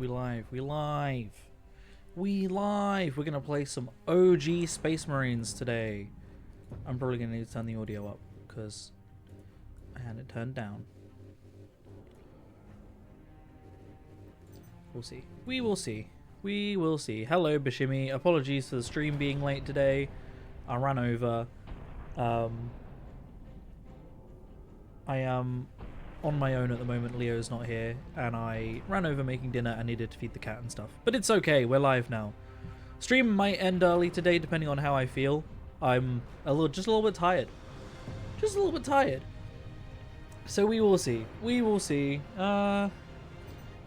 We live. We live. We live. We're going to play some OG Space Marines today. I'm probably going to need to turn the audio up because I had it turned down. We'll see. We will see. We will see. Hello, Bashimi. Apologies for the stream being late today. I ran over. I am on my own at the moment. Leo's not here, and I ran over making dinner and needed to feed the cat and stuff. But it's okay. We're live now. Stream might end early today, depending on how I feel. I'm just a little bit tired. Just a little bit tired. So we will see. We will see. Yeah,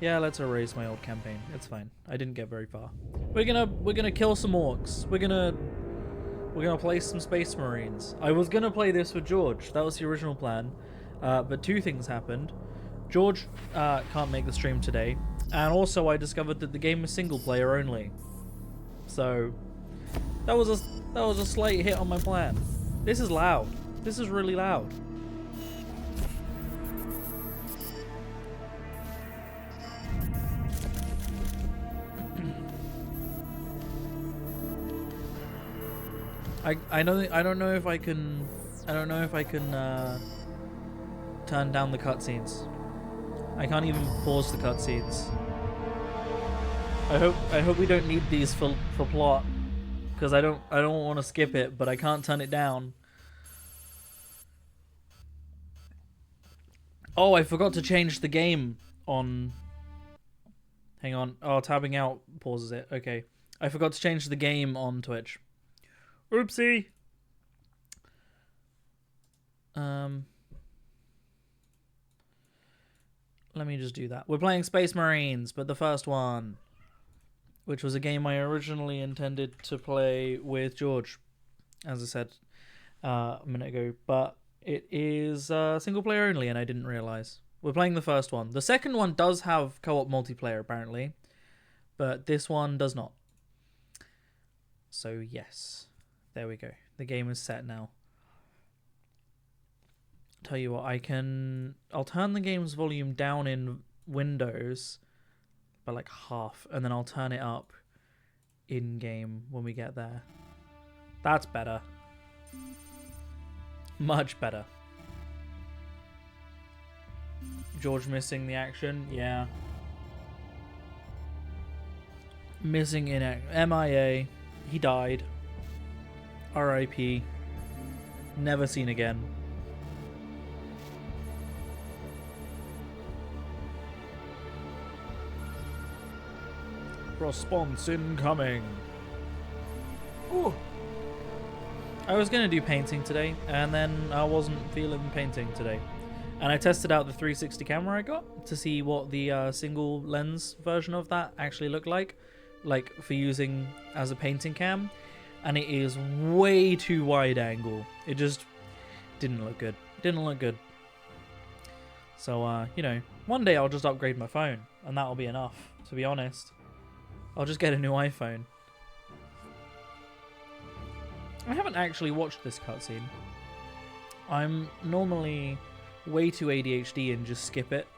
let's erase my old campaign. It's fine. I didn't get very far. We're gonna kill some orcs. We're gonna play some Space Marines. I was gonna play this with George. That was the original plan. But two things happened. George can't make the stream today, and also I discovered that the game is single player only. So that was a slight hit on my plan. This is loud. This is really loud. I don't know if I can turn down the cutscenes. I can't even pause the cutscenes. I hope we don't need these for plot, because I don't want to skip it, but I can't turn it down. Oh, I forgot to change the game on. Hang on. Oh, tabbing out pauses it. Okay. I forgot to change the game on Twitch. Oopsie. Let me just do that. We're playing Space Marines, but the first one, which was a game I originally intended to play with George, as I said a minute ago, but it is single player only, and I didn't realize. We're playing the first one. The second one does have co-op multiplayer, apparently, but this one does not. So yes, there we go. The game is set now. Tell you what, I'll turn the game's volume down in Windows by like half, and then I'll turn it up in game when we get there. That's better. Much better. George missing the action, yeah. Missing in MIA. He died. RIP. Never seen again. Response incoming. Ooh. I was gonna do painting today, and then I wasn't feeling painting today. And I tested out the 360 camera I got to see what the single lens version of that actually looked like for using as a painting cam. And it is way too wide angle. It just didn't look good. Didn't look good. So, you know, one day I'll just upgrade my phone, and that'll be enough, to be honest. I'll just get a new iPhone. I haven't actually watched this cutscene. I'm normally way too ADHD and just skip it.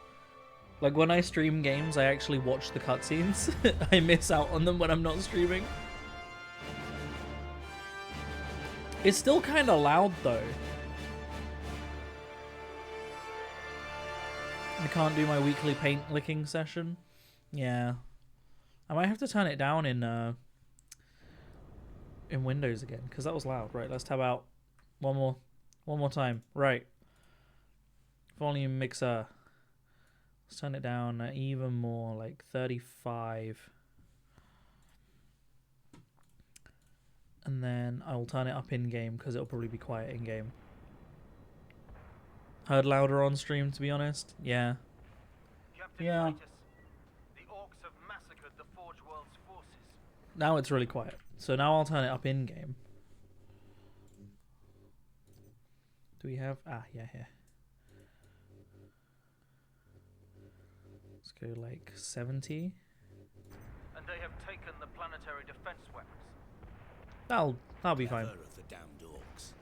Like, when I stream games, I actually watch the cutscenes. I miss out on them when I'm not streaming. It's still kind of loud, though. I can't do my weekly paint licking session. Yeah. I might have to turn it down in Windows again, because that was loud. Right, let's tab out one more time. Right. Volume mixer. Let's turn it down even more, like 35. And then I will turn it up in-game, because it'll probably be quiet in-game. Heard louder on stream, to be honest. Yeah. Yeah. Now it's really quiet. So now I'll turn it up in-game. Do we have... Ah, yeah, here. Let's go like 70. And they have taken the planetary defense weapons. That'll be fine. Of the damned orcs.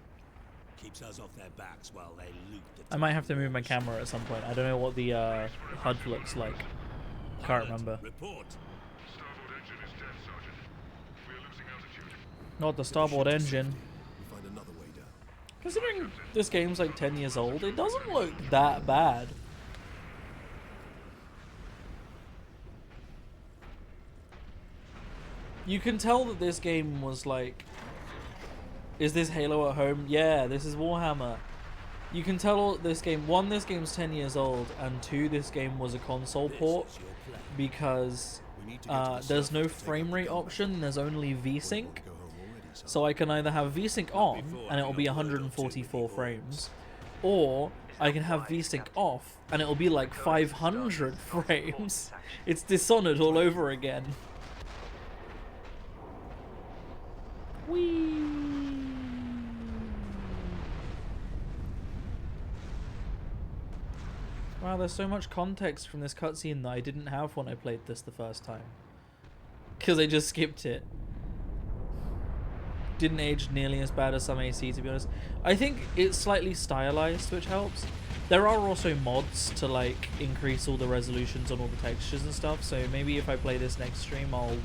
Keeps us off their backs while they loot the I might have to move my camera at some point. I don't know what the HUD looks like. Can't remember. Report. Starboard engine is dead, Sergeant. We are losing altitude. Not the starboard engine. We'll find another way down. Considering this game's like 10 years old, it doesn't look that bad. You can tell that this game was like, is this Halo at home? Yeah, this is Warhammer. You can tell this game, one, this game's 10 years old, and two, this game was a console port This is your plan. because We need to get to the there's south no and take frame out rate the armor. option, there's only Go VSync. home already, son. So I can either have VSync on, and it'll be 144 frames, or I can have VSync off, and it'll be like 500 frames. It's Dishonored all over again. Whee! Wow, there's so much context from this cutscene that I didn't have when I played this the first time. Because I just skipped it. Didn't age nearly as bad as some AC, to be honest. I think it's slightly stylized, which helps. There are also mods to like increase all the resolutions on all the textures and stuff, so maybe if I play this next stream I'll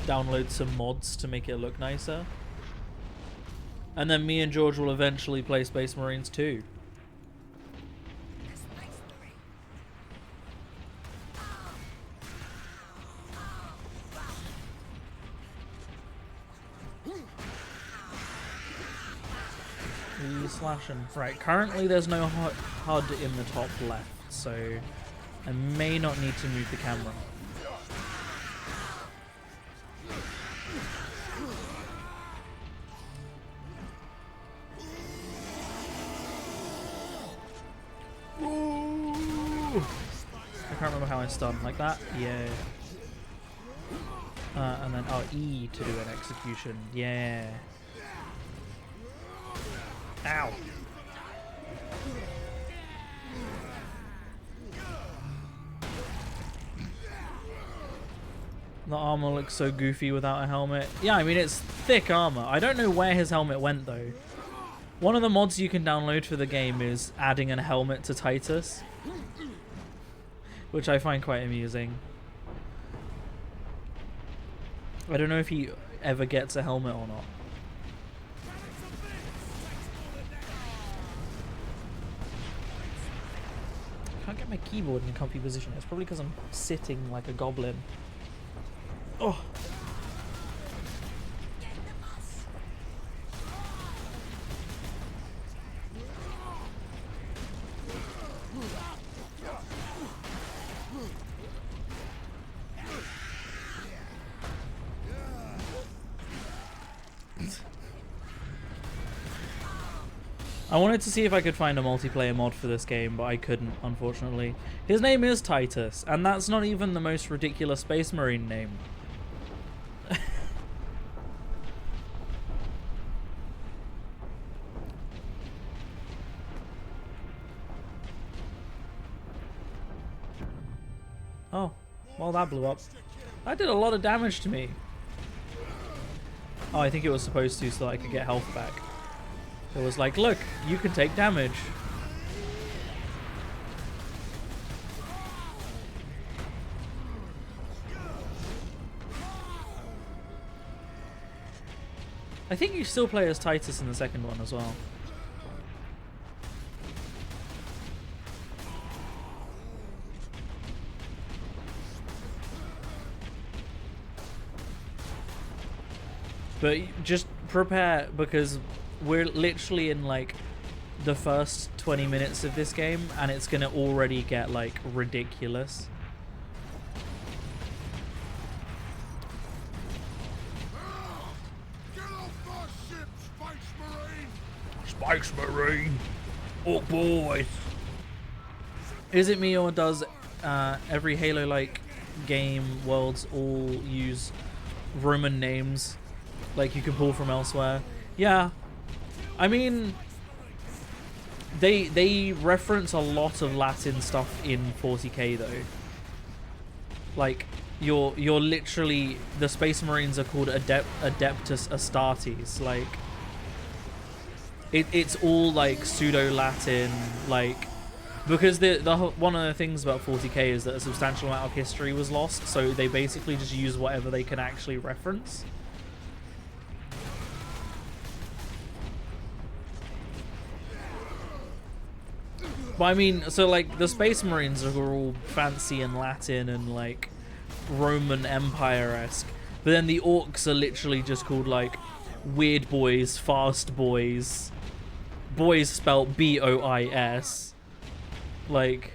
download some mods to make it look nicer. And then me and George will eventually play Space Marines 2. Slash him. Right, currently there's no HUD in the top left, so I may not need to move the camera. Ooh. I can't remember how I stun. Like that? Yeah. And then, oh, E to do an execution. Yeah. Ow. The armor looks so goofy without a helmet. Yeah, I mean, it's thick armor. I don't know where his helmet went, though. One of the mods you can download for the game is adding a helmet to Titus, which I find quite amusing. I don't know if he ever gets a helmet or not. I can't get my keyboard in a comfy position. It's probably because I'm sitting like a goblin. Oh. I wanted to see if I could find a multiplayer mod for this game, but I couldn't, unfortunately. His name is Titus, and that's not even the most ridiculous Space Marine name. Oh, well that blew up. That did a lot of damage to me. Oh, I think it was supposed to so that I could get health back. It was like, look, you can take damage. I think you still play as Titus in the second one as well. But just prepare, because we're literally in like the first 20 minutes of this game and it's gonna already get like ridiculous. Get off our ship, Space Marine! Space Marine! Oh boys! Is it me, or does every Halo-like game worlds all use Roman names like you can pull from elsewhere? Yeah. I mean, they reference a lot of Latin stuff in 40k though. Like, you're literally, the Space Marines are called Adeptus Astartes. Like, it's all like pseudo Latin. Like, Because one of the things about 40k is that a substantial amount of history was lost, so they basically just use whatever they can actually reference. But I mean, so like the Space Marines are all fancy and Latin and like Roman Empire-esque, but then the Orks are literally just called like Weird Boys, Fast Boys, boys spelt B-O-I-S, like.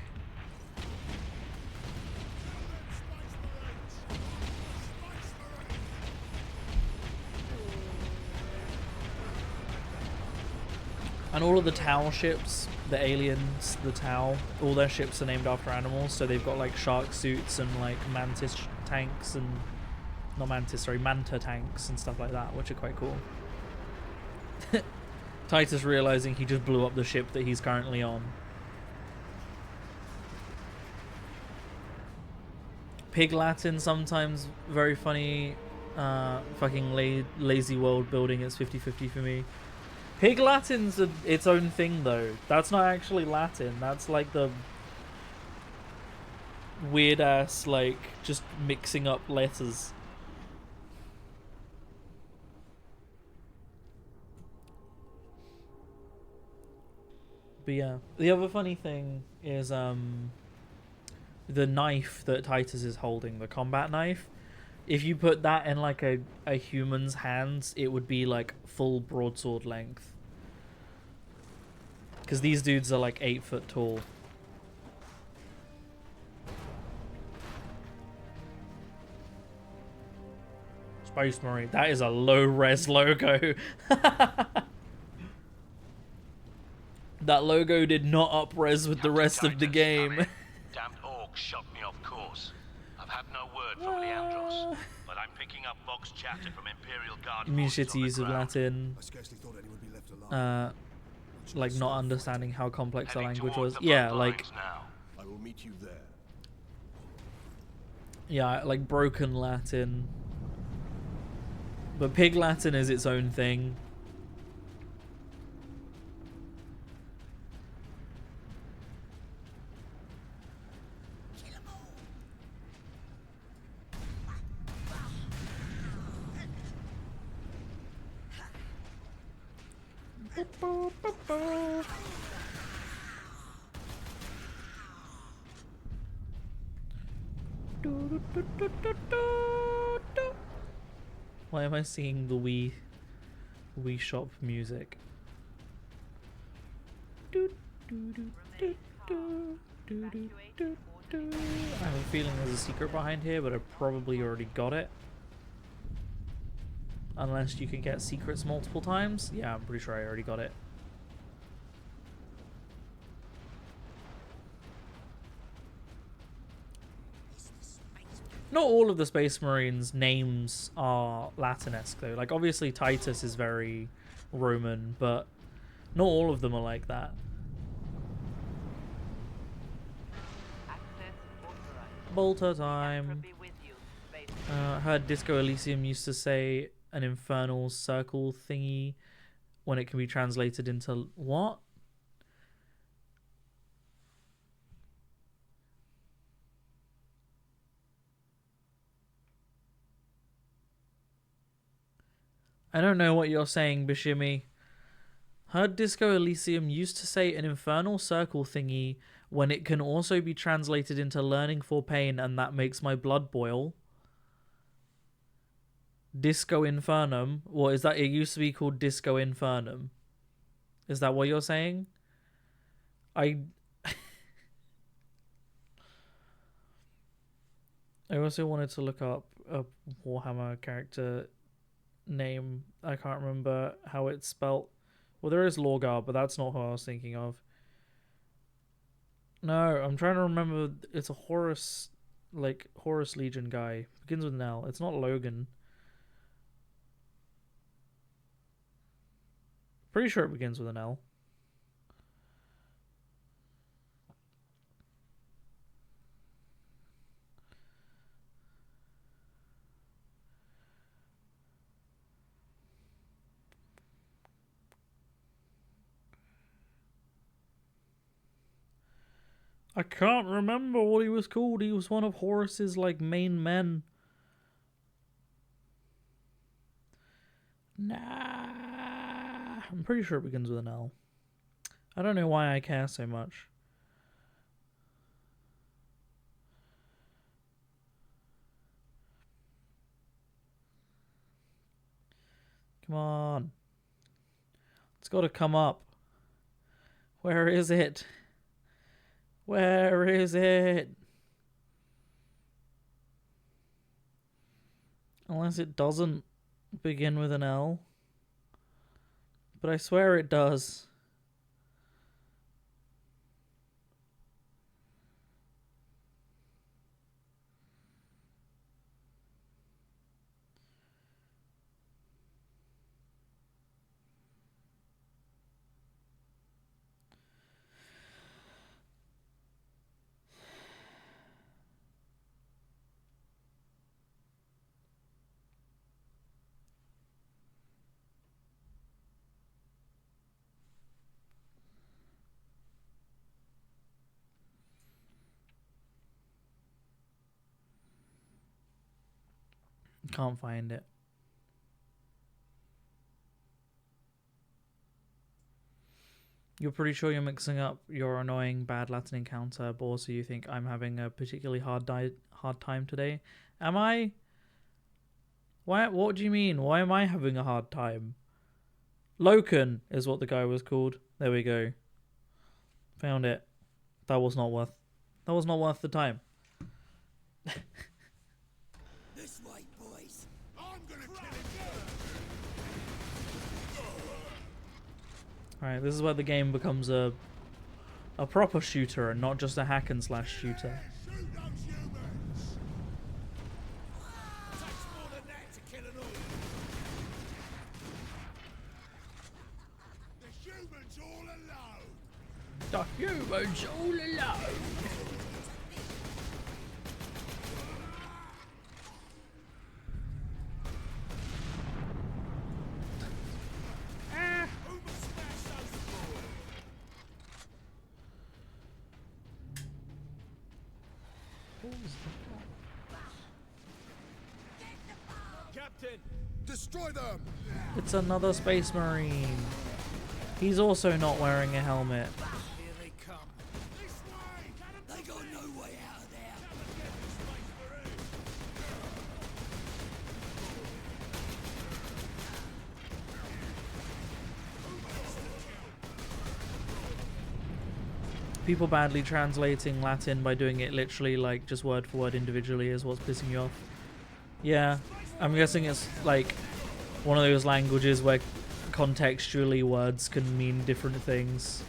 And all of the Tau ships, the aliens, the Tau, all their ships are named after animals, so they've got like shark suits and like mantis tanks and, not mantis, sorry, manta tanks and stuff like that, which are quite cool. Titus realizing he just blew up the ship that he's currently on. Pig Latin sometimes very funny. Fucking lazy world building, it's 50-50 for me. Pig Latin's its own thing though. That's not actually Latin. That's like the weird ass, like, just mixing up letters. But yeah, the other funny thing is the knife that Titus is holding, the combat knife. If you put that in like a human's hands, it would be like full broadsword length. Because these dudes are like 8 foot tall. Space Marine. That is a low res logo. That logo did not up res with the rest of the game. Damned Orks shot me off course. I've had no word from Leandros, but I'm picking up Vox chatter from Imperial Guard. You mean shitty use of Latin? I scarcely thought anyone would be left alive. Like not understanding how complex the language was. Yeah, like I will meet you there. yeah, like broken Latin. But Pig Latin is its own thing. Why am I singing the Wii Shop music? I have a feeling there's a secret behind here, but I probably already got it. Unless you can get secrets multiple times. Yeah, I'm pretty sure I already got it. Not all of the Space Marines' names are Latinesque though. Like obviously Titus is very Roman, but not all of them are like that. Bolter time. Heard Disco Elysium used to say an infernal circle thingy when it can be translated into what? I don't know what you're saying, Bashimi. Heard Disco Elysium used to say an infernal circle thingy when it can also be translated into learning for pain, and that makes my blood boil. Disco Infernum? What is that? It used to be called Disco Infernum. Is that what you're saying? I also wanted to look up a Warhammer character name. I can't remember how it's spelt. Well, there is Lorgar, but that's not who I was thinking of. No, I'm trying to remember. It's a Horus, like Horus Legion guy. Begins with an L. It's not Logan. Pretty sure it begins with an L. I can't remember what he was called. He was one of Horus's, like, main men. Nah. I'm pretty sure it begins with an L. I don't know why I care so much. Come on. It's got to come up. Where is it? Where is it? Unless it doesn't begin with an L. But I swear it does. Can't find it. You're pretty sure you're mixing up your annoying bad Latin encounter, but also you think I'm having a particularly hard time today. Am I? Why? What do you mean? Why am I having a hard time? Loken is what the guy was called. There we go. Found it. That was not worth the time. This way, boys. I'm gonna kill him. Alright, this is where the game becomes a proper shooter and not just a hack and slash shooter. Shoot those humans. Takes more than that to kill an orc. The humans all alone. The humans all alone. Who must smash those boys? Captain, destroy them. It's another Space Marine. He's also not wearing a helmet. Here they come. This way. They got no way out of there. People badly translating Latin by doing it literally, like, just word for word individually is what's pissing you off. Yeah, I'm guessing it's, like, one of those languages where contextually words can mean different things.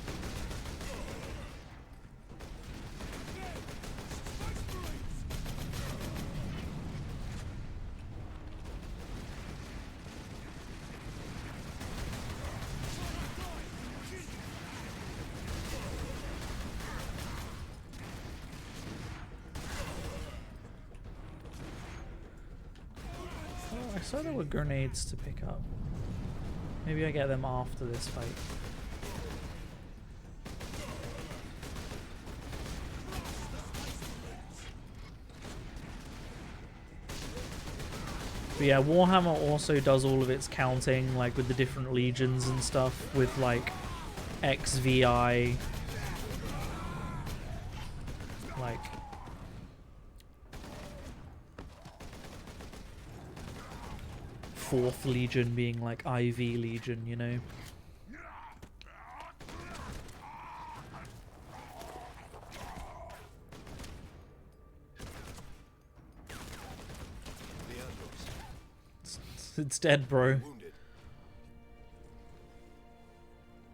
I saw there were grenades to pick up. Maybe I get them after this fight. But yeah, Warhammer also does all of its counting, like with the different legions and stuff, with like XVI, like Fourth Legion being like IV Legion, you know? It's dead, bro.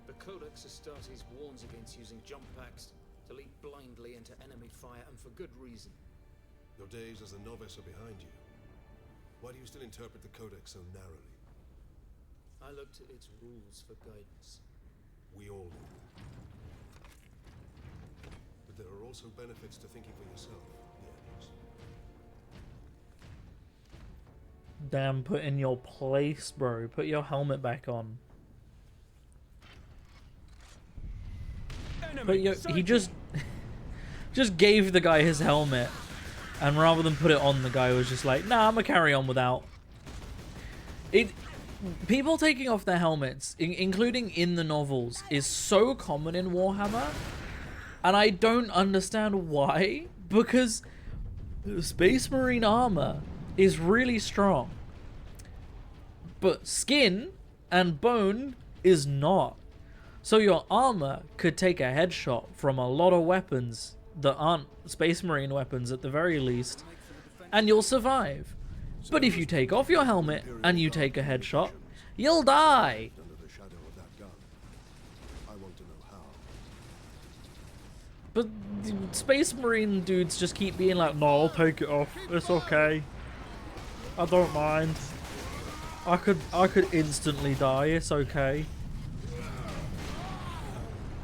The Codex Astartes warns against using jump packs to leap blindly into enemy fire, and for good reason. Your days as a novice are behind you. Why do you still interpret the Codex so narrowly? I look to its rules for guidance. We all do. But there are also benefits to thinking for yourself, Leandros. Damn, put in your place, bro. Put your helmet back on. But he just... Just gave the guy his helmet. And rather than put it on, the guy was just like, nah, I'm gonna carry on without. People taking off their helmets, including in the novels, is so common in Warhammer. And I don't understand why. Because Space Marine armor is really strong. But skin and bone is not. So your armor could take a headshot from a lot of weapons that aren't Space Marine weapons at the very least, and you'll survive. But if you take off your helmet and you take a headshot, you'll die. Under the shadow of that gun. I want to know how. But the Space Marine dudes just keep being like, no, I'll take it off. It's okay. I don't mind. I could instantly die. It's okay.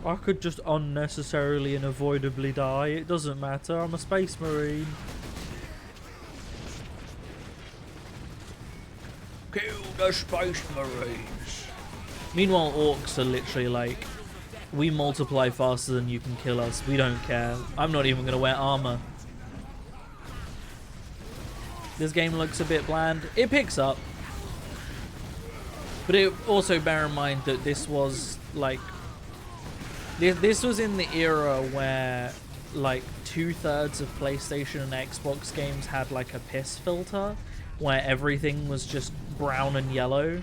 I could just unnecessarily and avoidably die. It doesn't matter. I'm a Space Marine. Kill the Space Marines. Meanwhile, Orks are literally like, we multiply faster than you can kill us. We don't care. I'm not even going to wear armor. This game looks a bit bland. It picks up. But it also bear in mind that this was like... This was in the era where like 2/3 of PlayStation and Xbox games had like a piss filter where everything was just brown and yellow.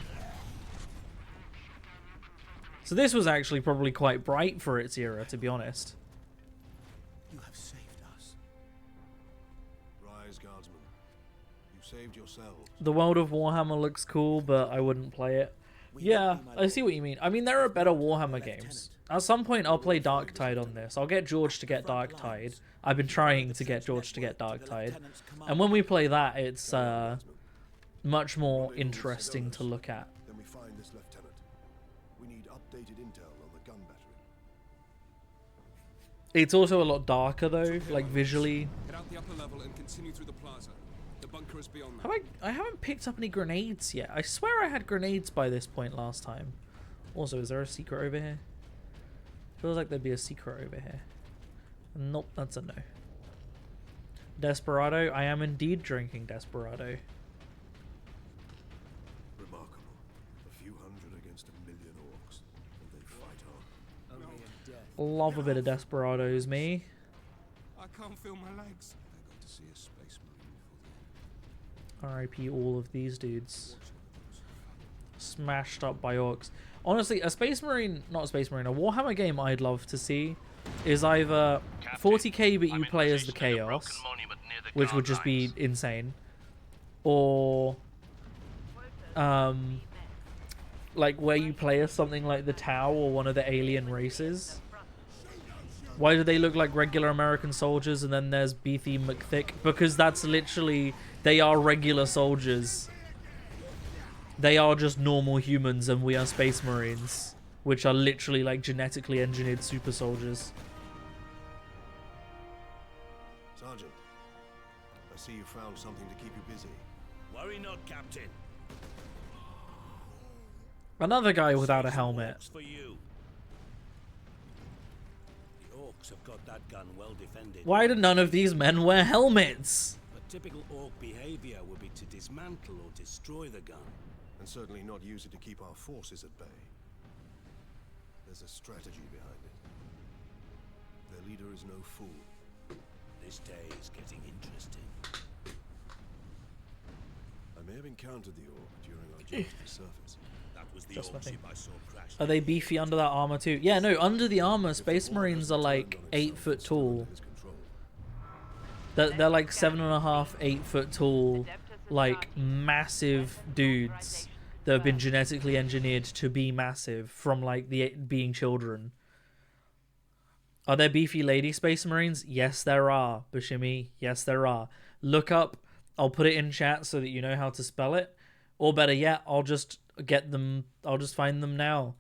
So this was actually probably quite bright for its era, to be honest. You have saved us. Rise, guardsmen. You saved yourselves. The world of Warhammer looks cool, but I wouldn't play it. Yeah, I see what you mean. I mean, there are better Warhammer games. At some point, I'll play Darktide on this. I'll get George to get Darktide. I've been trying to get George to get Darktide. And when we play that, it's much more interesting to look at. Then we find this lieutenant. We need updated intel on the gun battery. It's also a lot darker, though, like visually. Get out the upper level and continue through the plaza. The bunker is beyond that. I haven't picked up any grenades yet. I swear I had grenades by this point last time. Also, is there a secret over here? Feels like there'd be a secret over here. Nope, that's a no. Desperado. I am indeed drinking Desperado. Remarkable. A few hundred against 1,000,000 orcs. And they fight on. Only in death. Love a bit of Desperados, me. I can't feel my legs. They're going to see a space marine before R.I.P. all of these dudes. Smashed up by orcs. Honestly, a Space Marine, not a Space Marine, a Warhammer game I'd love to see is either 40k but you play as the Chaos, which would just be insane, or like where you play as something like the Tau or one of the alien races. Why do they look like regular American soldiers and then there's Beefy McThick? Because that's literally, they are regular soldiers. They are just normal humans and we are Space Marines, which are literally like genetically engineered super soldiers. Sergeant, I see you found something to keep you busy. Worry not, Captain. Another guy without a helmet. For you. The Orks have got that gun well defended. Why do none of these men wear helmets? But typical Ork behavior would be to dismantle or destroy the gun. And certainly not use it to keep our forces at bay. There's a strategy behind it. Their leader is no fool. This day is getting interesting. I may have encountered the orc during our journey to the surface. That was the Just Ork nothing. ship I saw crash. Are they beefy under that armor too? Yeah, no, under the armor, Space Marines are like 8 foot tall. His control. They're like 7.5, 8 foot tall, like massive dudes that have been genetically engineered to be massive from like being children. Are there beefy lady Space Marines? Yes, there are. Bashimi, yes, there are. Look up. I'll put it in chat so that you know how to spell it. Or better yet, I'll just get them. I'll just find them now.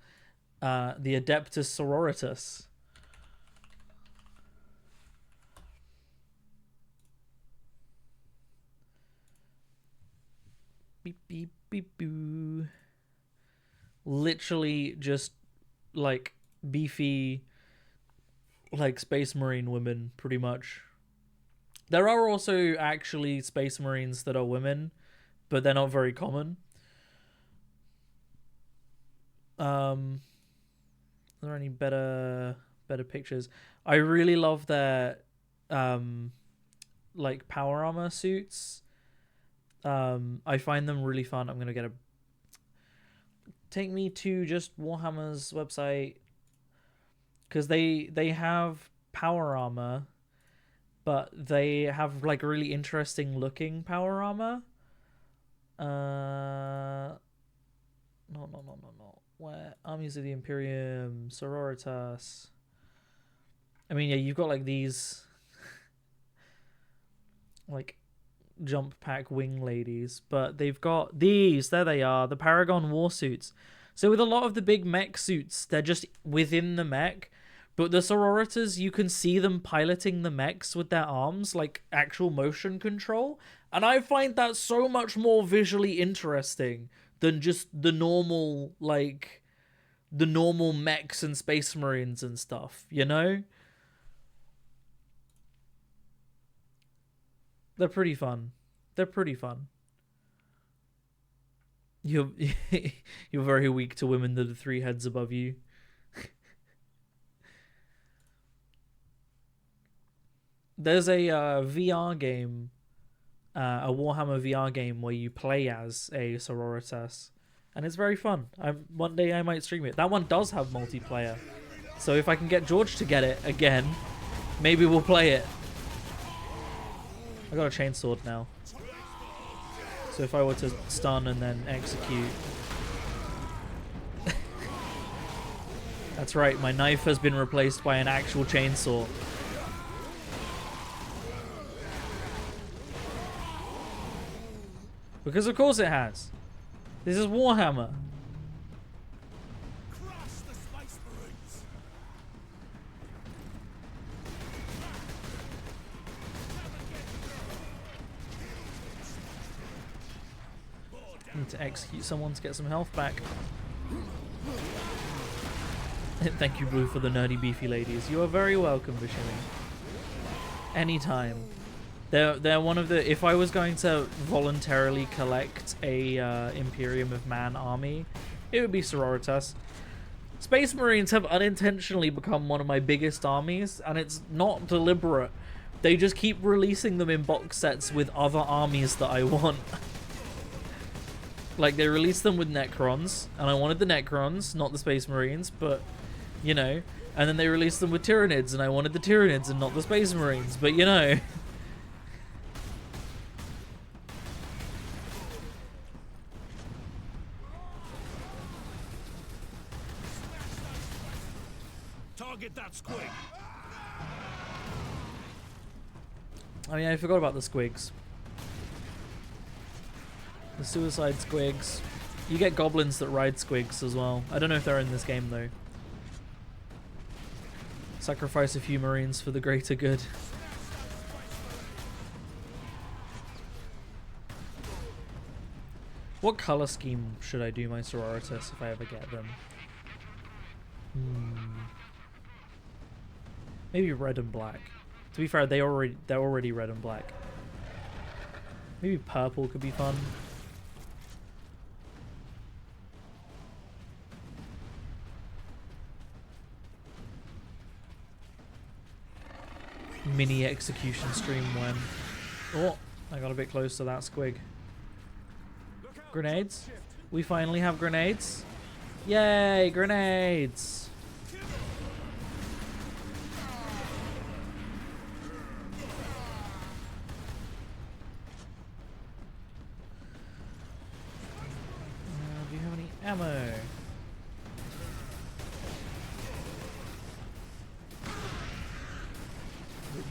The Adeptus Sororitas. Beep, beep, beep, boo. Literally just like beefy like Space Marine women, pretty much. There are also actually Space Marines that are women, but they're not very common. Are there any better pictures? I really love their like power armor suits. I find them really fun. I'm gonna get a take me to just Warhammer's website, because they have power armor, but they have like really interesting looking power armor. No. Where armies of the Imperium, Sororitas. I mean, yeah, you've got like these like jump pack wing ladies, but they've got these. There they are, the Paragon war suits. So with a lot of the big mech suits, they're just within the mech. But the Sororitas, you can see them piloting the mechs with their arms, like actual motion control. And I find that so much more visually interesting than just the normal, like, the normal mechs and Space Marines and stuff, you know? They're pretty fun. They're pretty fun. You're very weak to women that are 3 heads above you. There's a VR game, a Warhammer VR game where you play as a Sororitas, and it's very fun. One day I might stream it. That one does have multiplayer, so if I can get George to get it again, maybe we'll play it. I got a chainsword now, so if I were to stun and then execute... That's right, my knife has been replaced by an actual chainsaw. Because of course it has. This is Warhammer. Crush the Space Marines! Need to execute someone to get some health back. Thank you, Blue, for the nerdy beefy ladies. You are very welcome, Vishimi. Anytime. They're one of the... If I was going to voluntarily collect a Imperium of Man army, it would be Sororitas. Space Marines have unintentionally become one of my biggest armies, and it's not deliberate. They just keep releasing them in box sets with other armies that I want. Like, they released them with Necrons, and I wanted the Necrons, not the Space Marines, but, you know. And then they released them with Tyranids, and I wanted the Tyranids and not the Space Marines, but, you know. Target that squig! Oh yeah, I forgot about the squigs. The suicide squigs. You get goblins that ride squigs as well. I don't know if they're in this game though. Sacrifice a few marines for the greater good. What color scheme should I do my Sororitas if I ever get them? Maybe red and black. To be fair, they're already red and black. Maybe purple could be fun. Mini execution stream when... Oh, I got a bit close to that squig. Grenades? We finally have grenades. Yay, grenades! Do you have any ammo?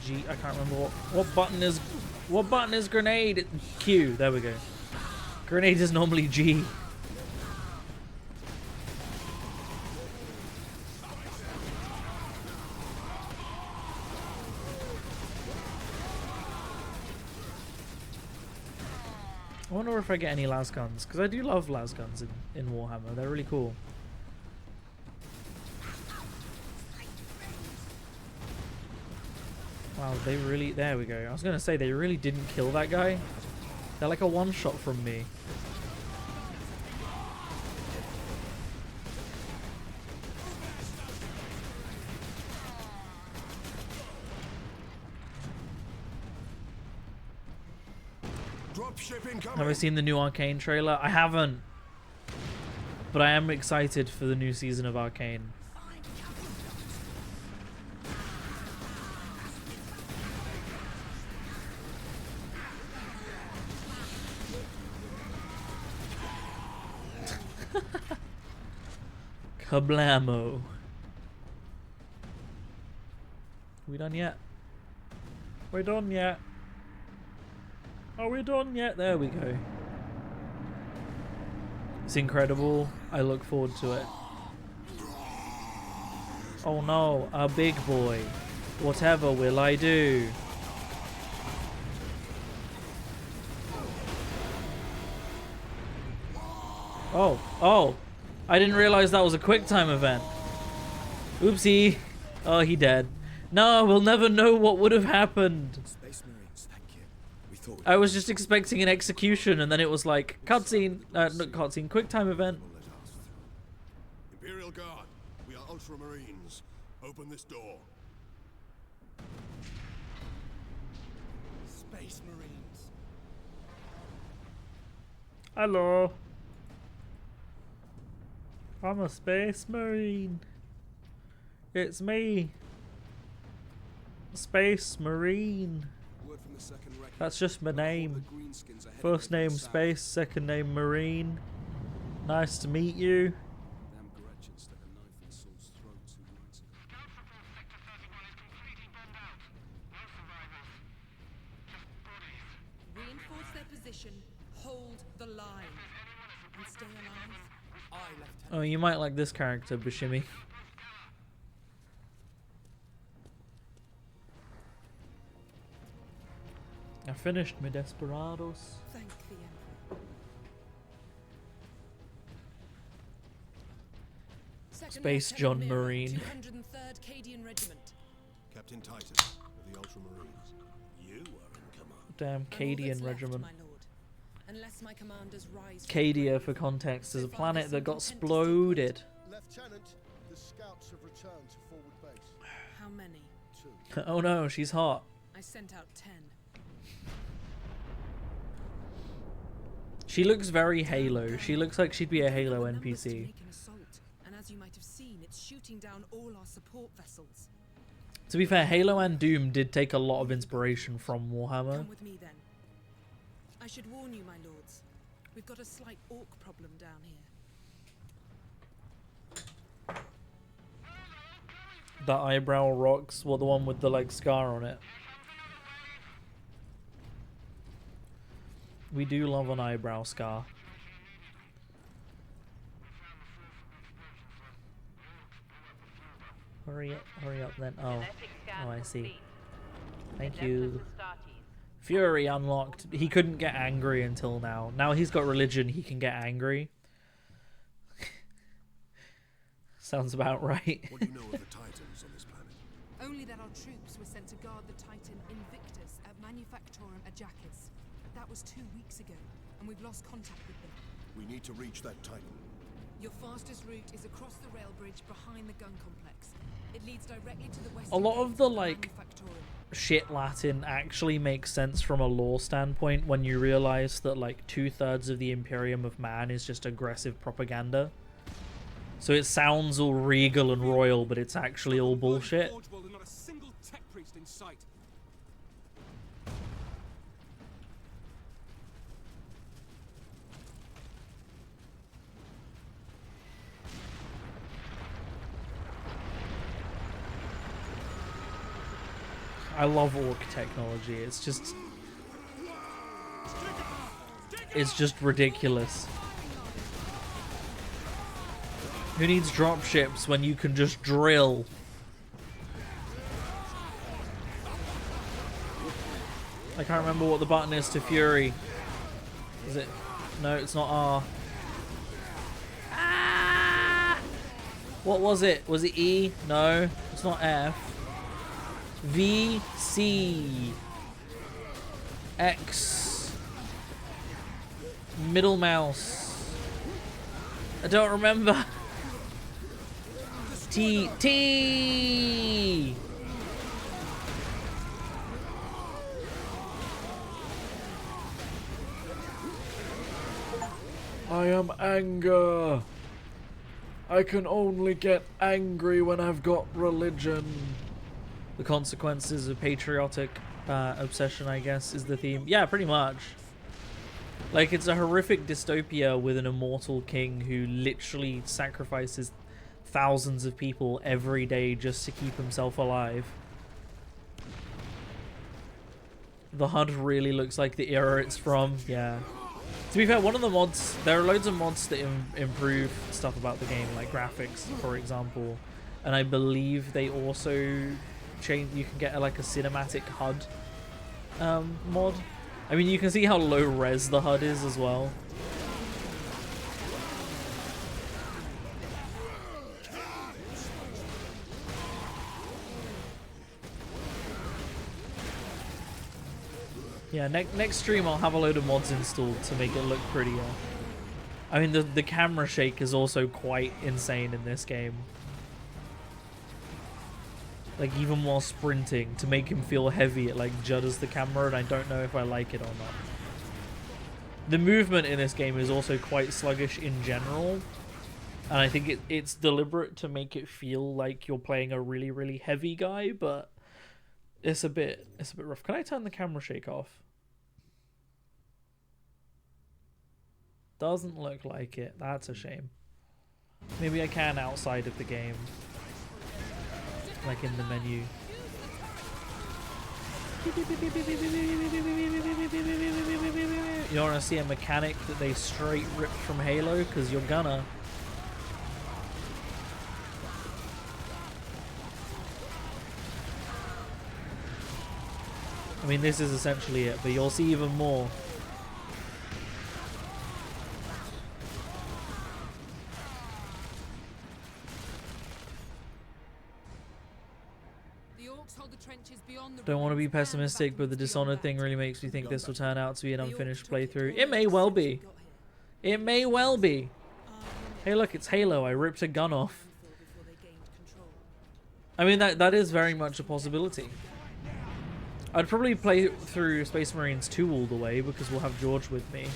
G, I can't remember what button is grenade? Q, there we go. Grenade is normally G. I wonder if I get any las guns, because I do love las guns in Warhammer. They're really cool. Wow, they really... There we go. I was going to say, they really didn't kill that guy. They're like a one-shot from me. Dropship incoming. Have I seen the new Arcane trailer? I haven't. But I am excited for the new season of Arcane. Kablamo. We done yet? We're done yet? Are we done yet? There we go. It's incredible. I look forward to it. Oh no, a big boy. Whatever will I do? Oh. I didn't realize that was a quick time event. Oopsie. Oh, he dead. No, we'll never know what would have happened. Space Marines, thank you. We thought I was just expecting an execution, and then it was like cutscene, not cutscene, quick time event. let us through. Imperial Guard, we are Ultramarines. Open this door. Space Marines. Hello. I'm a space marine. It's me. Space Marine. Word from the second record. That's just my The name. Greenskins are heading First to the name south. Space, second name Marine. Nice to meet you. Damn Gretchen stuck a knife in Saul's throat 2 nights ago. Reinforce their position, hold the line, and stay alive. Oh, you might like this character, Bashimi. I finished my Desperados. Thank the Emperor. Second Space Lieutenant John Mira, Marine. 203rd Cadian Regiment. Captain Titus of the Ultramarines. You are in command. Damn I'm all that's Cadian left, regiment. my lord. Unless my commanders rise from Cadia, the for grave. context, is a So far, planet there's that some got content to exploded. Lieutenant, the scouts have returned to forward base. How many? 2. Oh no, she's hot. I sent out 10. She looks very Halo. She looks like she'd be a Halo There were numbers to NPC. make an assault, and as you might have seen, it's shooting down all our support vessels. To be fair, Halo and Doom did take a lot of inspiration from Warhammer. Come with me then. I should warn you, my lords. We've got a slight orc problem down here. That eyebrow rocks, what, the one with the like scar on it? We do love an eyebrow scar. Hurry up then. Oh, I see. Thank you. Fury unlocked. He couldn't get angry until now. Now he's got religion, he can get angry. Sounds about right. What do you know of the Titans on this planet? Only that our troops were sent to guard the Titan Invictus at Manufactorum Ajacis. That was 2 weeks ago, and we've lost contact with them. We need to reach that Titan. Your fastest route is across the rail bridge behind the gun complex. It leads directly to the west. A lot of the like shit Latin actually makes sense from a lore standpoint when you realize that like 2/3 of the Imperium of Man is just aggressive propaganda. So it sounds all regal and royal, but it's actually all bullshit. Forge world and not a single tech priest in sight. I love orc technology. It's just ridiculous. Who needs dropships when you can just drill? I can't remember what the button is to Fury. Is it? No, it's not R. Ah! What was it? Was it E? No, it's not F. V C X middle mouse. I don't remember. T. I am anger. I can only get angry when I've got religion. The consequences of patriotic obsession, I guess, is the theme. Yeah, pretty much. Like, it's a horrific dystopia with an immortal king who literally sacrifices thousands of people every day just to keep himself alive. The HUD really looks like the era it's from. Yeah. To be fair, one of the mods, there are loads of mods that improve stuff about the game, like graphics, for example. And I believe they also change, you can get like a cinematic HUD mod. I mean, you can see how low res the HUD is as well. Yeah, next stream I'll have a load of mods installed to make it look prettier. I mean, the camera shake is also quite insane in this game. Like, even while sprinting, to make him feel heavy, it like judders the camera, and I don't know if I like it or not. The movement in this game is also quite sluggish in general, and I think it's deliberate to make it feel like you're playing a really, really heavy guy, but it's a bit rough. Can I turn the camera shake off? Doesn't look like it. That's a shame. Maybe I can outside of the game. Like in the menu. You want to see a mechanic that they straight ripped from Halo? Because you're gonna. I mean, this is essentially it, but you'll see even more. Don't want to be pessimistic, but the Dishonored thing really makes me think this will turn out to be an unfinished playthrough. It may well be. It may well be. Hey, look, it's Halo. I ripped a gun off. I mean, that is very much a possibility. I'd probably play through Space Marines 2 all the way because we'll have George with me.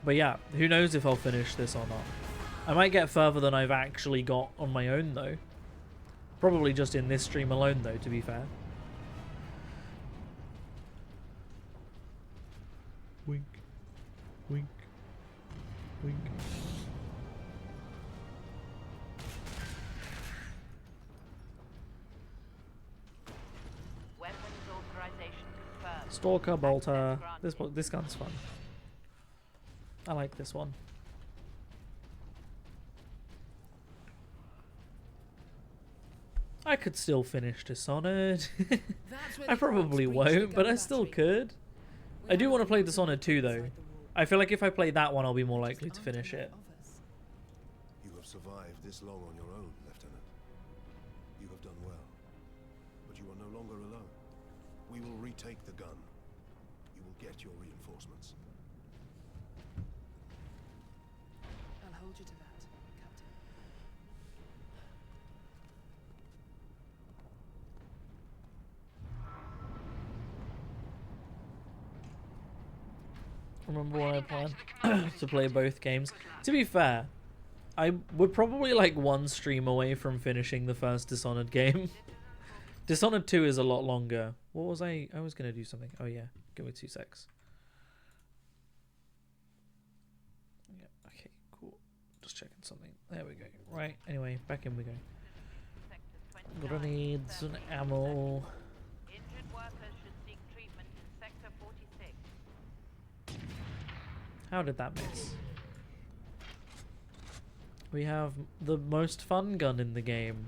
But yeah, who knows if I'll finish this or not. I might get further than I've actually got on my own though. Probably just in this stream alone though, to be fair. Wink. Wink. Wink. Stalker, Bolter. This gun's fun. I like this one. I could still finish Dishonored. I probably won't, but I still could. I do want to play Dishonored 2 though. I feel like if I play that one, I'll be more likely to finish it. You have survived this long on your own, Lieutenant. You have done well. But you are no longer alone. We will retake the gun. You will get your reinforcements. I'll hold you to that, Captain. Remember when I planned to play both games? To be fair, we're probably like one stream away from finishing the first Dishonored game. Dishonored 2 is a lot longer. What was I was going to do something. Oh yeah, give me 2 secs. Yeah, okay, cool. Just checking something. There we go. Right, anyway, back in we go. Grenades and ammo. Injured workers should seek treatment in Sector 46. How did that miss? We have the most fun gun in the game.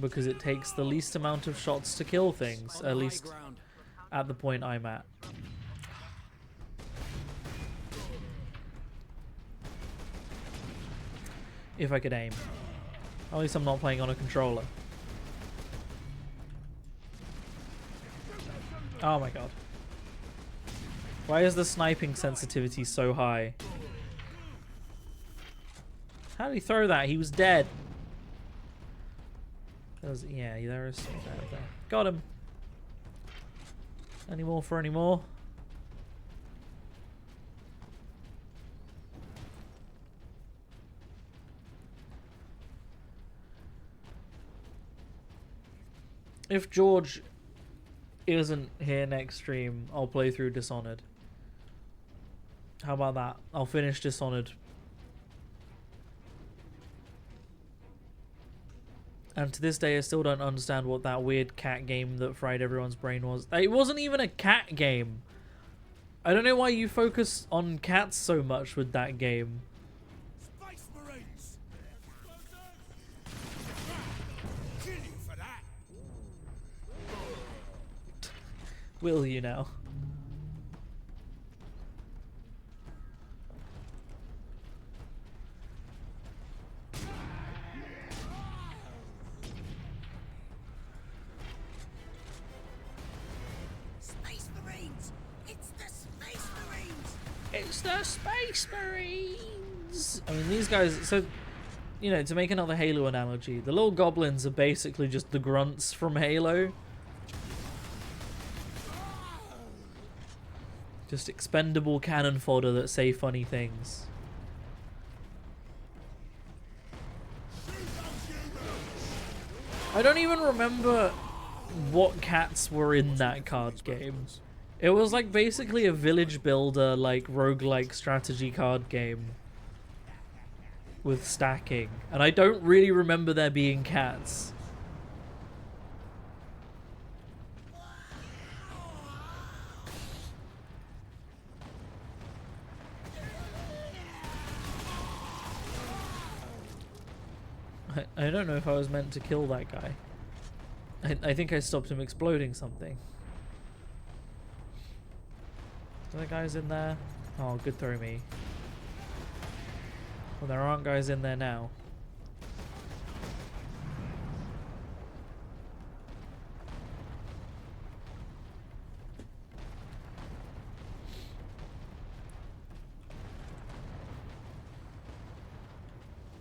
Because it takes the least amount of shots to kill things, at least at the point I'm at. If I could aim. At least I'm not playing on a controller. Oh my god. Why is the sniping sensitivity so high? How did he throw that? He was dead. Yeah, there is some out there. Got him. Any more for any more? If George isn't here next stream, I'll play through Dishonored. How about that? I'll finish Dishonored. And to this day, I still don't understand what that weird cat game that fried everyone's brain was. It wasn't even a cat game. I don't know why you focus on cats so much with that game. Space Marines! Kill you for that! Will you now? Space Marines! It's the Space Marines! It's the Space Marines! I mean, these guys, so, you know, to make another Halo analogy, the little goblins are basically just the grunts from Halo. Just expendable cannon fodder that say funny things. I don't even remember what cats were in that card game. It was like basically a village builder, like roguelike strategy card game with stacking, and I don't really remember there being cats. I don't know if I was meant to kill that guy. I think I stopped him exploding something. Are there guys in there? Oh, good throw me. Well, there aren't guys in there now.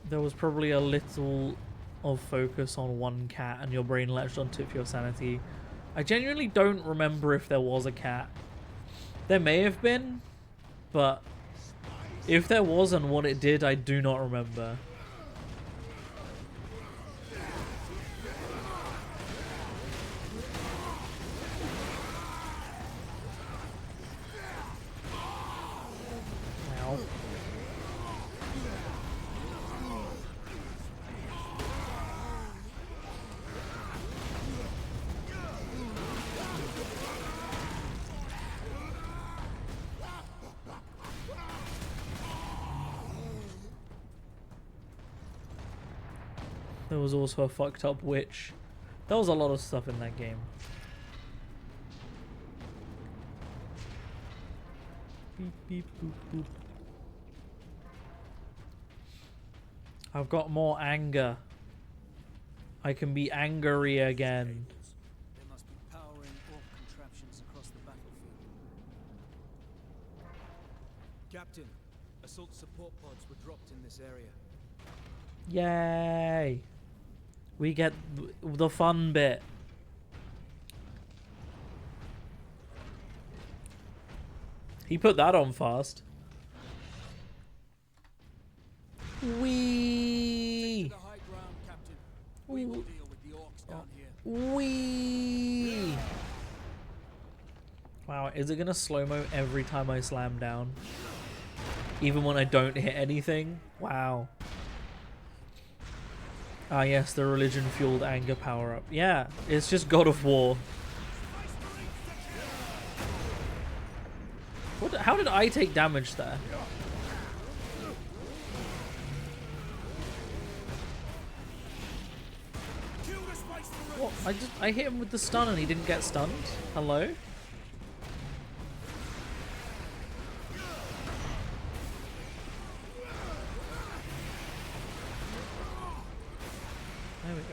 There was probably a little of focus on one cat and your brain latched onto it for your sanity. I genuinely don't remember if there was a cat. There may have been, but if there was and what it did, I do not remember. Ow. There was also a fucked up witch. There was a lot of stuff in that game. Beep, beep, boop, boop. I've got more anger. I can be angry again. There must be powering orc contraptions across the battlefield. Captain, assault support pods were dropped in this area. Yay! We get the fun bit. He put that on fast. Wee! Take to the high ground, Captain. We will deal with the orcs down here. Wee! Wow, is it gonna slow-mo every time I slam down? Even when I don't hit anything? Wow. Ah yes, the religion-fueled anger power-up. Yeah, it's just God of War. What? How did I take damage there? What? I hit him with the stun and he didn't get stunned? Hello? There we go.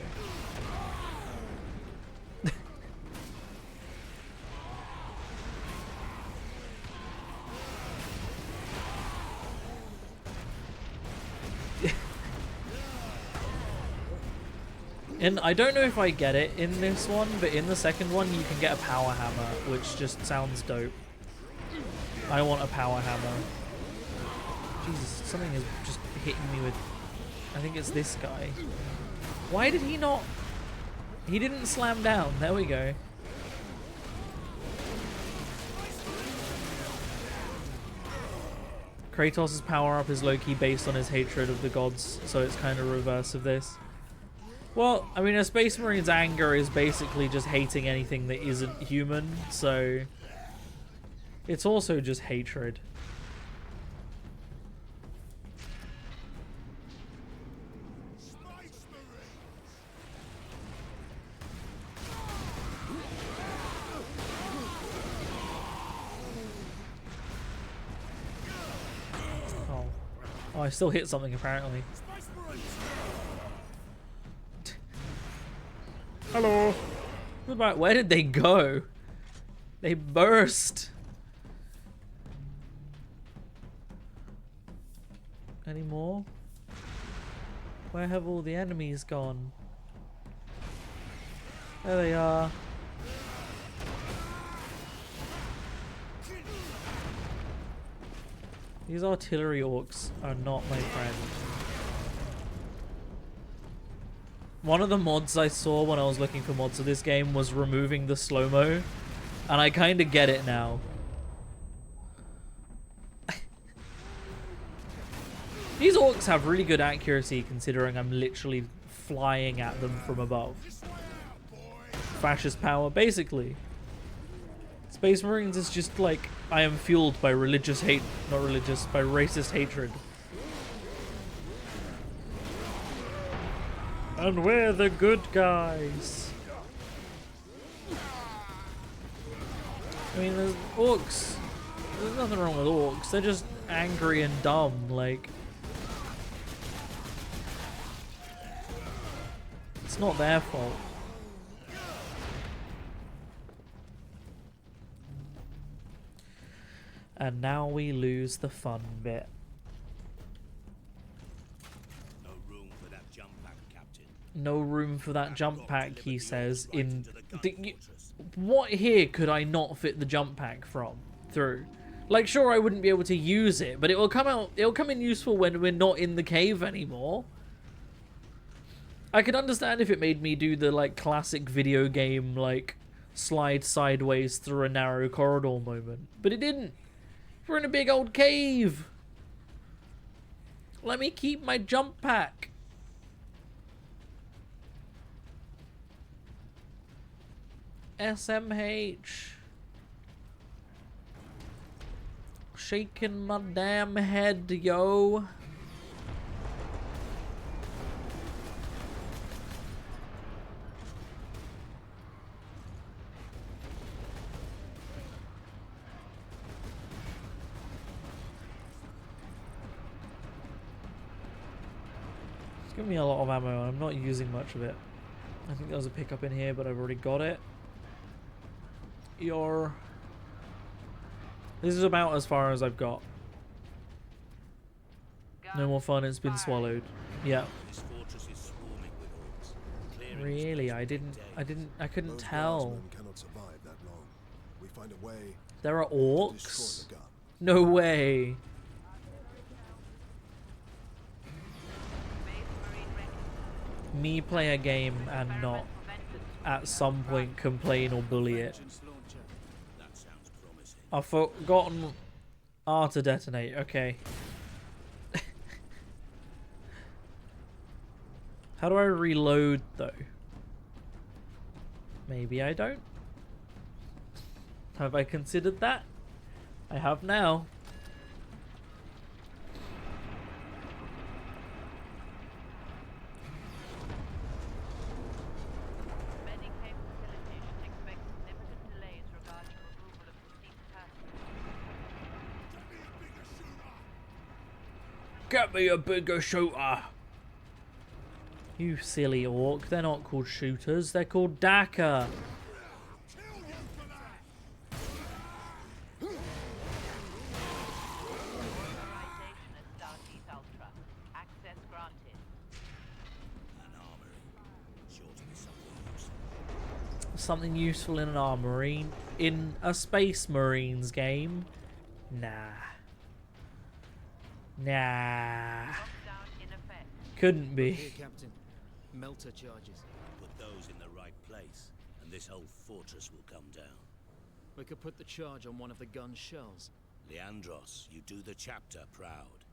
And I don't know if I get it in this one, but in the second one you can get a power hammer, which just sounds dope. I want a power hammer. Jesus, something is just hitting me with... I think it's this guy. Why did he not... He didn't slam down. There we go. Kratos' power-up is low-key based on his hatred of the gods, so it's kind of reverse of this. Well, I mean, a Space Marine's anger is basically just hating anything that isn't human, so... It's also just hatred. Oh, I still hit something apparently. Hello. Where did they go? They burst. Any more? Where have all the enemies gone? There they are. These artillery orcs are not my friend. One of the mods I saw when I was looking for mods of this game was removing the slow-mo, and I kind of get it now. These orcs have really good accuracy considering I'm literally flying at them from above. Fascist power, basically. Space Marines is just like, I am fueled by religious hate, not religious, by racist hatred. And we're the good guys. I mean, there's orcs. There's nothing wrong with orcs. They're just angry and dumb, like... It's not their fault. And now we lose the fun bit. No room for that jump pack, Captain. No room for that jump pack, he says. In what here could I not fit the jump pack through? Like, sure, I wouldn't be able to use it, but it will come out. It'll come in useful when we're not in the cave anymore. I could understand if it made me do the like classic video game like slide sideways through a narrow corridor moment, but it didn't. We're in a big old cave. Let me keep my jump pack. SMH. Shaking my damn head, yo. Give me a lot of ammo, and I'm not using much of it. I think there was a pickup in here, but I've already got it. This is about as far as I've got. No more fun, it's been swallowed. Yeah. This fortress is swarming with orcs. Clearing Really? I couldn't tell. Cannot survive that long. We find a way. There are to orcs? destroy the gun. No way. Me play a game and not at some point complain or bully it. That sounds promising. I've forgotten R to detonate. Okay. How do I reload though? Maybe I don't. Have I considered that? I have now. Get me a bigger shooter. You silly orc. They're not called shooters. They're called Daka. Something useful in an armory. In a Space Marines game? Nah. Nah. Couldn't be. Here, Captain. Melter charges. Put those in the right place, and this whole fortress will come down. We could put the charge on one of the gun shells. Leandros, you do the chapter proud.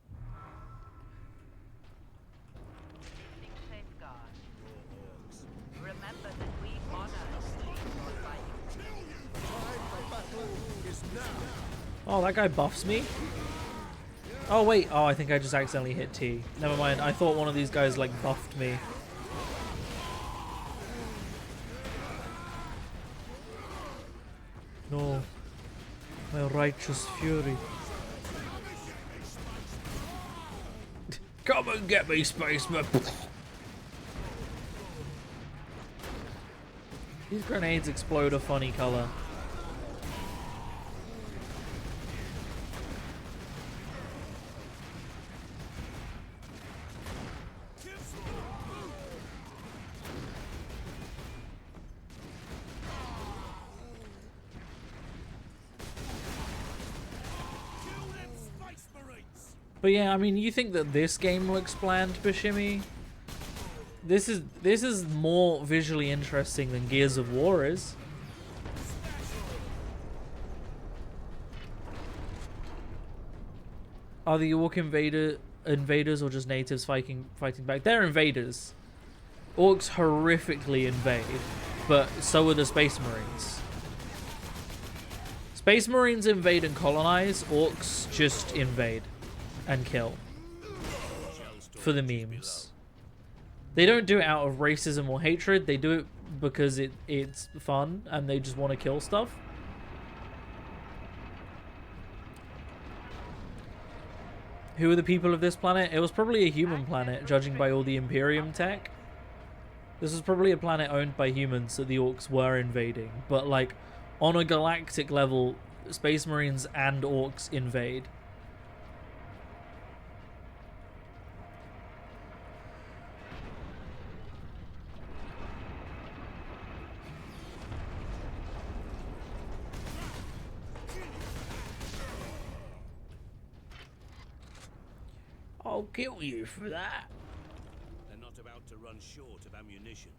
Remember that we honor Oh, that guy buffs me? Oh, wait. Oh, I think I just accidentally hit T. Never mind. I thought one of these guys, like, buffed me. No. My righteous fury. Come and get me, spaceman! These grenades explode a funny color. But yeah, I mean, you think that this game looks bland, Bashimi? This is more visually interesting than Gears of War is. Are the Orc invaders or just natives fighting back? They're invaders. Orcs horrifically invade, but so are the Space Marines. Space Marines invade and colonize. Orcs just invade and kill for the memes. They don't do it out of racism or hatred. They do it because it's fun and they just want to kill stuff. Who are the people of this planet? It was probably a human planet, judging by all the Imperium tech. This was probably a planet owned by humans that the Orcs were invading. But, like, on a galactic level, Space Marines and Orcs invade. I'll kill you for that. They're not about to run short of ammunition.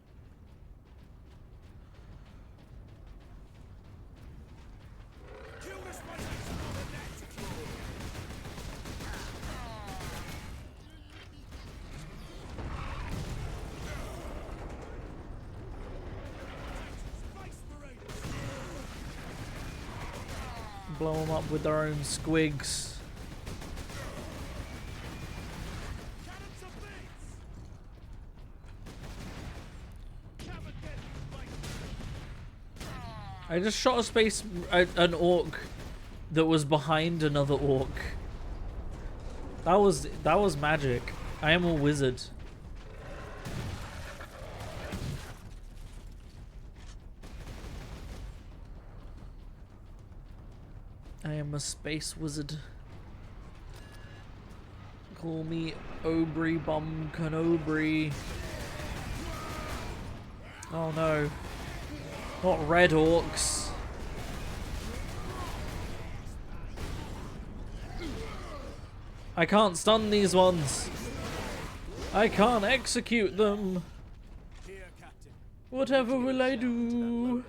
Blow them up with their own squigs. I just shot an orc that was behind another orc. That was magic. I am a wizard. I am a space wizard. Call me Obri Bum Canobri. Oh no. Not red orcs. I can't stun these ones. I can't execute them. Whatever will I do?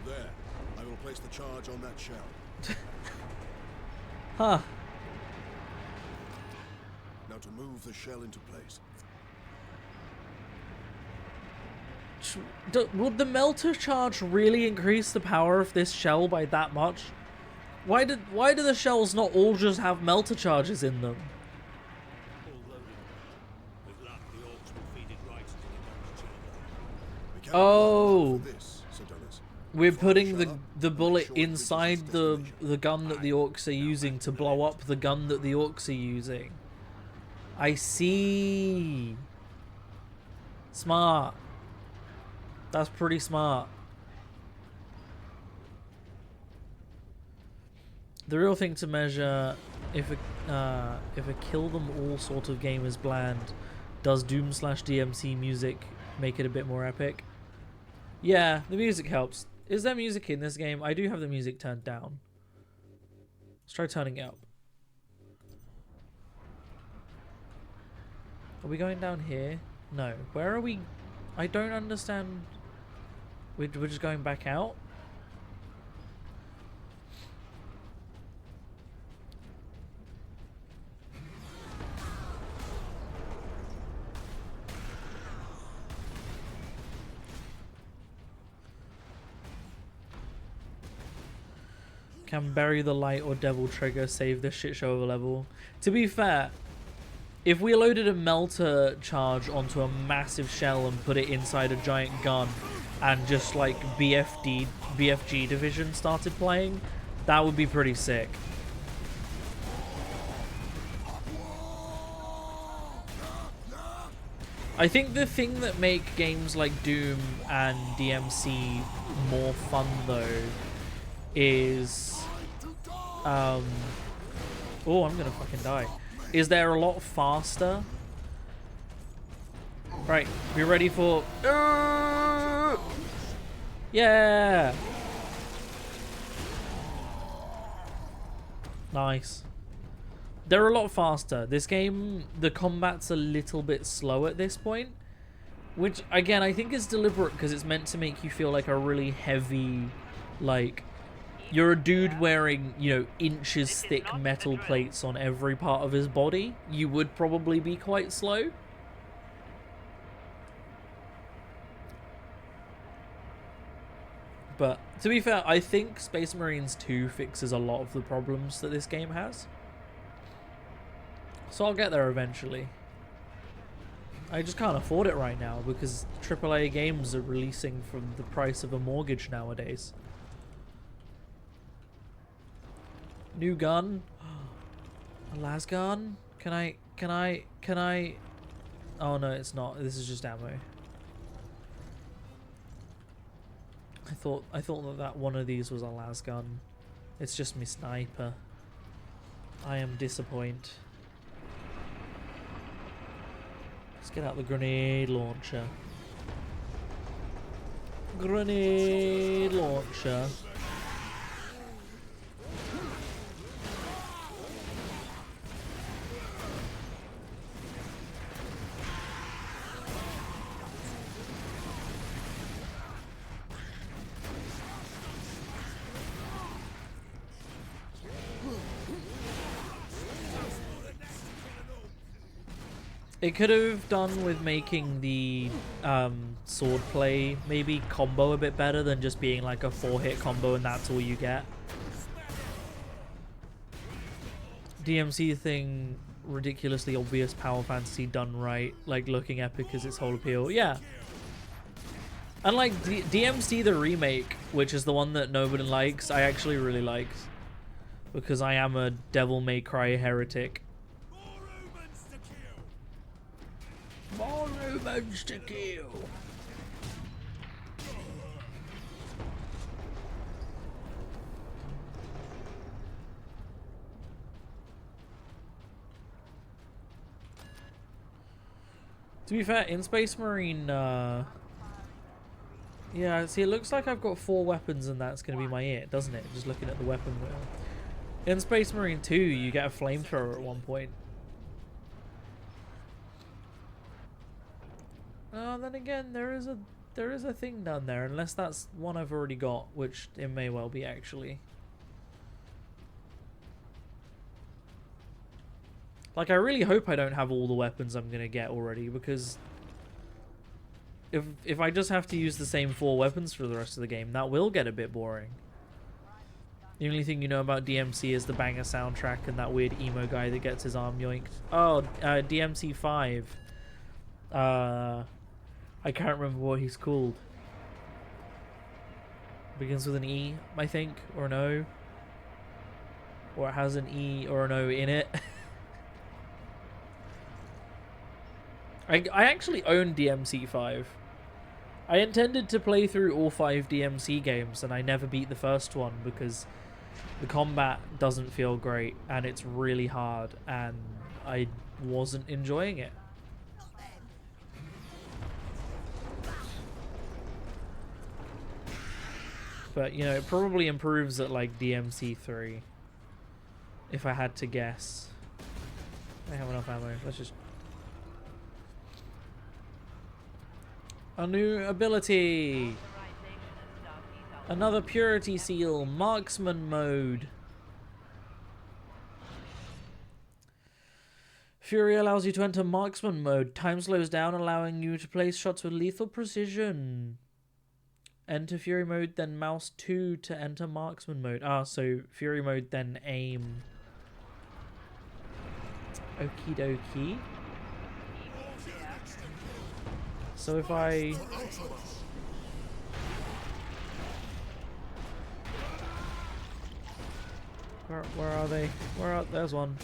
There. I will place the charge on that shell. Huh. Now to move the shell into place. Would the melter charge really increase the power of this shell by that much? Why do the shells not all just have melter charges in them? Oh. This, Sir Donis. We're putting the bullet inside the gun that the orcs are using to blow up the gun that the orcs are using. I see. Smart. That's pretty smart. The real thing to measure if a kill them all sort of game is bland, does Doom/DMC music make it a bit more epic? Yeah, the music helps. Is there music in this game? I do have the music turned down. Let's try turning it up. Are we going down here? No. Where are we? I don't understand. We're just going back out? Can bury the light or devil trigger save this shit show of a level? To be fair, if we loaded a melter charge onto a massive shell and put it inside a giant gun and just like BFG Division started playing, that would be pretty sick. I think the thing that make games like Doom and DMC more fun though is oh, I'm gonna fucking die. Is they're a lot faster. Right, be ready for yeah. Nice. They're a lot faster. This game, the combat's a little bit slow at this point, which again I think is deliberate because it's meant to make you feel like a really heavy, like you're a dude wearing, you know, inches thick metal plates on every part of his body. You would probably be quite slow. But to be fair, I think Space Marines 2 fixes a lot of the problems that this game has. So I'll get there eventually. I just can't afford it right now because AAA games are releasing from the price of a mortgage nowadays. New gun. A las gun? Can I? Oh no, it's not. This is just ammo. I thought that one of these was a las gun. It's just me sniper. I am disappointed. Let's get out the grenade launcher. Grenade launcher. It could have done with making the sword play maybe combo a bit better than just being like a 4-hit combo and that's all you get. DMC thing, ridiculously obvious power fantasy done right, like looking epic is its whole appeal. Yeah. And like DMC the remake, which is the one that nobody likes, I actually really liked. Because I am a Devil May Cry heretic. More humans to kill. To be fair, in Space Marine, yeah, see, it looks like I've got 4 weapons and that's going to be my it, doesn't it? Just looking at the weapon wheel. In Space Marine 2, you get a flamethrower at one point. Then again, there is a thing down there, unless that's one I've already got, which it may well be actually. Like, I really hope I don't have all the weapons I'm gonna get already, because if I just have to use the same 4 weapons for the rest of the game, that will get a bit boring. The only thing you know about DMC is the banger soundtrack and that weird emo guy that gets his arm yoinked. Oh, DMC 5. I can't remember what he's called. Begins with an E, I think, or an O. Or it has an E or an O in it. I actually own DMC5. I intended to play through all 5 DMC games, and I never beat the first one because the combat doesn't feel great, and it's really hard, and I wasn't enjoying it. But, you know, it probably improves at, like, DMC3. If I had to guess. I have enough ammo. Let's just... A new ability! Another purity seal. Marksman mode. Fury allows you to enter marksman mode. Time slows down, allowing you to place shots with lethal precision. Enter Fury mode, then mouse 2 to enter marksman mode. Ah, so Fury mode, then aim. Okie dokie. So if I... Where are they? Where are... There's one.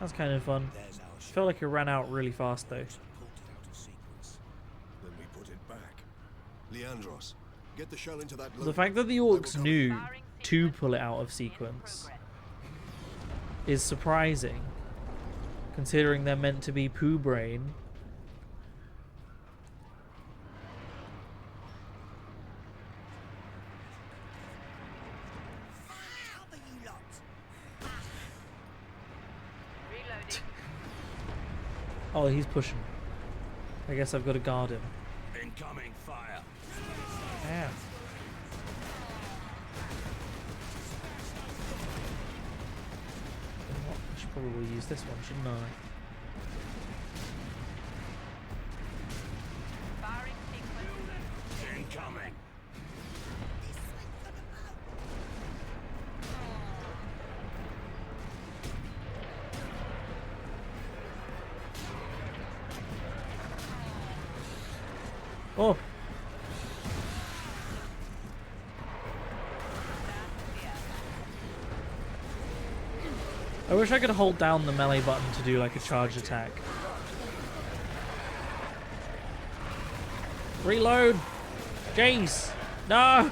That's kind of fun. Felt like it ran out really fast though. Then we put it back. Leandros, get the shell into that The fact that the Orks knew to pull it out of sequence is surprising, considering they're meant to be poo brain. Oh, he's pushing. I guess I've got to guard him. Incoming fire. Yeah. I should probably use this one, shouldn't I? Incoming. Oh! I wish I could hold down the melee button to do like a charge attack. Reload! Jeez! No!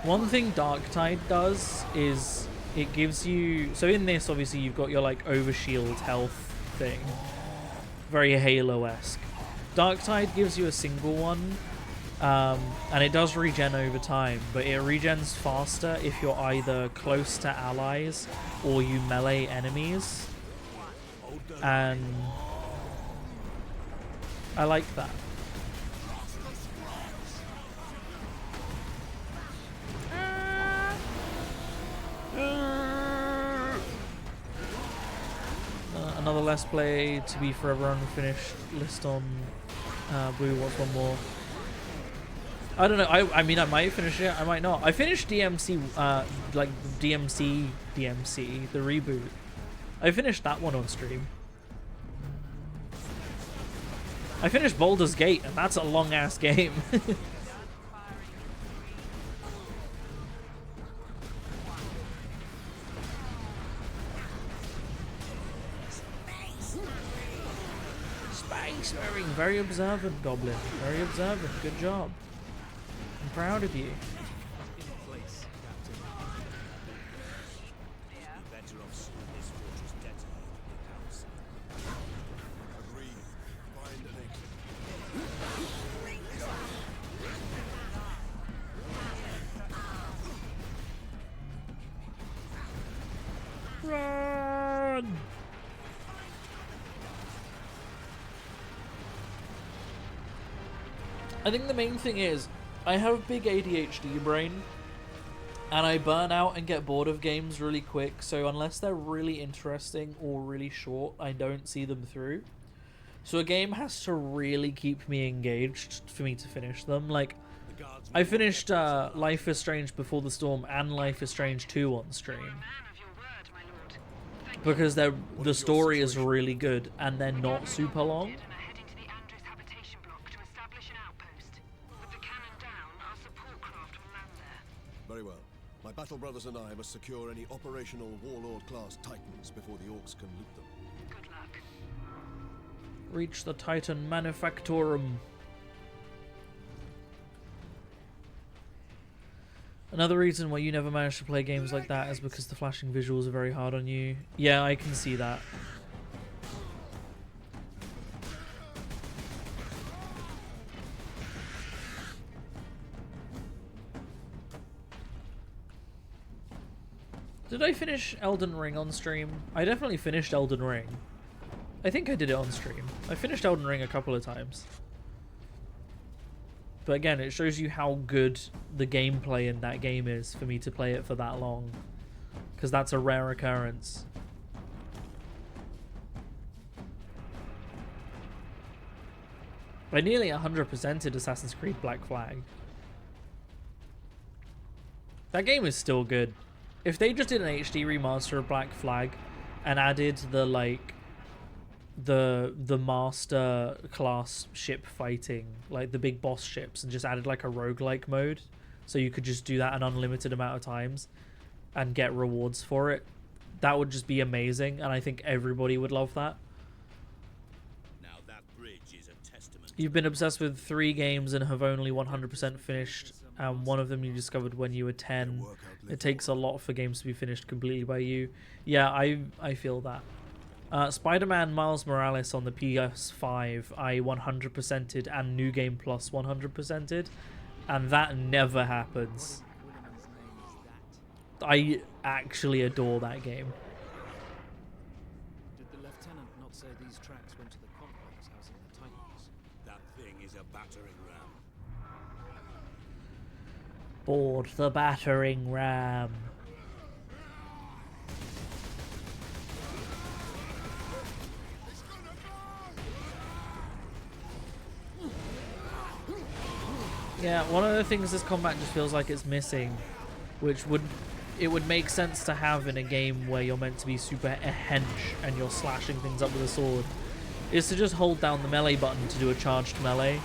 One thing Darktide does is it gives you... So in this, obviously, you've got your, like, overshield health thing. Very Halo-esque. Darktide gives you a single one, and it does regen over time, but it regens faster if you're either close to allies or you melee enemies. And I like that. Another Let's Play to be forever unfinished list on Blue. What's one more? I don't know. I mean, I might finish it. I might not. I finished DMC, like DMC, the reboot. I finished that one on stream. I finished Baldur's Gate, and that's a long ass game. Very observant, Goblin. Very observant. Good job. I'm proud of you. Run! I think the main thing is, I have big ADHD brain, and I burn out and get bored of games really quick, so unless they're really interesting or really short, I don't see them through. So a game has to really keep me engaged for me to finish them. Like, guards I finished Life is Strange Before the Storm and Life is Strange 2 on stream. Because the story is really good and they're not super long. Very well. My battle brothers and I must secure any operational warlord-class titans before the Orks can loot them. Good luck. Reach the Titan Manufactorum. Another reason why you never managed to play games like that is because the flashing visuals are very hard on you. Yeah, I can see that. Did I finish Elden Ring on stream? I definitely finished Elden Ring. I think I did it on stream. I finished Elden Ring a couple of times. But again, it shows you how good the gameplay in that game is for me to play it for that long. Because that's a rare occurrence. I nearly 100%ed Assassin's Creed Black Flag. That game is still good. If they just did an HD remaster of Black Flag and added the like the master class ship fighting, like the big boss ships, and just added like a roguelike mode so you could just do that an unlimited amount of times and get rewards for it, that would just be amazing, and I think everybody would love that. Now that bridge is a testament. You've been obsessed with 3 games and have only 100% finished, and one of them you discovered when you were 10. It takes a lot for games to be finished completely by you. Yeah, I feel that. Spider-Man Miles Morales on the PS5, I 100%ed, and New Game Plus 100%ed, and that never happens. I actually adore that game. Did the lieutenant not say these tracks went to the complex housing the Titans? That thing is a battering ram. Board the battering ram. Yeah, one of the things this combat just feels like it's missing, which would make sense to have in a game where you're meant to be super a hench and you're slashing things up with a sword, is to just hold down the melee button to do a charged melee.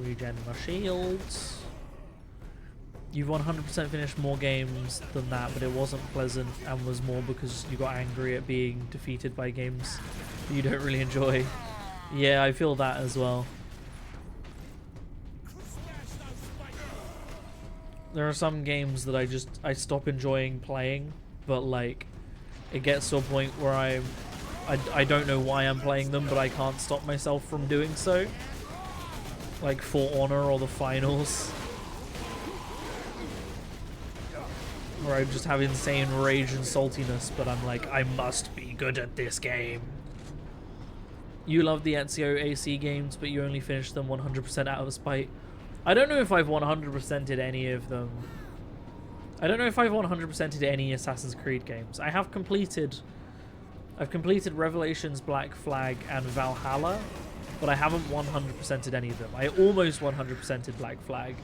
Regen my shields. You've 100% finished more games than that, but it wasn't pleasant and was more because you got angry at being defeated by games that you don't really enjoy. Yeah, I feel that as well. There are some games that I stop enjoying playing, but like it gets to a point where I don't know why I'm playing them, but I can't stop myself from doing so. Like For Honor or the finals, where I just have insane rage and saltiness, but I'm like, I must be good at this game. You love the Ezio AC games, but you only finished them 100% out of spite. I don't know if I've 100%ed any of them. I don't know if I've 100%ed any Assassin's Creed games. I've completed Revelations, Black Flag, and Valhalla, but I haven't 100%ed any of them. I almost 100%ed Black Flag.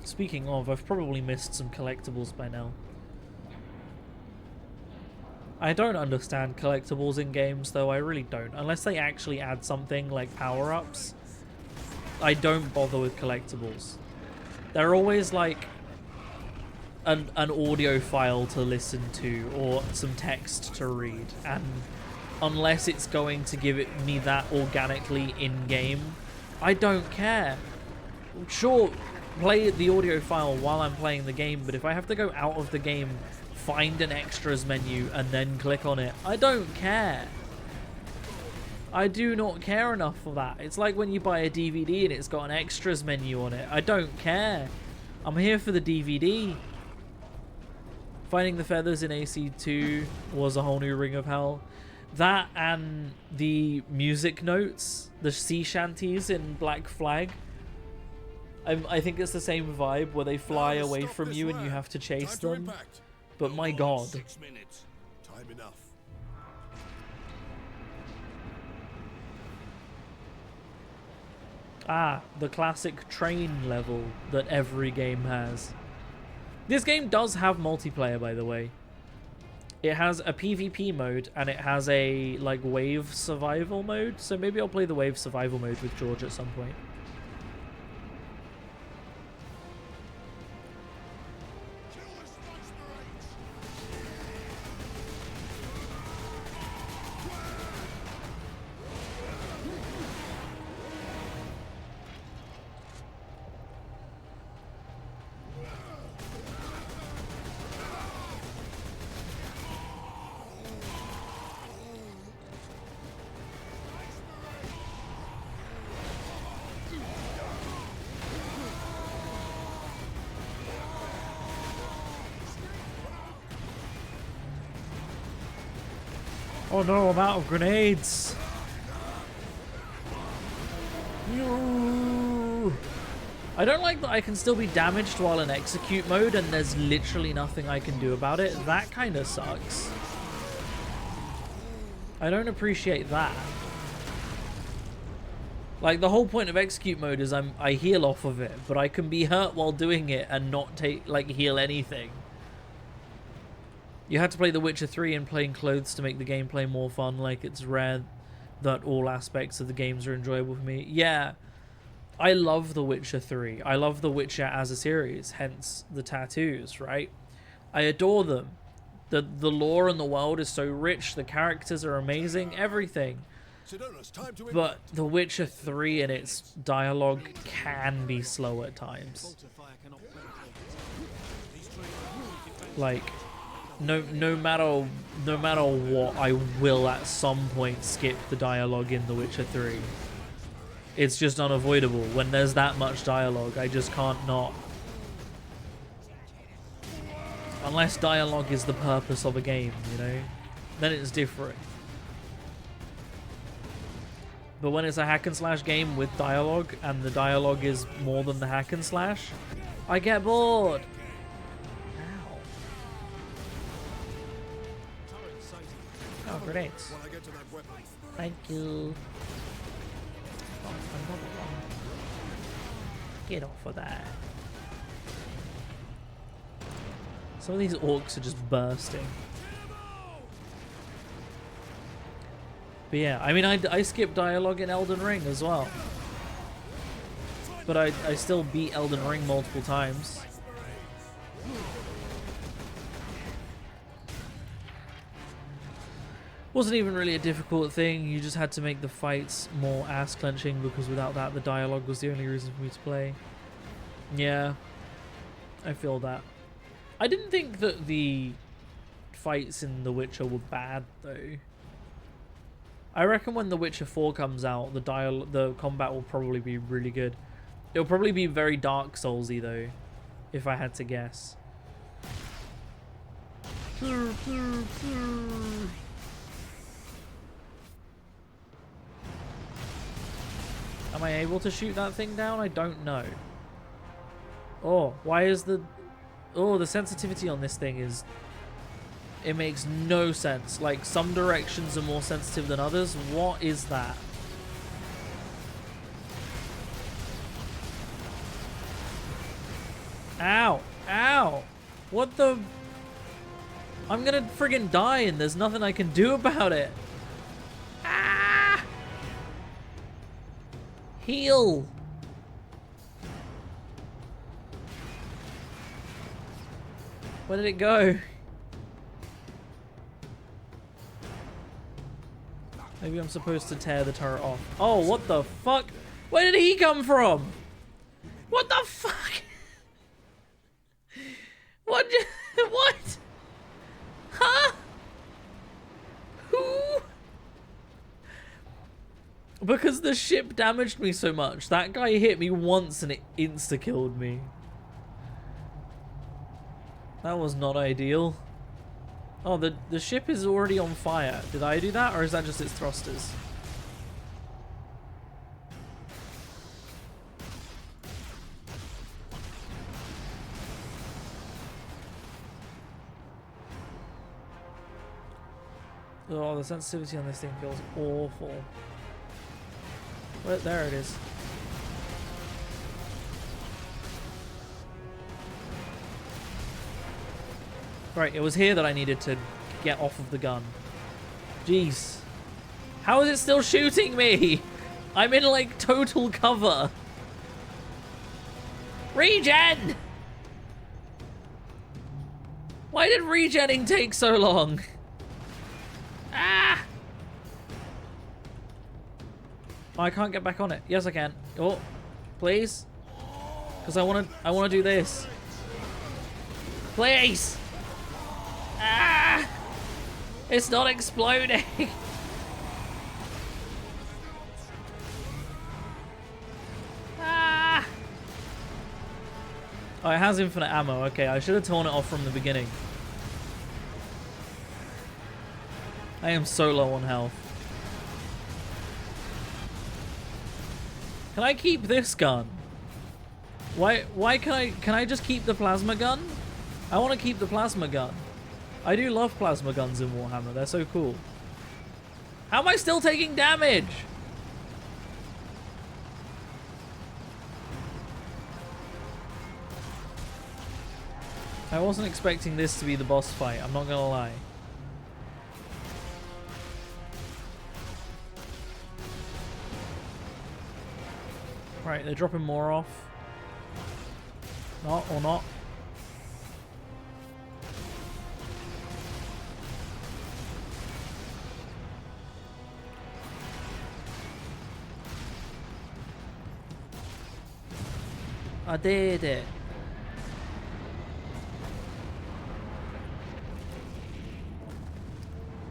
Speaking of, I've probably missed some collectibles by now. I don't understand collectibles in games, though. I really don't. Unless they actually add something like power-ups, I don't bother with collectibles. They're always like an audio file to listen to or some text to read, and unless it's going to give me that organically in-game, I don't care. Sure, play the audio file while I'm playing the game, but if I have to go out of the game, find an extras menu, and then click on it, I don't care. I do not care enough for that. It's like when you buy a DVD and it's got an extras menu on it. I don't care. I'm here for the DVD. Finding the feathers in AC2 was a whole new ring of hell. That and the music notes, the sea shanties in Black Flag. I think it's the same vibe where they fly away from you and you have to chase them. But my god. 6 minutes. Time enough. Ah, the classic train level that every game has. This game does have multiplayer, by the way. It has a PvP mode and it has a like wave survival mode. So maybe I'll play the wave survival mode with George at some point. Oh no, I'm out of grenades. No. I don't like that I can still be damaged while in execute mode and there's literally nothing I can do about it. That kind of sucks. I don't appreciate that. Like, the whole point of execute mode is I heal off of it, but I can be hurt while doing it and not heal anything. You had to play The Witcher 3 in plain clothes to make the gameplay more fun. Like, it's rare that all aspects of the games are enjoyable for me. Yeah, I love The Witcher 3. I love The Witcher as a series, hence the tattoos, right? I adore them. The lore and the world is so rich, the characters are amazing, everything. But The Witcher 3 and its dialogue can be slow at times. Like, no matter what, I will at some point skip the dialogue in The Witcher 3. It's just unavoidable. When there's that much dialogue, I just can't not. Unless dialogue is the purpose of a game, you know? Then it's different. But when it's a hack and slash game with dialogue, and the dialogue is more than the hack and slash, I get bored. Oh, grenades. Thank you. Oh, another one. Get off of that. Some of these orcs are just bursting. But yeah, I mean, I skipped dialogue in Elden Ring as well. But I still beat Elden Ring multiple times. Wasn't even really a difficult thing, you just had to make the fights more ass-clenching because without that the dialogue was the only reason for me to play. Yeah, I feel that. I didn't think that the fights in The Witcher were bad though. I reckon when The Witcher 4 comes out, the combat will probably be really good. It'll probably be very Dark Souls-y though, if I had to guess. Am I able to shoot that thing down? I don't know. Oh, why is the... Oh, the sensitivity on this thing is... It makes no sense. Like, some directions are more sensitive than others. What is that? Ow! Ow! What the... I'm gonna friggin' die and there's nothing I can do about it. Ah! Heal! Where did it go? Maybe I'm supposed to tear the turret off. Oh, what the fuck? Where did he come from? What the fuck? What? What? Huh? Who? Because the ship damaged me so much. That guy hit me once and it insta-killed me. That was not ideal. Oh, the ship is already on fire. Did I do that, or is that just its thrusters? Oh, the sensitivity on this thing feels awful. Well, there it is. Right, it was here that I needed to get off of the gun. Jeez. How is it still shooting me? I'm in, like, total cover. Regen! Why did regenning take so long? Ah! Oh, I can't get back on it. Yes, I can. Oh, please. Because I want to do this. Please! Ah! It's not exploding! Ah! Oh, it has infinite ammo. Okay, I should have torn it off from the beginning. I am so low on health. Can I keep this gun? Why can I just keep the plasma gun? I want to keep the plasma gun. I do love plasma guns in Warhammer. They're so cool. How am I still taking damage? I wasn't expecting this to be the boss fight. I'm not gonna lie. Right, they're dropping more off. Not or not. I did it.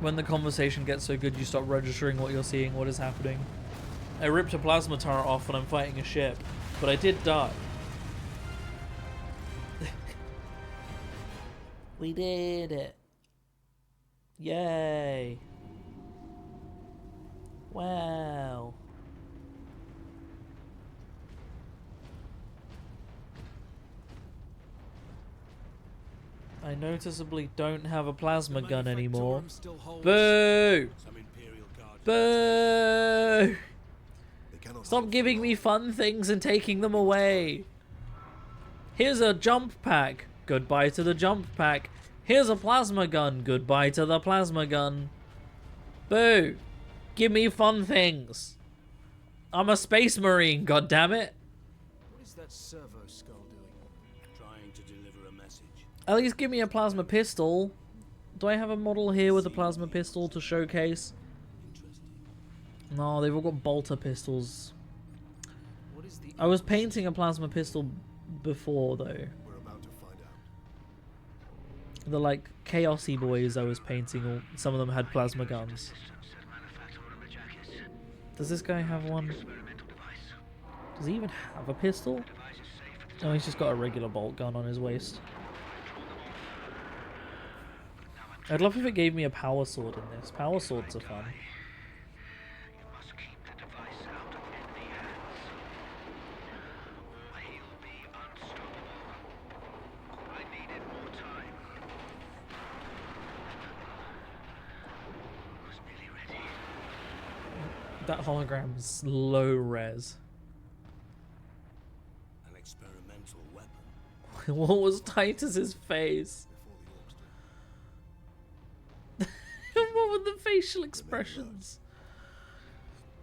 When the conversation gets so good, you stop registering what you're seeing, what is happening. I ripped a plasma turret off when I'm fighting a ship, but I did die. We did it. Yay. Wow. I noticeably don't have a plasma gun anymore. Boo! Boo! Stop giving me fun things and taking them away. Here's a jump pack. Goodbye to the jump pack. Here's a plasma gun. Goodbye to the plasma gun. Boo! Give me fun things. I'm a space marine, goddammit. What is that servo skull doing? Trying to deliver a message. At least give me a plasma pistol. Do I have a model here with a plasma pistol to showcase? No, they've all got bolter pistols. I was painting a plasma pistol before, though. We're about to find out. The, like, chaosy boys I was painting, or some of them had plasma guns. Does this guy have one? Does he even have a pistol? No, he's just got a regular bolt gun on his waist. I'd love if it gave me a power sword in this. Power swords are fun. That hologram's low res. An experimental weapon. What was Titus's face? What were the facial expressions?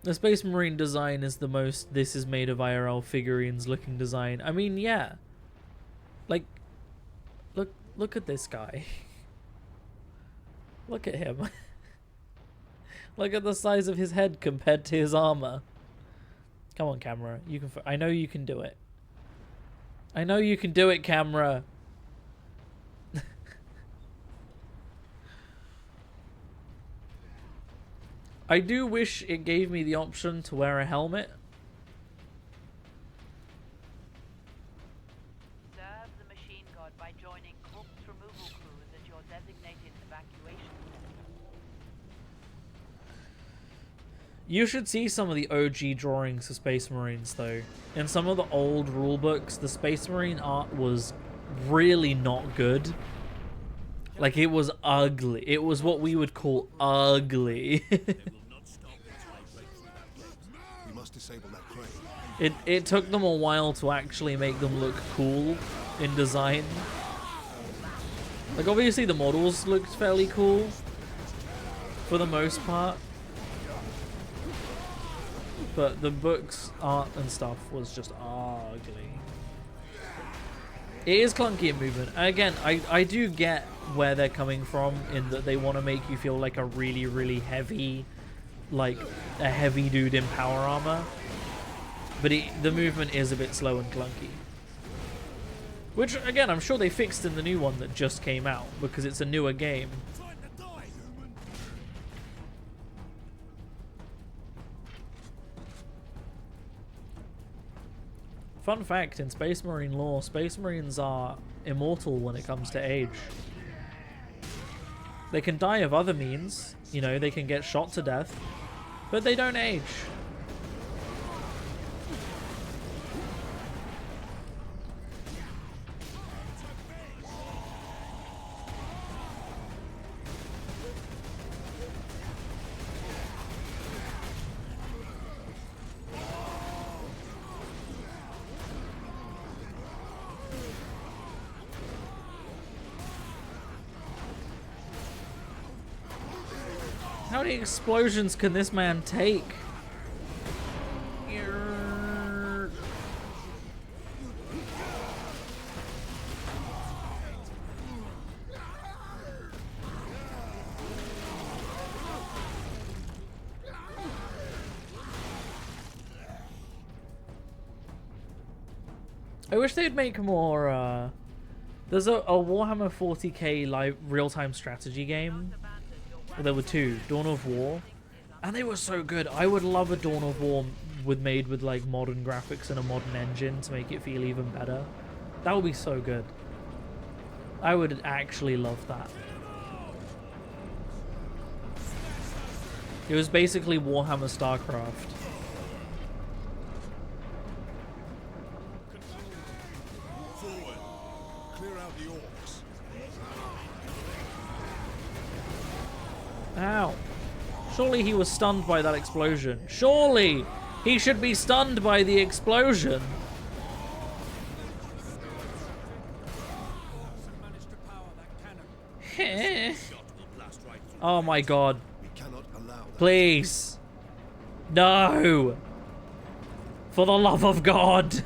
The Space Marine design is the most this is made of IRL figurines looking design. I mean, yeah. Like, look at this guy. Look at him. Look at the size of his head compared to his armor. Come on, camera. You can. I know you can do it. I know you can do it, camera. I do wish it gave me the option to wear a helmet. Serve the machine god by joining corpse removal crews at your designated evacuation center. You should see some of the OG drawings of Space Marines, though. In some of the old rulebooks, the Space Marine art was really not good. Like, it was ugly. It was what we would call ugly. We must disable that crane. It took them a while to actually make them look cool in design. Like, obviously the models looked fairly cool for the most part. But the book's art and stuff was just ugly. It is clunky in movement. Again, I do get where they're coming from in that they want to make you feel like a really, really heavy, like a heavy dude in power armor. But the movement is a bit slow and clunky. Which, again, I'm sure they fixed in the new one that just came out because it's a newer game. Fun fact, in Space Marine lore, Space Marines are immortal when it comes to age. They can die of other means, you know, they can get shot to death, but they don't age. How many explosions can this man take? I wish they'd make more, there's a Warhammer 40k live real-time strategy game. Well, there were two, Dawn of War, and they were so good. I would love a Dawn of War made with like modern graphics and a modern engine to make it feel even better. That would be so good. I would actually love that. It was basically Warhammer StarCraft. Forward. Clear out the Orks. Ow. Surely he was stunned by that explosion. Surely he should be stunned by the explosion. Oh my god. We cannot allow that. Please. No. For the love of God.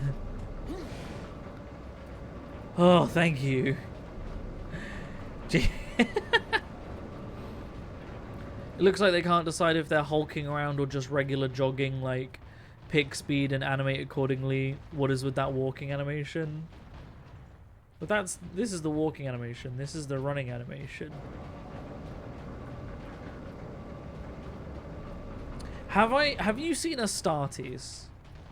Oh, thank you. Gee. It looks like they can't decide if they're hulking around or just regular jogging, like pick speed and animate accordingly. What is with that walking animation? But this is the walking animation. This is the running animation. Have you seen Astartes?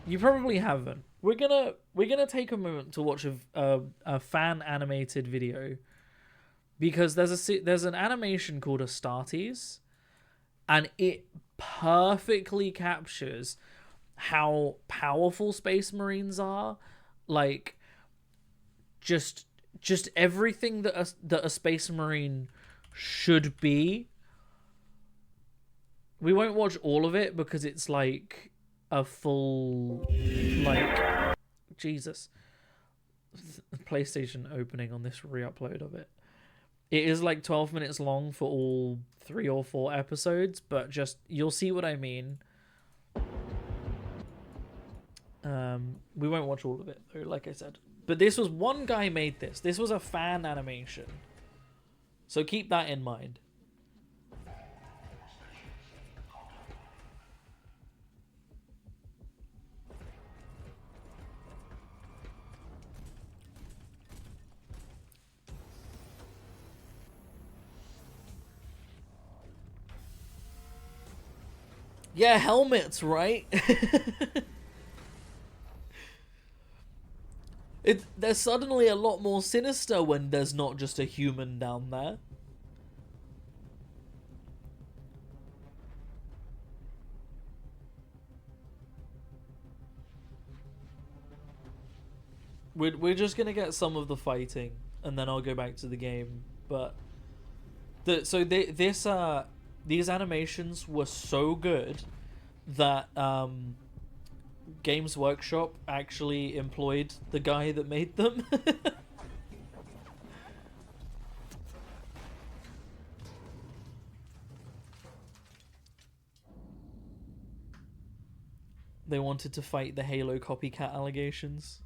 You probably haven't. We're gonna take a moment to watch a fan animated video because there's an animation called Astartes. And it perfectly captures how powerful Space Marines are. Like, just everything that a Space Marine should be. We won't watch all of it because it's like a full, like, Jesus. PlayStation opening on this re-upload of it. It is like 12 minutes long for all 3 or 4 episodes, but just, you'll see what I mean. We won't watch all of it, though, like I said. But this was one guy made this. This was a fan animation. So keep that in mind. Yeah, helmets, right? They're suddenly a lot more sinister when there's not just a human down there. We're just gonna get some of the fighting, and then I'll go back to the game. But these animations were so good that Games Workshop actually employed the guy that made them. They wanted to fight the Halo copycat allegations.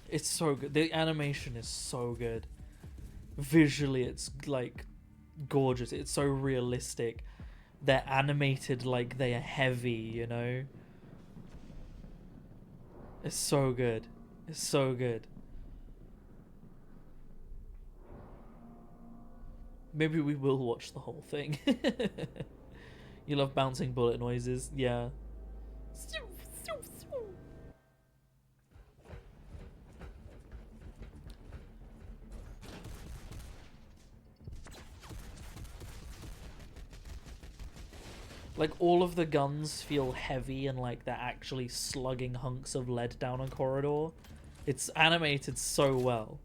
It's so good. The animation is so good. Visually, it's like gorgeous. It's so realistic. They're animated like they are heavy, you know? It's so good. It's so good. Maybe we will watch the whole thing. You love bouncing bullet noises? Yeah. Like, all of the guns feel heavy and like they're actually slugging hunks of lead down a corridor. It's animated so well.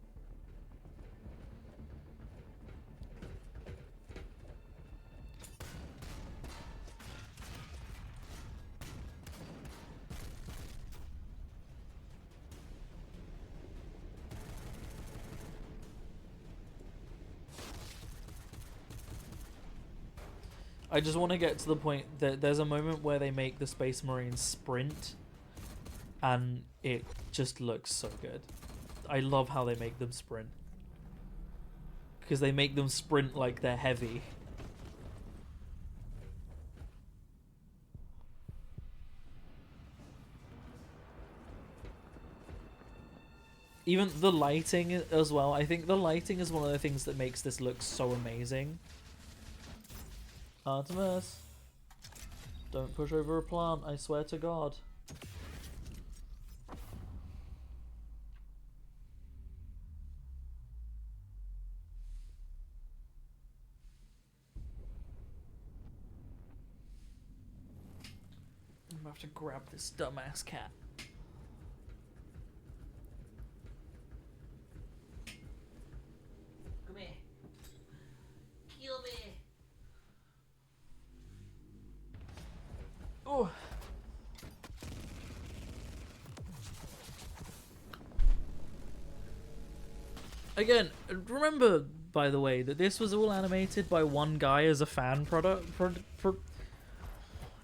I just want to get to the point that there's a moment where they make the Space Marines sprint, and it just looks so good. I love how they make them sprint, because they make them sprint like they're heavy. Even the lighting as well. I think the lighting is one of the things that makes this look so amazing. Artemis, don't push over a plant, I swear to God. I'm gonna have to grab this dumbass cat. Come here. Kill me. Oh. Again, remember, by the way, that this was all animated by one guy as a fan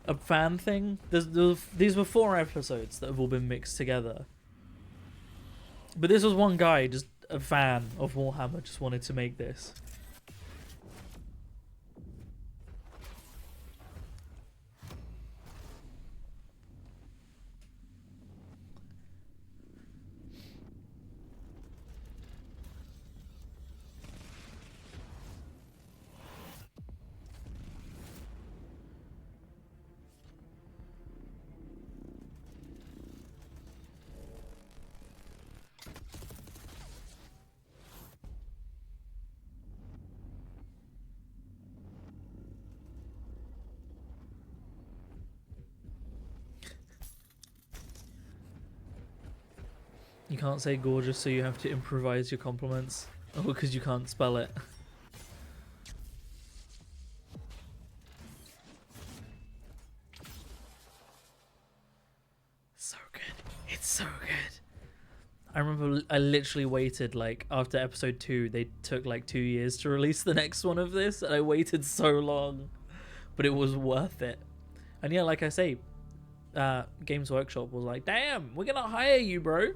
a fan thing. These were 4 episodes that have all been mixed together. But this was one guy, just a fan of Warhammer, just wanted to make this. You can't say gorgeous, so you have to improvise your compliments. Oh, because you can't spell it. So good. It's so good. I remember I literally waited, like, after episode 2, they took like 2 years to release the next one of this, and I waited so long. But it was worth it. And yeah, like I say, Games Workshop was like, damn, we're gonna hire you, bro.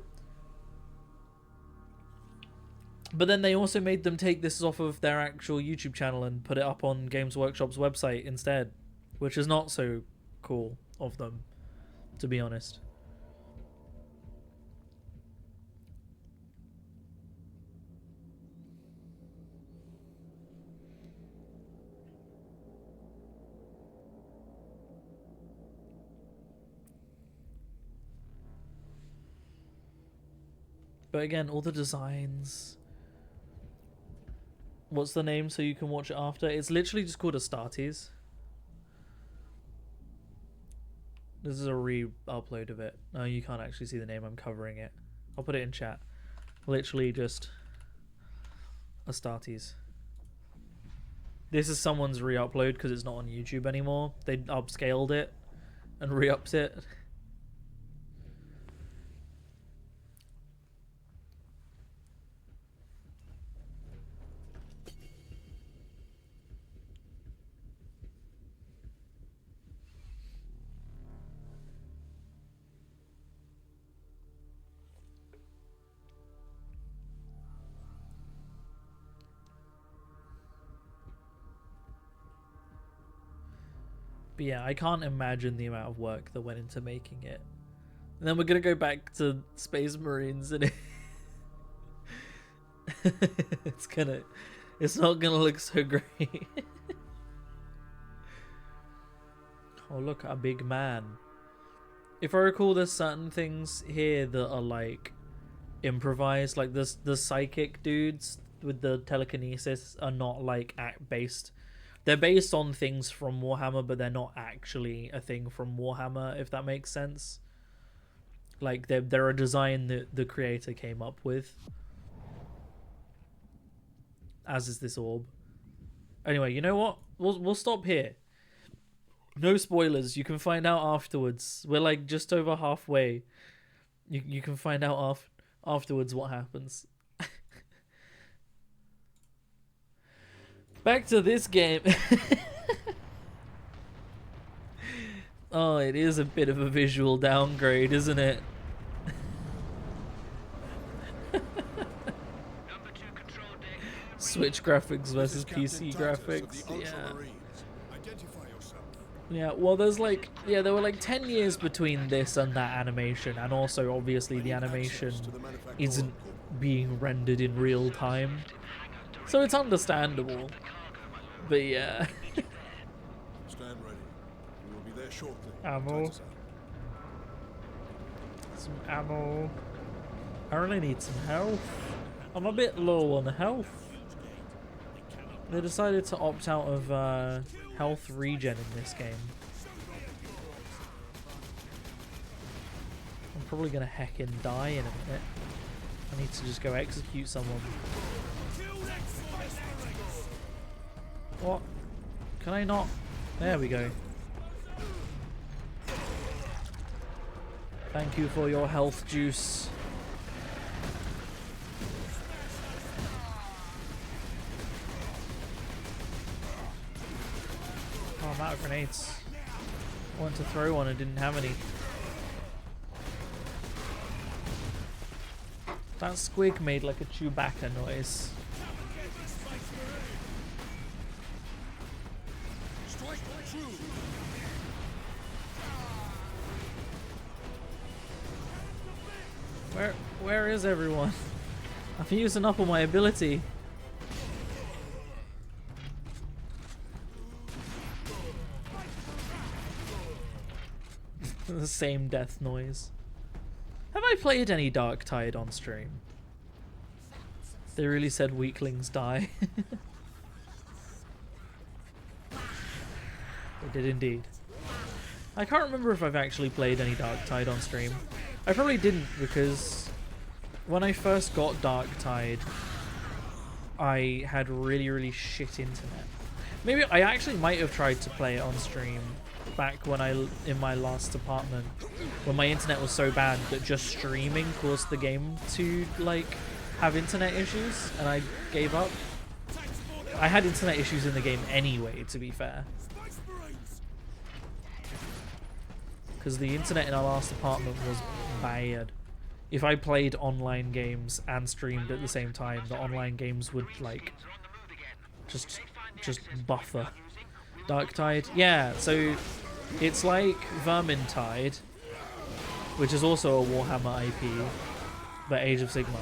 But then they also made them take this off of their actual YouTube channel and put it up on Games Workshop's website instead. which is not so cool of them, to be honest. But again, all the designs. What's the name so you can watch it after? It's literally just called Astartes. This is a re-upload of it. No, you can't actually see the name. I'm covering it. I'll put it in chat. Literally just Astartes. This is someone's re-upload because it's not on YouTube anymore. They upscaled it and re-upped it. But yeah, I can't imagine the amount of work that went into making it. And then we're gonna go back to Space Marines and it's not gonna look so great. Oh look, a big man. If I recall, there's certain things here that are like improvised, like the psychic dudes with the telekinesis are not like act based. They're based on things from Warhammer, but they're not actually a thing from Warhammer, if that makes sense. Like, they're a design that the creator came up with. As is this orb. Anyway, you know what? We'll stop here. No spoilers. You can find out afterwards. We're like just over halfway. You can find out afterwards what happens. Back to this game. Oh, it is a bit of a visual downgrade, isn't it? Switch graphics versus PC graphics. Yeah. Yeah, well there were like 10 years between this and that animation, and also obviously the animation isn't being rendered in real time. So it's understandable. But yeah. Stand ready. We will be there shortly. Ammo. Some ammo. I really need some health. I'm a bit low on health. They decided to opt out of health regen in this game. I'm probably gonna heckin' die in a minute. I need to just go execute someone. What? Can I not? There we go. Thank you for your health juice. Oh, I'm out of grenades. I wanted to throw one and didn't have any. That squig made like a Chewbacca noise. Where is everyone? I'm using up all my ability. The same death noise. Have I played any Dark Tide on stream? They really said weaklings die. They did indeed. I can't remember if I've actually played any Dark Tide on stream. I probably didn't, because when I first got Dark Tide, I had really shit internet. Maybe I actually might have tried to play it on stream back when in my last apartment, when my internet was so bad that just streaming caused the game to like have internet issues, and I gave up. I had internet issues in the game anyway, to be fair, because the internet in our last apartment was bad. If I played online games and streamed at the same time, the online games would like just buffer. Darktide. Yeah, so it's like Vermintide, which is also a Warhammer IP, but Age of Sigmar.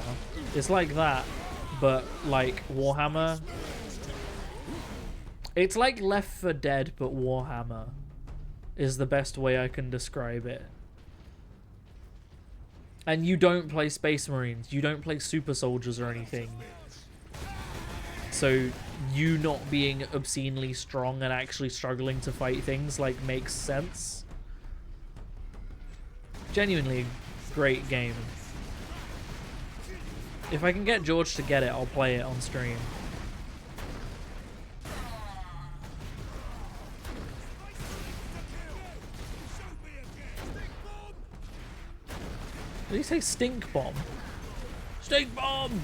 It's like that, but like Warhammer. It's like Left 4 Dead, but Warhammer is the best way I can describe it. And you don't play Space Marines, you don't play Super Soldiers or anything. So you not being obscenely strong and actually struggling to fight things like makes sense. Genuinely a great game. If I can get George to get it, I'll play it on stream. Did he say stink bomb? Stink bomb!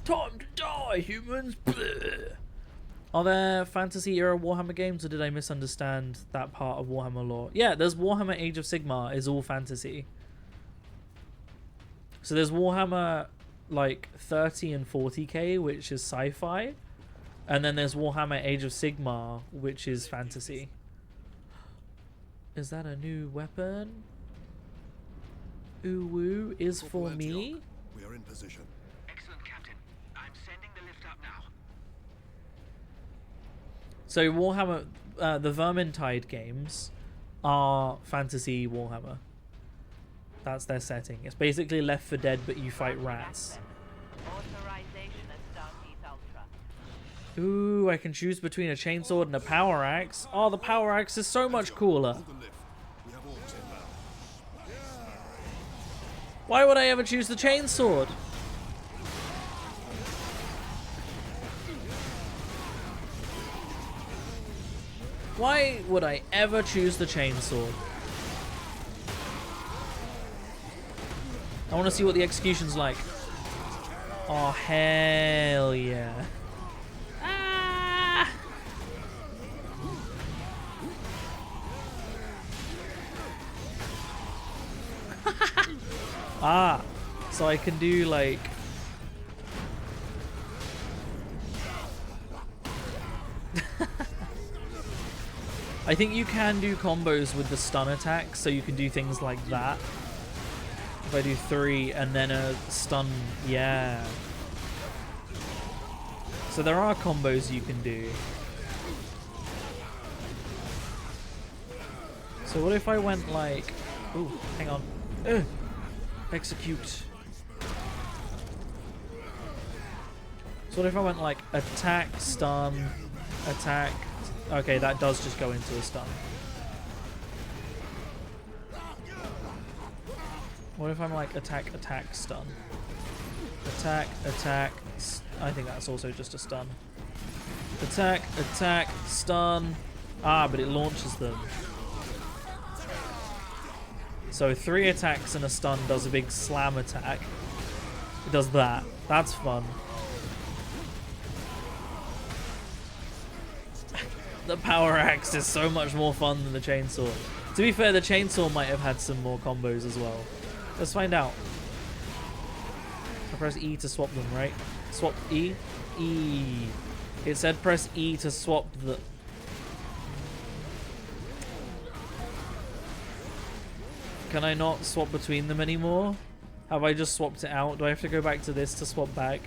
Time to die, humans! Bleh. Are there fantasy era Warhammer games, or did I misunderstand that part of Warhammer lore? Yeah, there's Warhammer Age of Sigmar is all fantasy. So there's Warhammer like 30 and 40k, which is sci-fi, and then there's Warhammer Age of Sigmar, which is fantasy. Is that a new weapon? Ooh woo is for me. We are in position. Excellent, Captain. I'm sending the lift up now. So Warhammer, the Vermintide games are fantasy Warhammer. That's their setting. It's basically Left 4 Dead, but you fight rats. Authorization as Stargate Ultra. Ooh, I can choose between a chainsword and a power axe. Oh, the power axe is so much cooler. Hold the lift. We have Orks inbound. Why would I ever choose the chainsword? Why would I ever choose the chainsword? I want to see what the execution's like. Oh, hell yeah. Ah! Ah, so I can do like... I think you can do combos with the stun attack, so you can do things like that. If I do 3 and then a stun, yeah. So there are combos you can do. So what if I went like... Ooh, hang on. Execute. So what if I went like attack, stun, attack... Okay, that does just go into a stun. What if I'm like attack, attack, stun? Attack, attack, I think that's also just a stun. Attack, attack, stun. Ah, but it launches them. So 3 attacks and a stun does a big slam attack. It does that. That's fun. The power axe is so much more fun than the chainsaw. To be fair, the chainsaw might have had some more combos as well. Let's find out. I press E to swap them, right? Swap E? E. It said press E to swap the... Can I not swap between them anymore? Have I just swapped it out? Do I have to go back to this to swap back?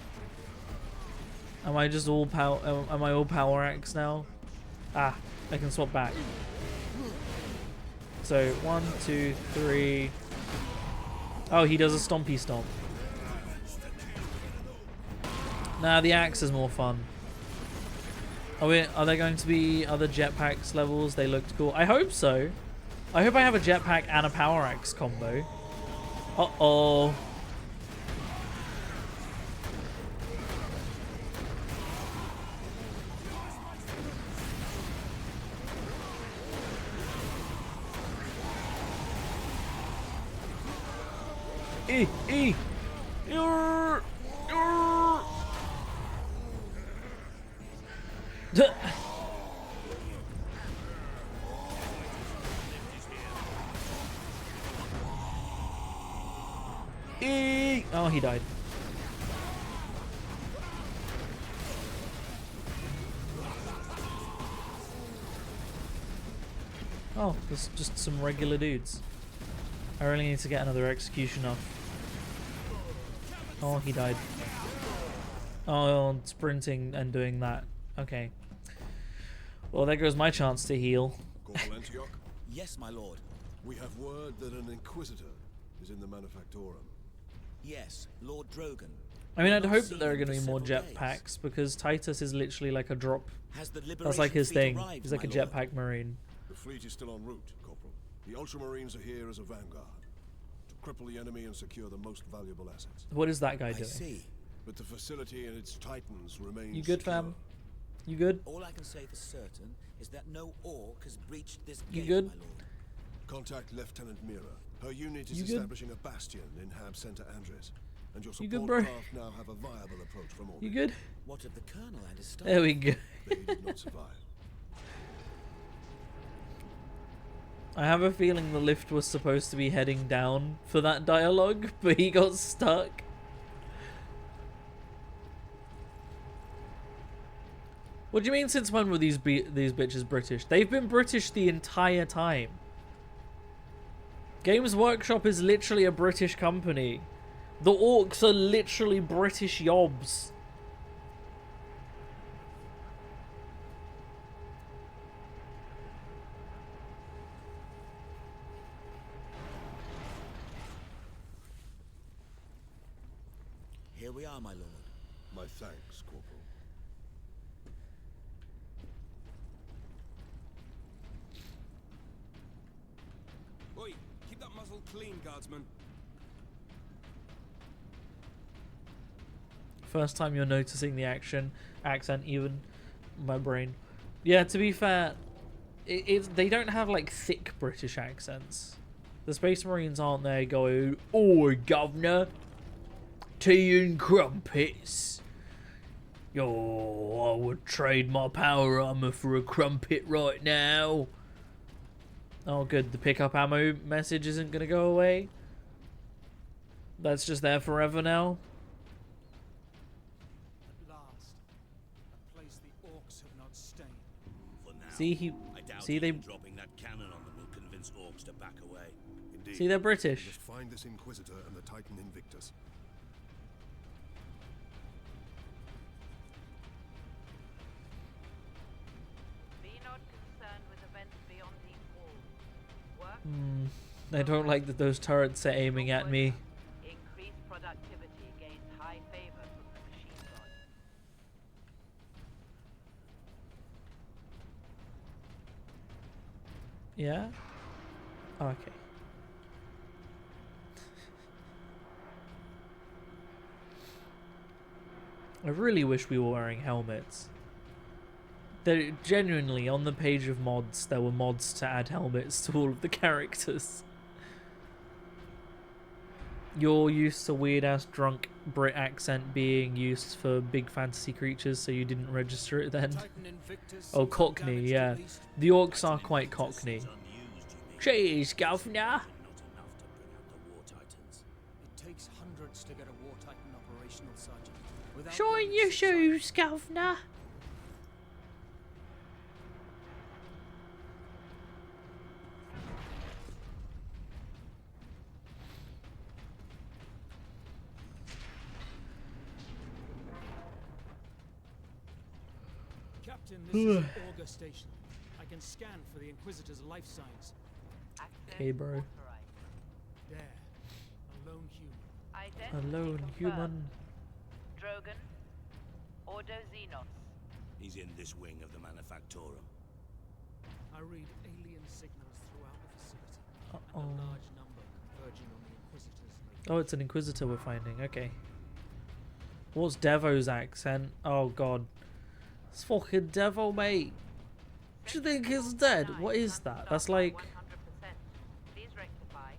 Am I just all power... Am I all power axe now? Ah, I can swap back. So, 1, 2, 3... Oh, he does a stompy stomp. Nah, the axe is more fun. Are there going to be other jetpacks levels? They looked cool. I hope so. I hope I have a jetpack and a power axe combo. Uh-oh. E! Oh, he died. Oh, there's just some regular dudes. I really need to get another execution off. Oh, he died. Oh, sprinting and doing that. Okay. Well, there goes my chance to heal. Corporal Antioch, Yes, my lord. we have word that an Inquisitor is in the Manufactorum. Yes, Lord Drogon. I mean, I'd Not hope that seen there are him going to for be more several days. jetpacks because Titus is literally like a drop. Has the That's like liberation his fleet thing. arrived, He's like a my lord? jetpack marine. The fleet is still en route, Corporal. The Ultramarines are here as a vanguard to cripple the enemy and secure the most valuable assets. What is that guy I doing? see. But the facility and its titans remain You good, secure. fam? You good? All I can say for certain is that no Ork has breached this You gate, good? my lord. Contact Lieutenant Mira. Her unit is You good? establishing a bastion in Hab Center Andres. And your You good, support bro? craft now have a viable approach from orbit. You good? What of the Colonel and his staff? There we go. They did not survive. I have a feeling the lift was supposed to be heading down for that dialogue, but he got stuck. What do you mean, since when were these bitches British? They've been British the entire time. Games Workshop is literally a British company. The Orks are literally British yobs. Here we are, my lord. My thanks, Corporal. Oi, keep that muzzle clean, guardsman. First time you're noticing the accent even. My brain. Yeah, to be fair, they don't have like thick British accents. The Space Marines aren't there going, "Oi, governor, tea and crumpets. Yo, I would trade my power armor for a crumpet right now." Oh, good. The pickup ammo message isn't gonna go away. That's just there forever now. At last, a place the Orks have not stained. For now, See, I doubt see, even they- dropping that cannon on them will convince Orks to back away. Indeed. See, they're British. Just find this Inquisitor and the Titan Invictus. Be not concerned with events beyond these walls. Work I don't like that those turrets are aiming at me. increased productivity gains high favor from the machine god. Yeah? Okay. I really wish we were wearing helmets. There, genuinely, on the page of mods, there were mods to add helmets to all of the characters. You're used to weird-ass drunk Brit accent being used for big fantasy creatures, so you didn't register it then. Titan Invictus. Oh, Cockney, yeah. The Orcs are quite Cockney. Unused, you mean? Cheers, governor! Not enough to bring out the war titans. It takes hundreds to get a War Titan operational, Sergeant. Without them, Shine your it's shoes, governor! Captain, this is an Augur station. I can scan for the Inquisitor's life signs. Access Okay, bro. authorized. There. A lone human. Identity Alone, confirmed. human. Drogon. Ordo Xenos. He's in this wing of the Manufactorum. I read alien signals throughout the facility. Uh-oh. And a large number converging on the Inquisitor's location. Oh, it's an Inquisitor we're finding. Okay. What's Devo's accent? Oh, God. It's fucking Devo, mate. Do you think he's dead? What is that? That's like... 100%. Please rectify.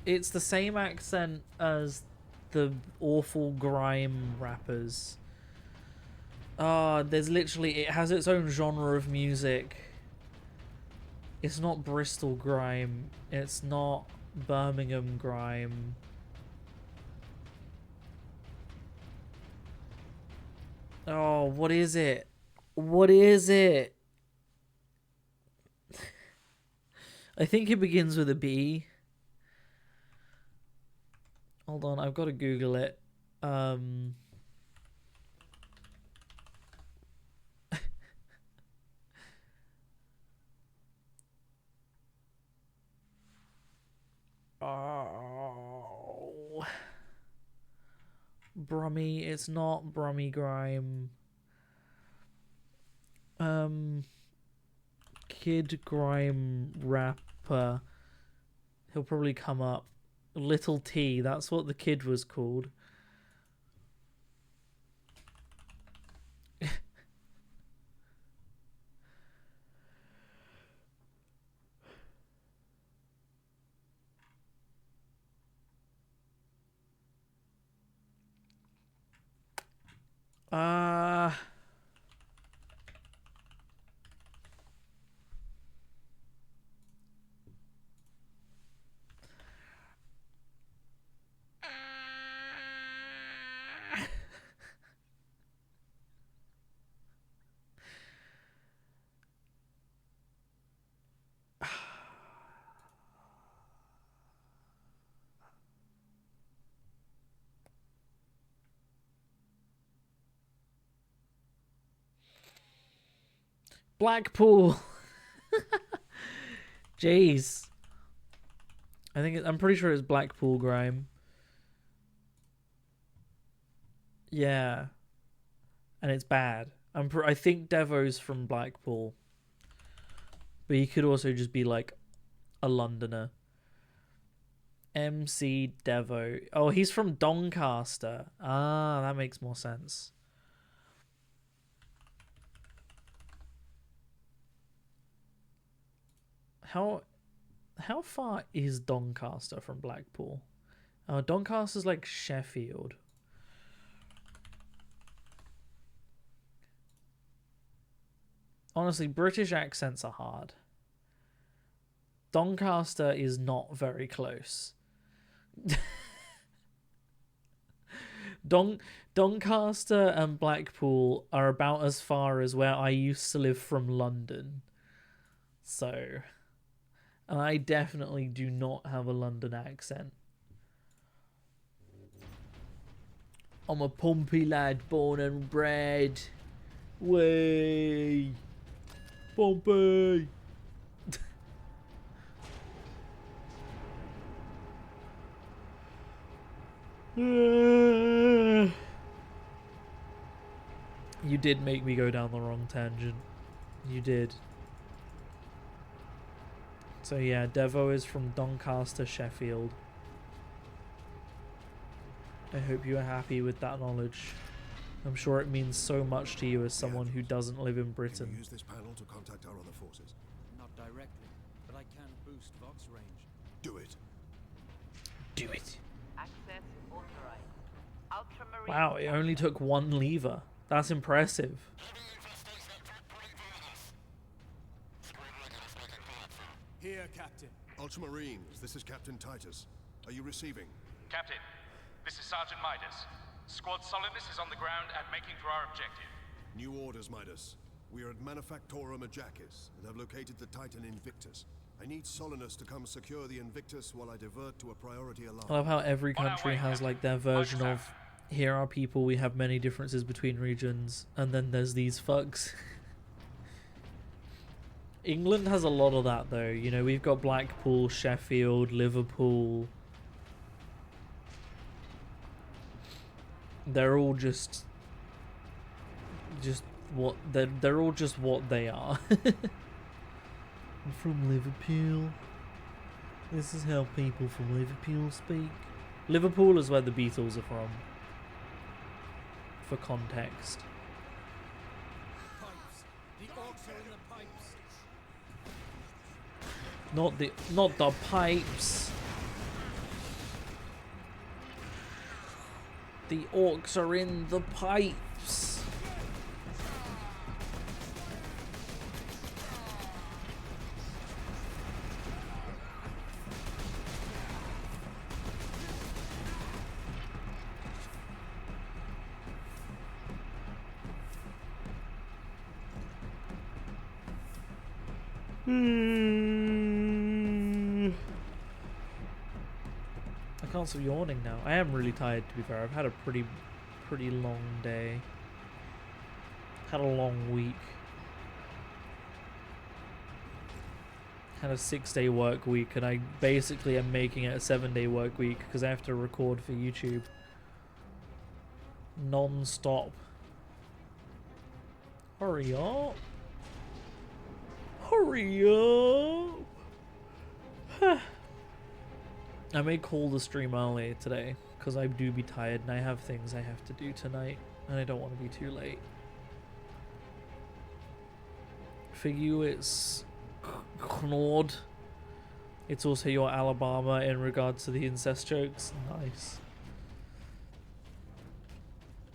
It's the same accent as the awful grime rappers. There's literally... It has its own genre of music It's not Bristol grime. It's not Birmingham grime. Oh, what is it? What is it? I think it begins with a B. Hold on, I've got to Google it. Oh. Brummy, it's not Brummy grime. Kid grime rapper. He'll probably come up. Little T, that's what the kid was called. Blackpool. Jeez. I'm pretty sure it's Blackpool grime. Yeah. And it's bad. I think Devo's from Blackpool. But he could also just be like a Londoner. MC Devo. Oh, he's from Doncaster. Ah, that makes more sense. How far is Doncaster from Blackpool? Doncaster's like Sheffield. Honestly, British accents are hard. Doncaster is not very close. Doncaster and Blackpool are about as far as where I used to live from London. So, and I definitely do not have a London accent. I'm a Pompey lad, born and bred. Way, Pompey. You did make me go down the wrong tangent. You did. So yeah, Devo is from Doncaster, Sheffield. I hope you are happy with that knowledge. I'm sure it means so much to you as someone who doesn't live in Britain. Can you use this panel to contact our other forces? Not directly, but I can boost Vox range. Do it. Do it. Access authorized. Ultramarine. Wow, it only took one lever. That's impressive. Here, Captain. Ultramarines, this is Captain Titus. Are you receiving? Captain, this is Sergeant Midas. Squad Solidus is on the ground and making for our objective. New orders, Midas. We are at Manufactorum Ajakis and have located the Titan Invictus. I need Solinus to come secure the Invictus while I divert to a priority alarm. I love how every country has like their version of, here are people, we have many differences between regions, and then there's these fucks. England has a lot of that though, you know, we've got Blackpool, Sheffield, Liverpool. They're all just what they're all just what they are. I'm from Liverpool. This is how people from Liverpool speak. Liverpool is where the Beatles are from. For context. Pipes. The Orks are in the pipes. Not the pipes. The Orks are in the pipes. I can't stop yawning now. I am really tired, to be fair. I've had a pretty long day. Had a long week. Had a 6-day work week, and I basically am making it a 7-day work week because I have to record for YouTube non-stop. Hurry up! Hurry up! I may call the stream early today because I do be tired and I have things I have to do tonight and I don't want to be too late. For you, it's Knord. It's also your Alabama in regards to the incest jokes. Nice.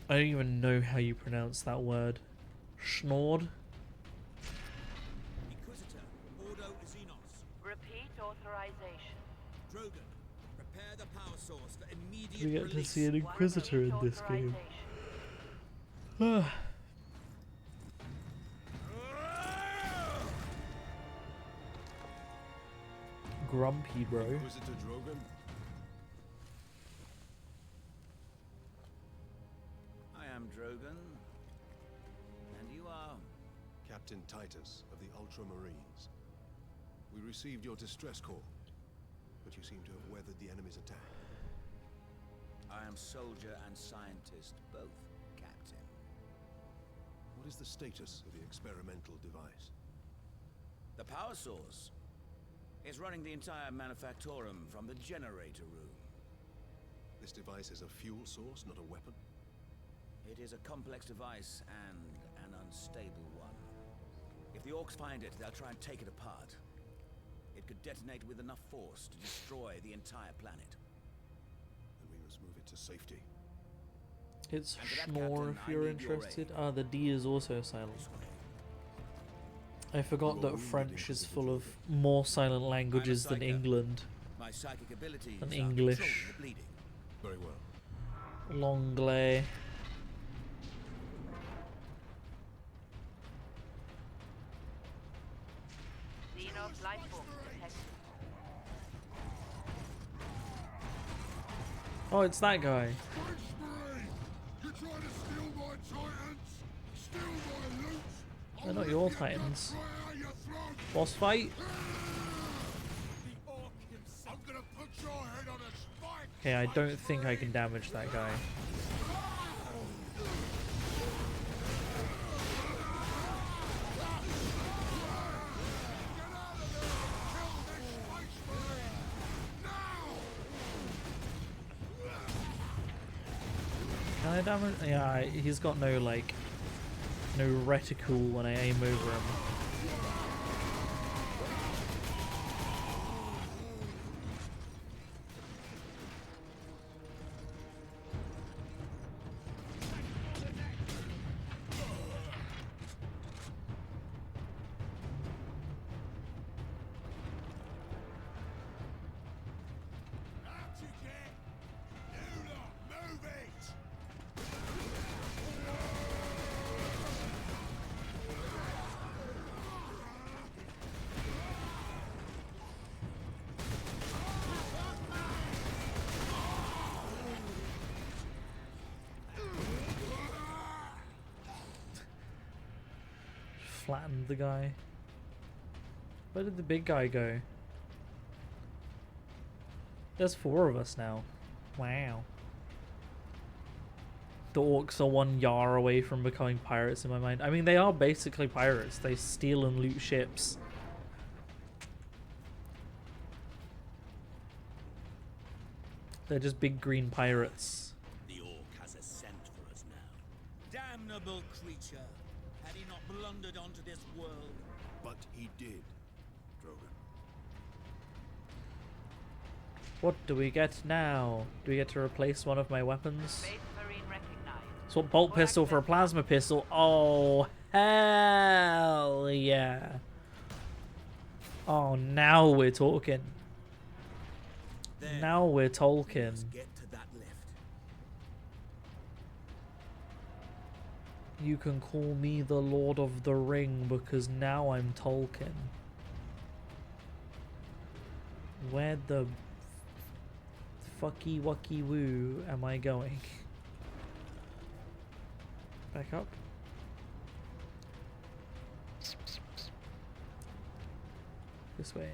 I don't even know how you pronounce that word. Schnord? Inquisitor, Ordo Xenos. Repeat authorization. Drogon, prepare the power source for immediate We get release. to see an Inquisitor in this game. Grumpy, bro. Inquisitor Drogon? I am Drogon. And you are? Captain Titus of the Ultramarines. We received your distress call, but you seem to have weathered the enemy's attack. I am soldier and scientist, both, Captain. What is the status of the experimental device? The power source is running the entire manufactorum from the generator room. This device is a fuel source, not a weapon? It is a complex device and an unstable one. If the Orks find it, they'll try and take it apart. It could detonate with enough force to destroy the entire planet. Then we must move it to safety. It's And for that, Schnorr Captain, if I you're need your interested. aid. Ah, the D is also silent. This way. I forgot that French is full of more silent languages than psycho. England. My psychic abilities Than are English. controlling the bleeding. Very well. L'anglais. Xenos life form detected. Oh, it's that guy. You're trying to steal my titans? Steal my loot? They're not your titans. Right out your throat! Boss fight. The orc himself. I'm gonna put your head on a spike! Okay, I don't think I can damage that guy. Can I damage? Yeah, he's got no, like, no reticle when I aim over him. Out you get! You lot, move it! Flattened the guy. Where did the big guy go? There's 4 of us now. Wow. The Orks are 1 Yar away from becoming pirates in my mind. I mean, they are basically pirates. They steal and loot ships. They're just big green pirates. The Orc has a scent for us now. Damnable creature! Had he not blundered onto this world? But he did, Drogon. What do we get now? Do we get to replace one of my weapons? Space Marine recognized. Swap bolt pistol for a plasma pistol. Oh, hell yeah. Oh, now we're talking. There. Now we're Tolkien. Let's get to that lift. You can call me the Lord of the Ring because now I'm Tolkien. Where the fucky wucky woo am I going? Back up. This way.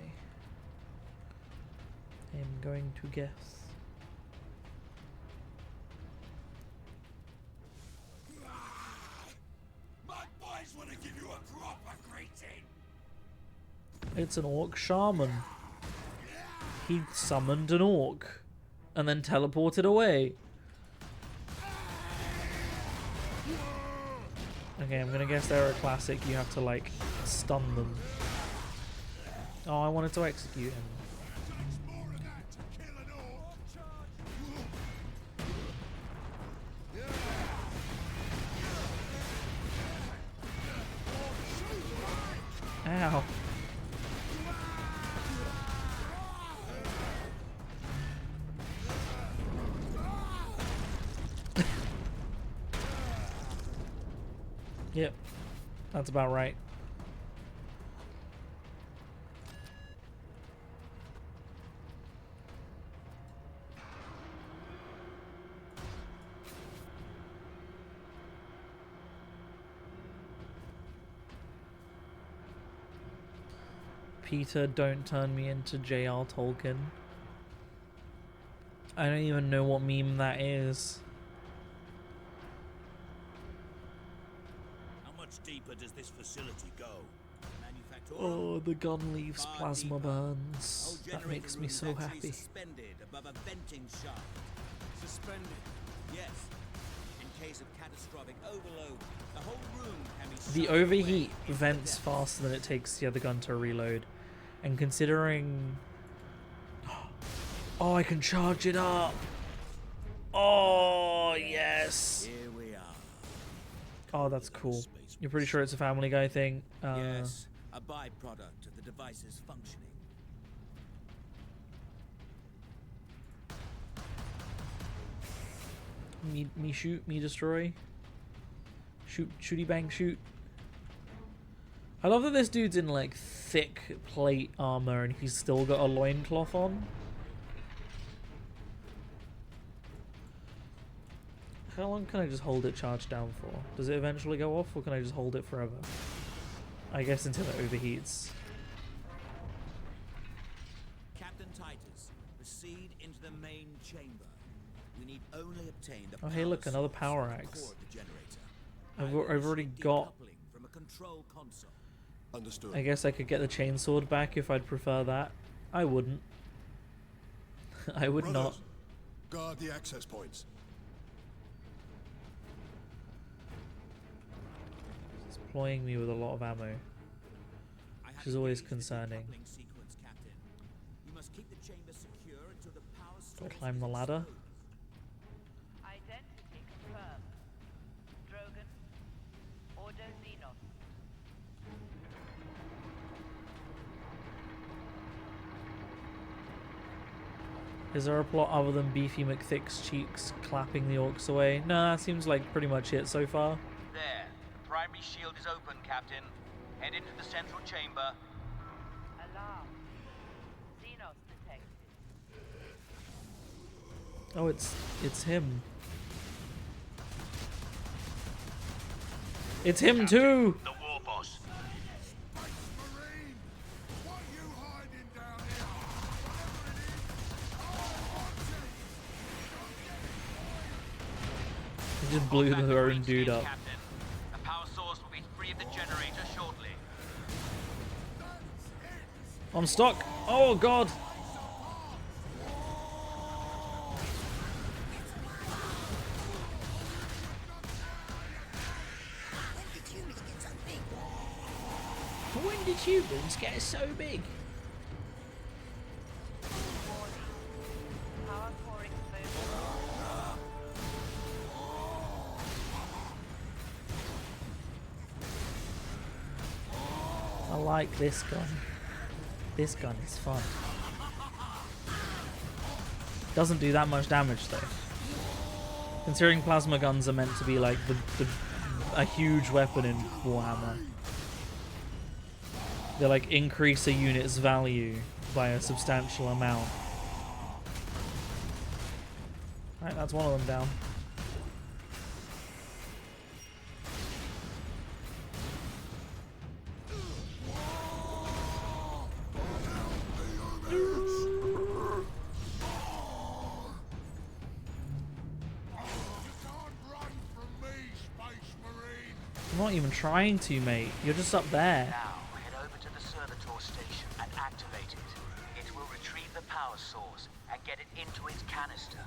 I'm going to guess. My boys want to give you a proper greeting. It's an orc shaman. He summoned an orc and then teleported away. Okay, I'm gonna guess they're a classic. You have to like stun them. Oh, I wanted to execute him. Ow. Yep, that's about right. Peter, don't turn me into J.R. Tolkien. I don't even know what meme that is. How much deeper does this facility go? Oh, the gun leaves plasma burns. That makes me so happy. Suspended above a venting shaft. Suspended? Yes. In case of catastrophic overload, the whole room can be. The overheat vents faster than it takes the other gun to reload. And considering... Oh, I can charge it up! Oh, yes! Here we are. Oh, that's cool. You're pretty sure it's a Family Guy thing? Yes, a byproduct of the device's functioning. Me shoot, me destroy. Shoot, shooty bang, shoot. I love that this dude's in like thick plate armor and he's still got a loincloth on. How long can I just hold it charged down for? Does it eventually go off or can I just hold it forever? I guess until it overheats. Captain Titus, proceed into the main chamber. We need only obtain the Oh hey look, another power axe. I've already got... from a control console. Understood. I guess I could get the chainsword back if I'd prefer that. I wouldn't. I would not. Guard the access points. It's deploying me with a lot of ammo, which is always concerning. You must keep the chamber secure until the power Do I climb the ladder? Identity confirmed. Drogon. Order Xenos. Is there a plot other than Beefy McThick's cheeks clapping the orcs away? No, that seems like pretty much it so far. There. The primary shield is open, Captain. Head into the central chamber. Alarm. Xenos detected. Oh, it's him. It's him too! The war boss. He just blew their own dude up. Captain. The power source will be free of the generator shortly. I'm stuck! Oh god! When did humans get so big? Power core exposed. I like this gun. This gun is fun. Doesn't do that much damage though. Considering plasma guns are meant to be like a huge weapon in Warhammer. They like increase a unit's value by a substantial amount. Alright, that's one of them down. I'm not even trying to, mate. You're just up there. Now, head over to the servitor station and activate it. It will retrieve the power source and get it into its canister.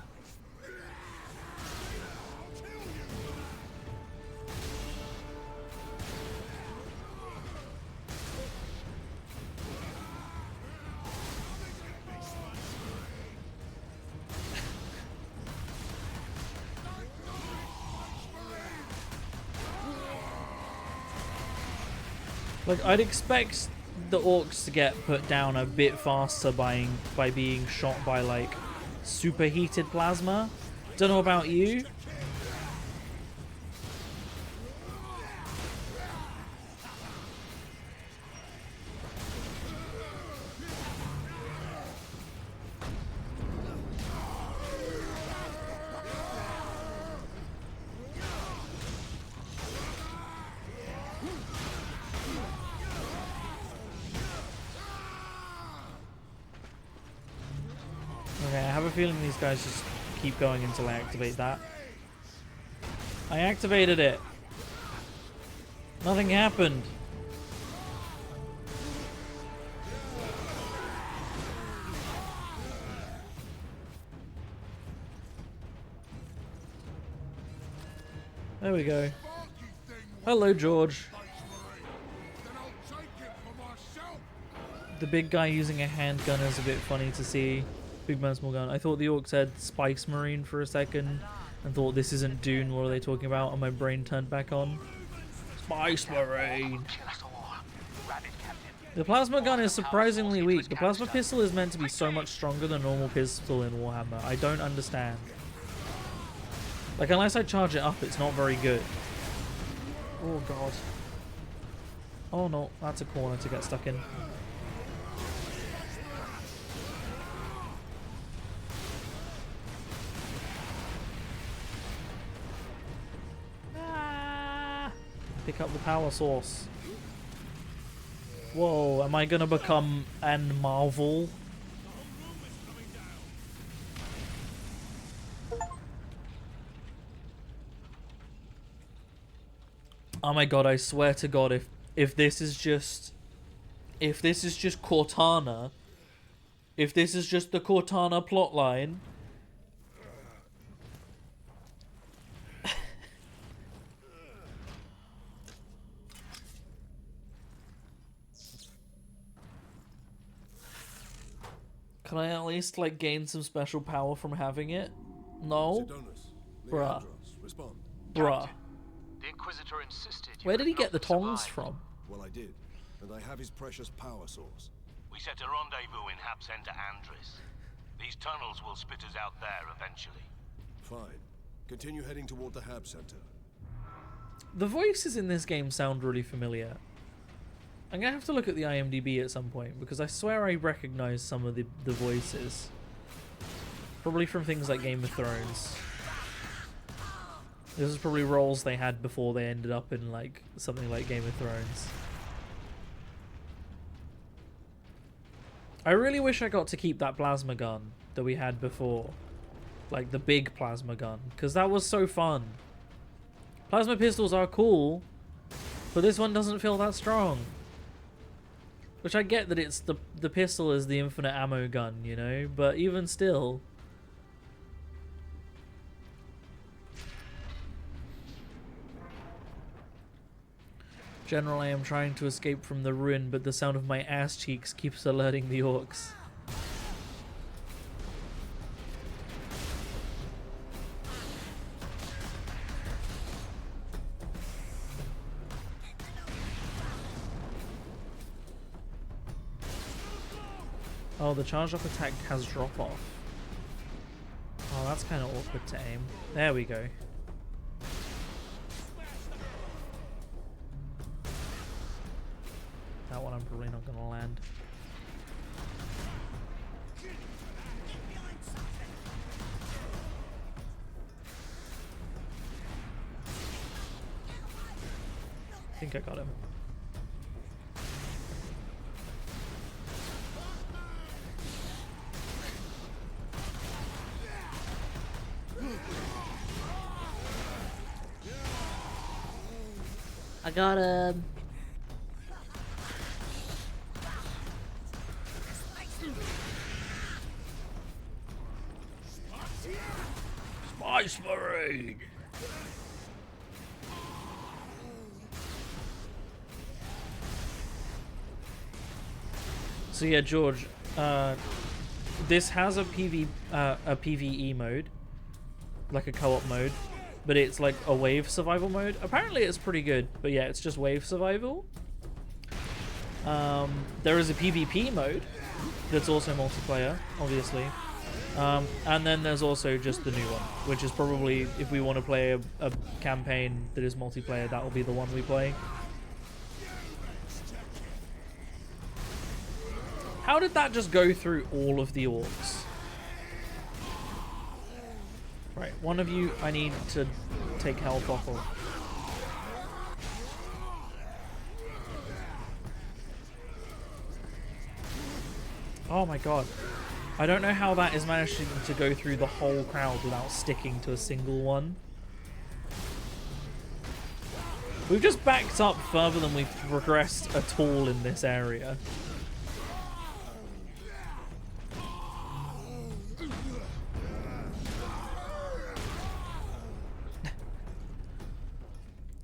Like, I'd expect the orcs to get put down a bit faster by being shot by, like, superheated plasma. Don't know about you. Okay, I have a feeling these guys just keep going until I activate that. I activated it. Nothing happened. There we go. Hello, George. The big guy using a handgun is a bit funny to see. Big man, small gun. I thought the orc said Spice Marine for a second and thought this isn't Dune, what are they talking about? And my brain turned back on. Spice Marine! The plasma gun is surprisingly weak. The plasma pistol is meant to be so much stronger than a normal pistol in Warhammer. I don't understand. Like, unless I charge it up, it's not very good. Oh god. Oh no, that's a corner to get stuck in. Pick up the power source. Whoa, am I gonna become an Marvel? Oh my god, I swear to god, if this is just Cortana, if this is just the Cortana plotline, can I at least, like, gain some special power from having it? No? Bruh. Bruh. The Inquisitor insisted. Where did he get the tongs from? Well, I did, and I have his precious power source. We set a rendezvous in Hab Center Andris. These tunnels will spit us out there eventually. Fine. Continue heading toward the Hab Center. The voices in this game sound really familiar. I'm gonna have to look at the IMDb at some point, because I swear I recognize some of the voices. Probably from things like Game of Thrones. This is probably roles they had before they ended up in, like, something like Game of Thrones. I really wish I got to keep that plasma gun that we had before. Like, the big plasma gun, because that was so fun. Plasma pistols are cool, but this one doesn't feel that strong. Which I get that it's the pistol is the infinite ammo gun, you know, but even still. General, I am trying to escape from the ruin, but the sound of my ass cheeks keeps alerting the orcs. Oh, the charged up attack has drop off. Oh, that's kind of awkward to aim. There we go. That one I'm probably not going to land. I think I got him. I got him. Spice Parade. So yeah, George, this has a PvE mode, like a co-op mode, but it's like a wave survival mode. Apparently it's pretty good, but yeah, it's just wave survival. There is a PvP mode that's also multiplayer, obviously. And then there's also just the new one, which is probably, if we want to play a campaign that is multiplayer, that will be the one we play. How did that just go through all of the orcs? Right, one of you I need to take health off of. Oh my god. I don't know how that is managing to go through the whole crowd without sticking to a single one. We've just backed up further than we've progressed at all in this area.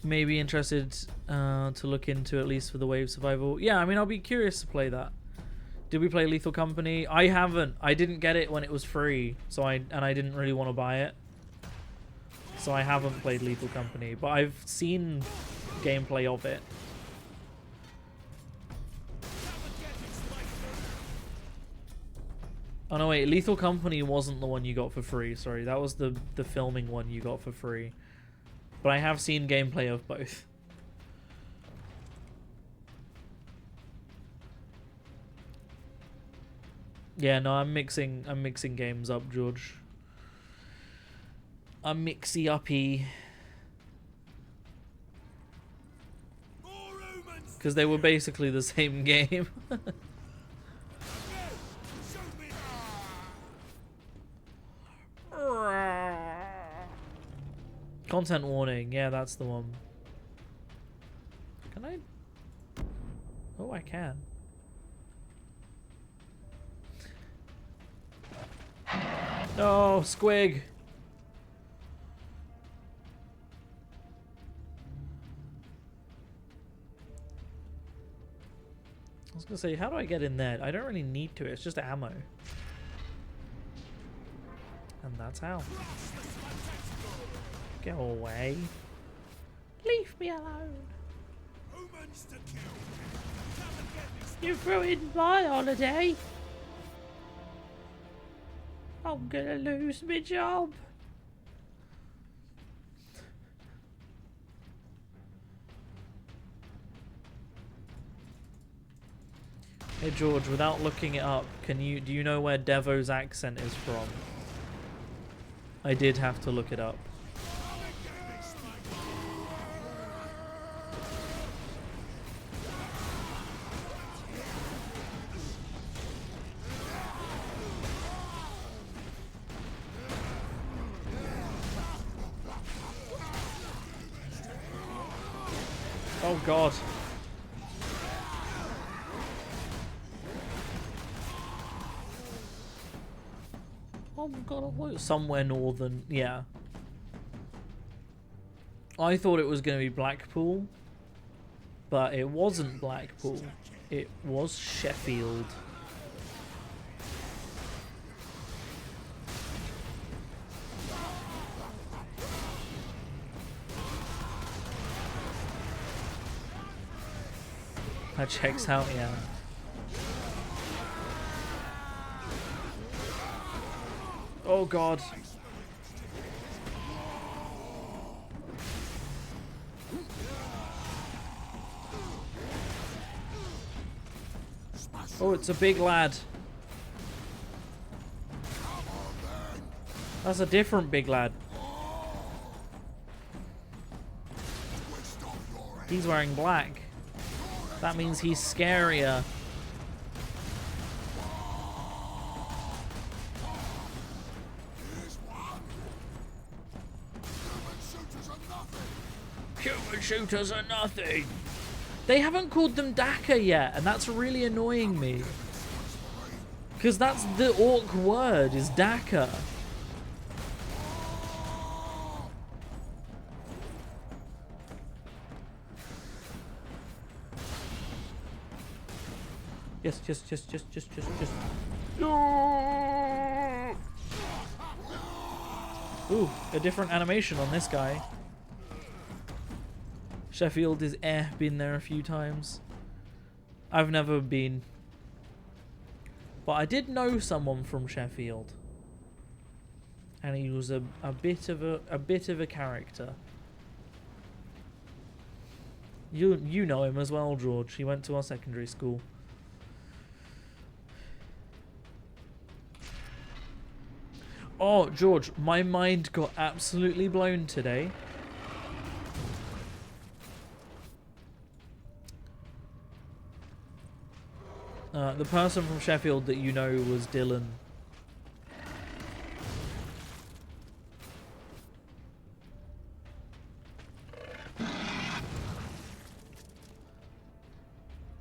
Maybe interested to look into, at least for the wave survival. Yeah, I mean, I'll be curious to play that. Did we play Lethal Company? I haven't. I didn't get it when it was free, so I didn't really want to buy it. So I haven't played Lethal Company, but I've seen gameplay of it. Oh no, wait, Lethal Company wasn't the one you got for free. Sorry, that was the filming one you got for free. But I have seen gameplay of both. Yeah, no, I'm mixing games up, George. I'm mixy-uppy. Because they were basically the same game. Content warning, yeah, that's the one. Can I? Oh, I can. No, squig. I was gonna say, how do I get in there? I don't really need to, it's just ammo. And that's how. Go away. Leave me alone. You've ruined my holiday. I'm gonna lose my job. Hey George, without looking it up, do you know where Devo's accent is from? I did have to look it up. Oh god. Oh my god, somewhere northern, yeah. I thought it was going to be Blackpool, but it wasn't Blackpool. It was Sheffield. That checks out, yeah. Oh god. Oh, it's a big lad. That's a different big lad. He's wearing black. That means he's scarier. Human shooters are nothing. They haven't called them Daka yet, and that's really annoying me. Because that's the orc word, is Daka. Yes. Ooh, a different animation on this guy. Sheffield is been there a few times. I've never been. But I did know someone from Sheffield. And he was a bit of a character. You know him as well, George. He went to our secondary school. Oh, George, my mind got absolutely blown today. The person from Sheffield that you know was Dylan.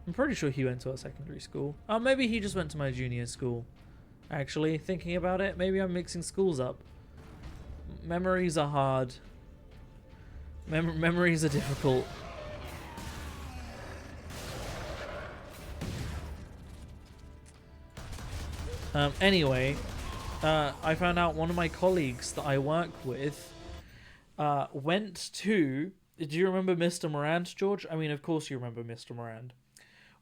I'm pretty sure he went to our secondary school. Oh, maybe he just went to my junior school. Actually, thinking about it, maybe I'm mixing schools up. Memories are hard. Memories are difficult. Anyway, I found out one of my colleagues that I work with went to... Do you remember Mr. Morand, George? I mean, of course you remember Mr. Morand.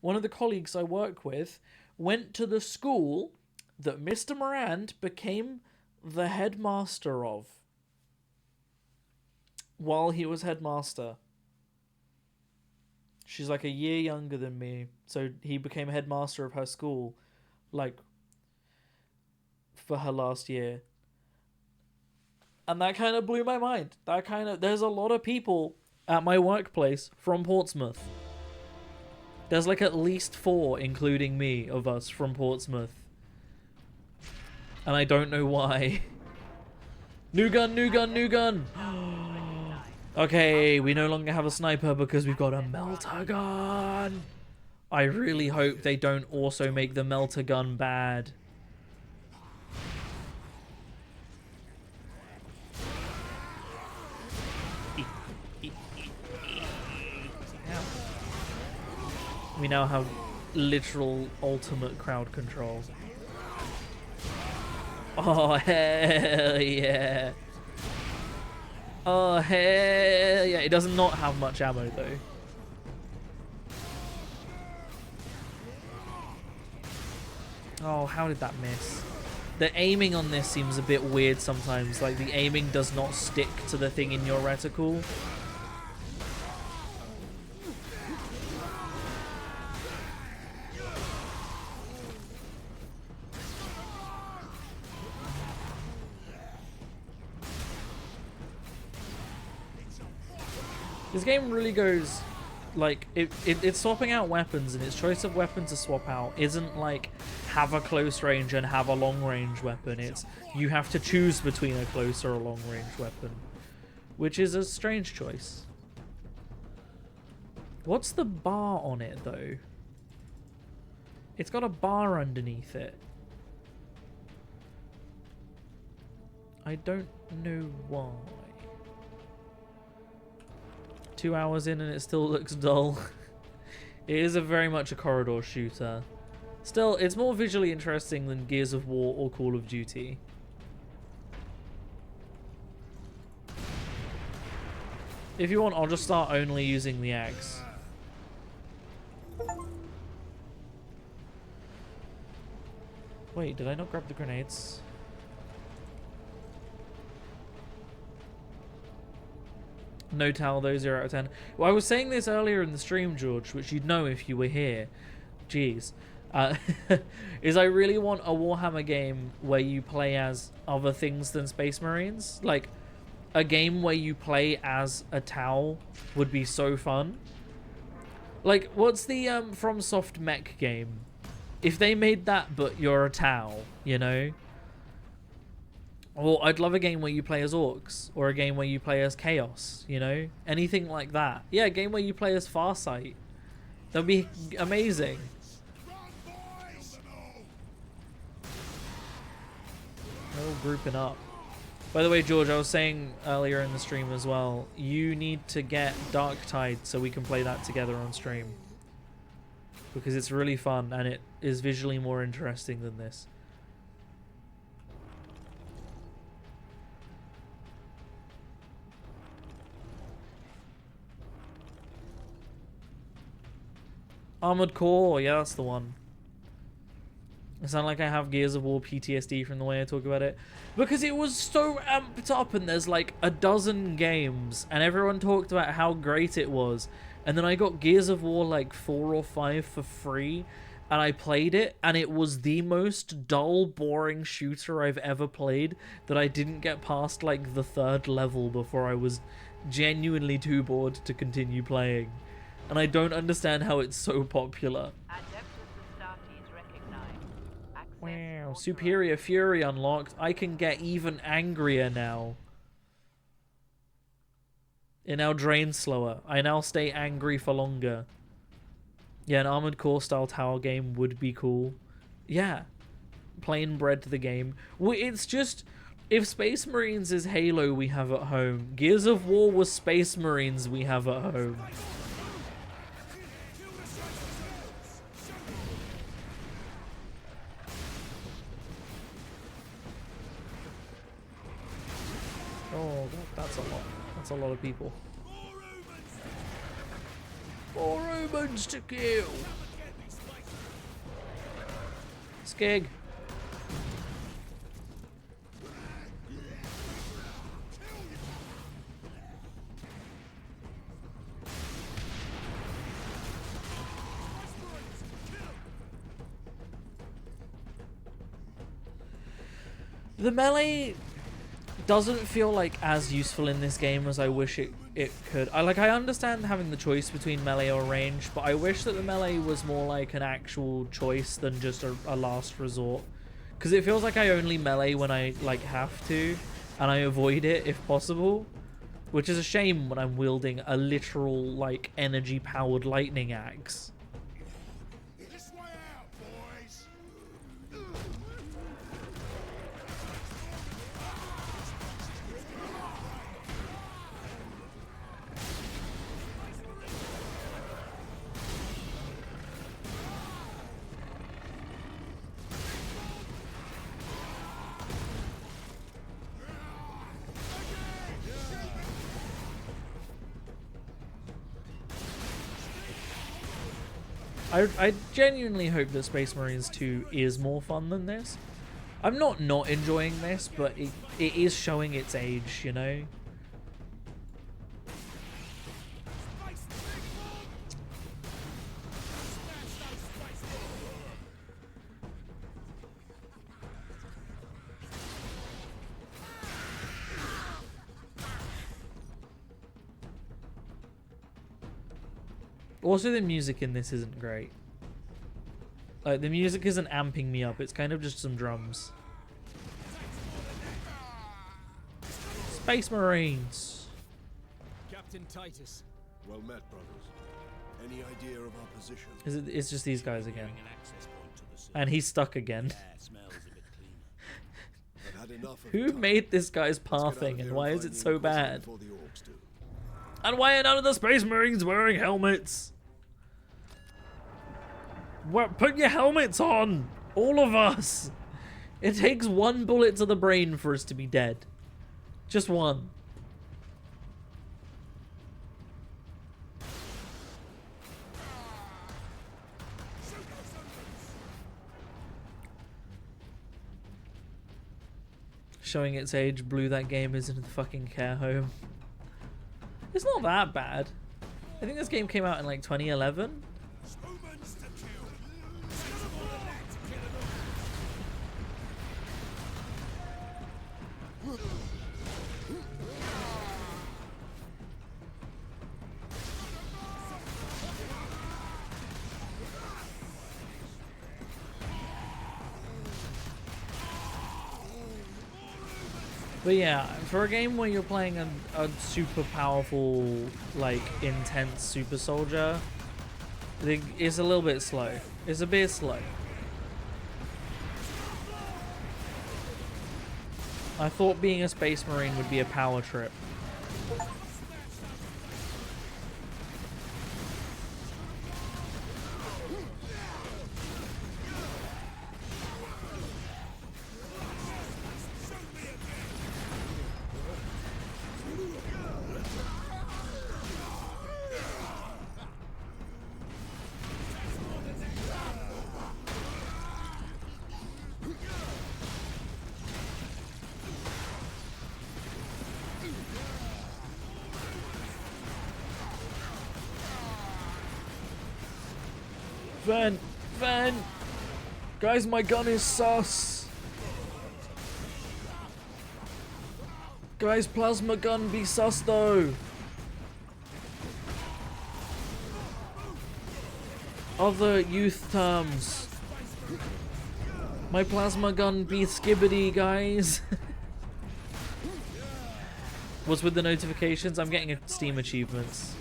One of the colleagues I work with went to the school that Mr. Morand became the headmaster of while he was headmaster. She's like a year younger than me, so he became headmaster of her school, like, for her last year. And that kind of blew my mind. There's a lot of people at my workplace from Portsmouth. There's like at least 4, including me, of us from Portsmouth. And I don't know why. New gun, new gun, new gun! Okay, we no longer have a sniper because we've got a melter gun! I really hope they don't also make the melter gun bad. We now have literal ultimate crowd control. Oh, hell yeah. Oh, hell yeah. It does not have much ammo, though. Oh, how did that miss? The aiming on this seems a bit weird sometimes. Like, the aiming does not stick to the thing in your reticle. This game really goes, like, it's swapping out weapons, and its choice of weapon to swap out isn't like have a close range and have a long range weapon. It's you have to choose between a close or a long range weapon, which is a strange choice. What's the bar on it, though? It's got a bar underneath it. I don't know why. 2 hours in and it still looks dull. It is very much a corridor shooter. Still, it's more visually interesting than Gears of War or Call of Duty. If you want, I'll just start only using the axe. Wait, did I not grab the grenades? No towel though, 0 out of 10. Well, I was saying this earlier in the stream, George, which you'd know if you were here. Jeez. is I really want a Warhammer game where you play as other things than Space Marines. Like, a game where you play as a Tau would be so fun. Like, what's the FromSoft mech game? If they made that, but you're a Tau, you know? Or I'd love a game where you play as Orks, or a game where you play as Chaos, you know? Anything like that. Yeah, a game where you play as Farsight. That'd be amazing. They're all grouping up. By the way, George, I was saying earlier in the stream as well, you need to get Dark Tide so we can play that together on stream. Because it's really fun and it is visually more interesting than this. Armored Core, yeah, that's the one. It sounds like I have Gears of War PTSD from the way I talk about it. Because it was so amped up and there's like a dozen games and everyone talked about how great it was. And then I got Gears of War like 4 or 5 for free and I played it and it was the most dull, boring shooter I've ever played that I didn't get past like the 3rd level before I was genuinely too bored to continue playing. And I don't understand how it's so popular. Wow, Superior Fury unlocked. I can get even angrier now. It now drains slower. I now stay angry for longer. Yeah, an Armored Core style tower game would be cool. Yeah. Plain bread to the game. Well, it's just... If Space Marines is Halo we have at home, Gears of War was Space Marines we have at home. Oh, that's a lot. That's a lot of people. More humans to kill. Skeg. The melee doesn't feel like as useful in this game as I wish it could. I understand having the choice between melee or range, but I wish that the melee was more like an actual choice than just a last resort. Because it feels like I only melee when I like have to, and I avoid it if possible. Which is a shame when I'm wielding a literal like energy powered lightning axe. This way out, boys. I genuinely hope that Space Marines 2 is more fun than this. I'm not enjoying this, but it is showing its age, you know? Also, the music in this isn't great. Like, the music isn't amping me up, it's kind of just some drums. Space Marines! Captain Titus. Well met, brothers. Any idea of our position? It's just these guys again. And he's stuck again. Who made this guy's pathing and why is it so bad? And why are none of the Space Marines wearing helmets? What? Put your helmets on! All of us! It takes one bullet to the brain for us to be dead. Just one. Showing its age, blew that game is in the fucking care home. It's not that bad. I think this game came out in like 2011. But yeah, for a game where you're playing a super powerful, like, intense super soldier, it's a little bit slow. It's a bit slow. I thought being a Space Marine would be a power trip. Van! Guys, my gun is sus! Guys, plasma gun be sus though! Other youth terms. My plasma gun be skibbity, guys! What's with the notifications? I'm getting Steam achievements.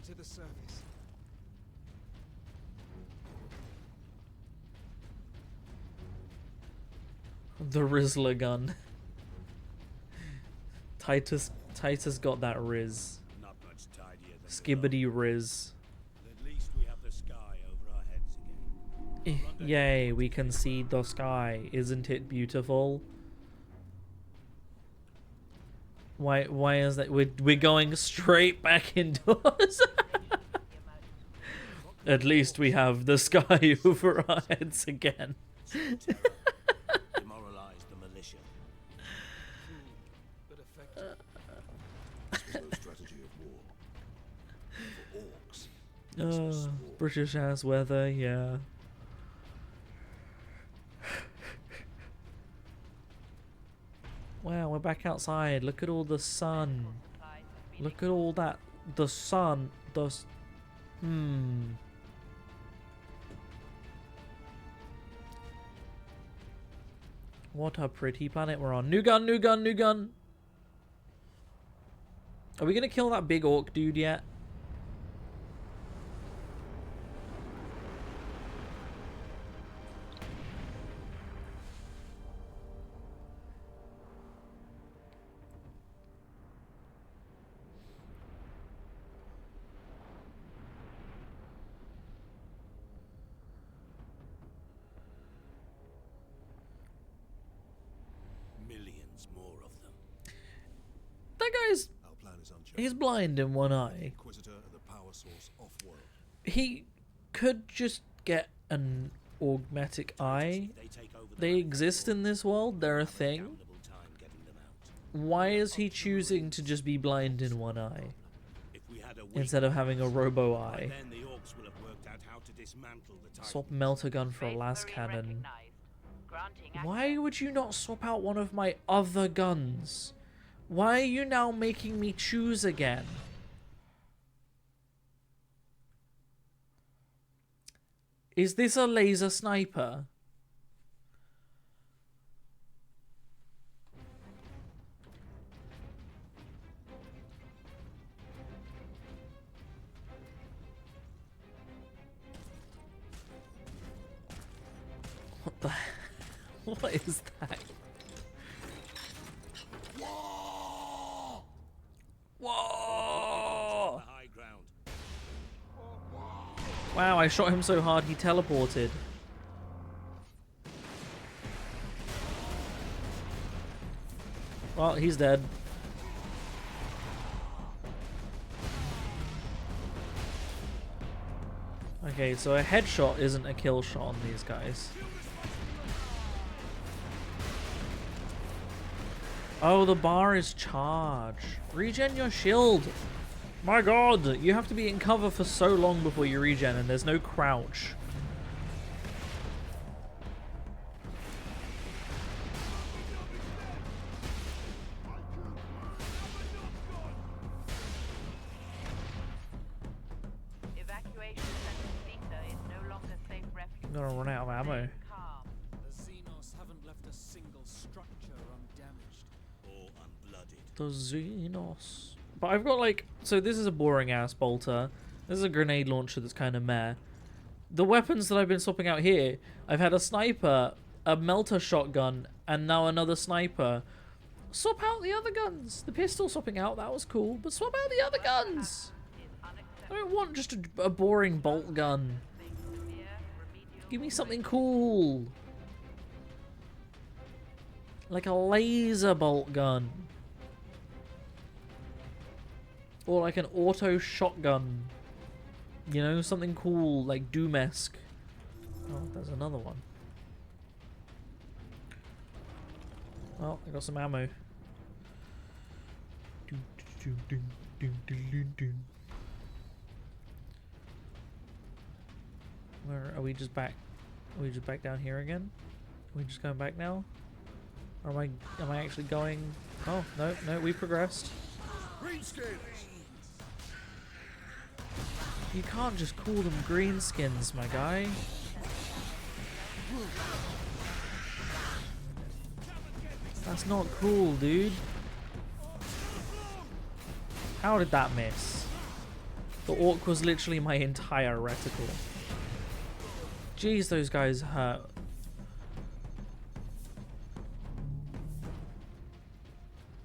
To the surface. The Rizzler gun. Titus got that Riz. Not much tidier than Skibbity Riz. at least we have the sky over our heads again. Yay, we can see the sky. Isn't it beautiful? Why is that? We're going straight back indoors. At least we have the sky over our heads again. Demoralize the militia. But effective. This was no strategy of war. For orcs. British ass weather, yeah. Wow, we're back outside. Look at all the sun. Look at all that. The sun. What a pretty planet we're on. New gun, new gun, new gun. Are we going to kill that big orc dude yet? Millions more of them. That guy's... He's blind in one eye. He could just get an augmetic eye. They exist in this world. They're a thing. Why is he choosing to just be blind in one eye instead of having a robo eye? Swap melter gun for a las cannon. Why would you not swap out one of my other guns? Why are you now making me choose again? Is this a laser sniper? What the... What is that? Whoa! Wow, I shot him so hard he teleported. Well, he's dead. Okay, so a headshot isn't a kill shot on these guys. Oh, the bar is charge. Regen your shield. My god, you have to be in cover for so long before you regen and there's no crouch. I'm gonna run out of ammo. The Xenos haven't left a single structure undamaged. Or unblooded. The Xenos. But I've got like... So this is a boring ass bolter. This is a grenade launcher that's kind of meh. The weapons that I've been swapping out here, I've had a sniper, a melter shotgun, and now another sniper. Swap out the other guns. The pistol swapping out, that was cool. But swap out the other guns. I don't want just a boring bolt gun. Give me something cool. Like a laser bolt gun. Or like an auto shotgun. You know, something cool, like Doom-esque. Oh, there's another one. Well, I got some ammo. Where are we just back? Are we just back down here again? Are we just going back now? Or am I actually going? Oh, no, we progressed. You can't just call them greenskins, my guy. That's not cool, dude. How did that miss? The orc was literally my entire reticle. Jeez, those guys hurt.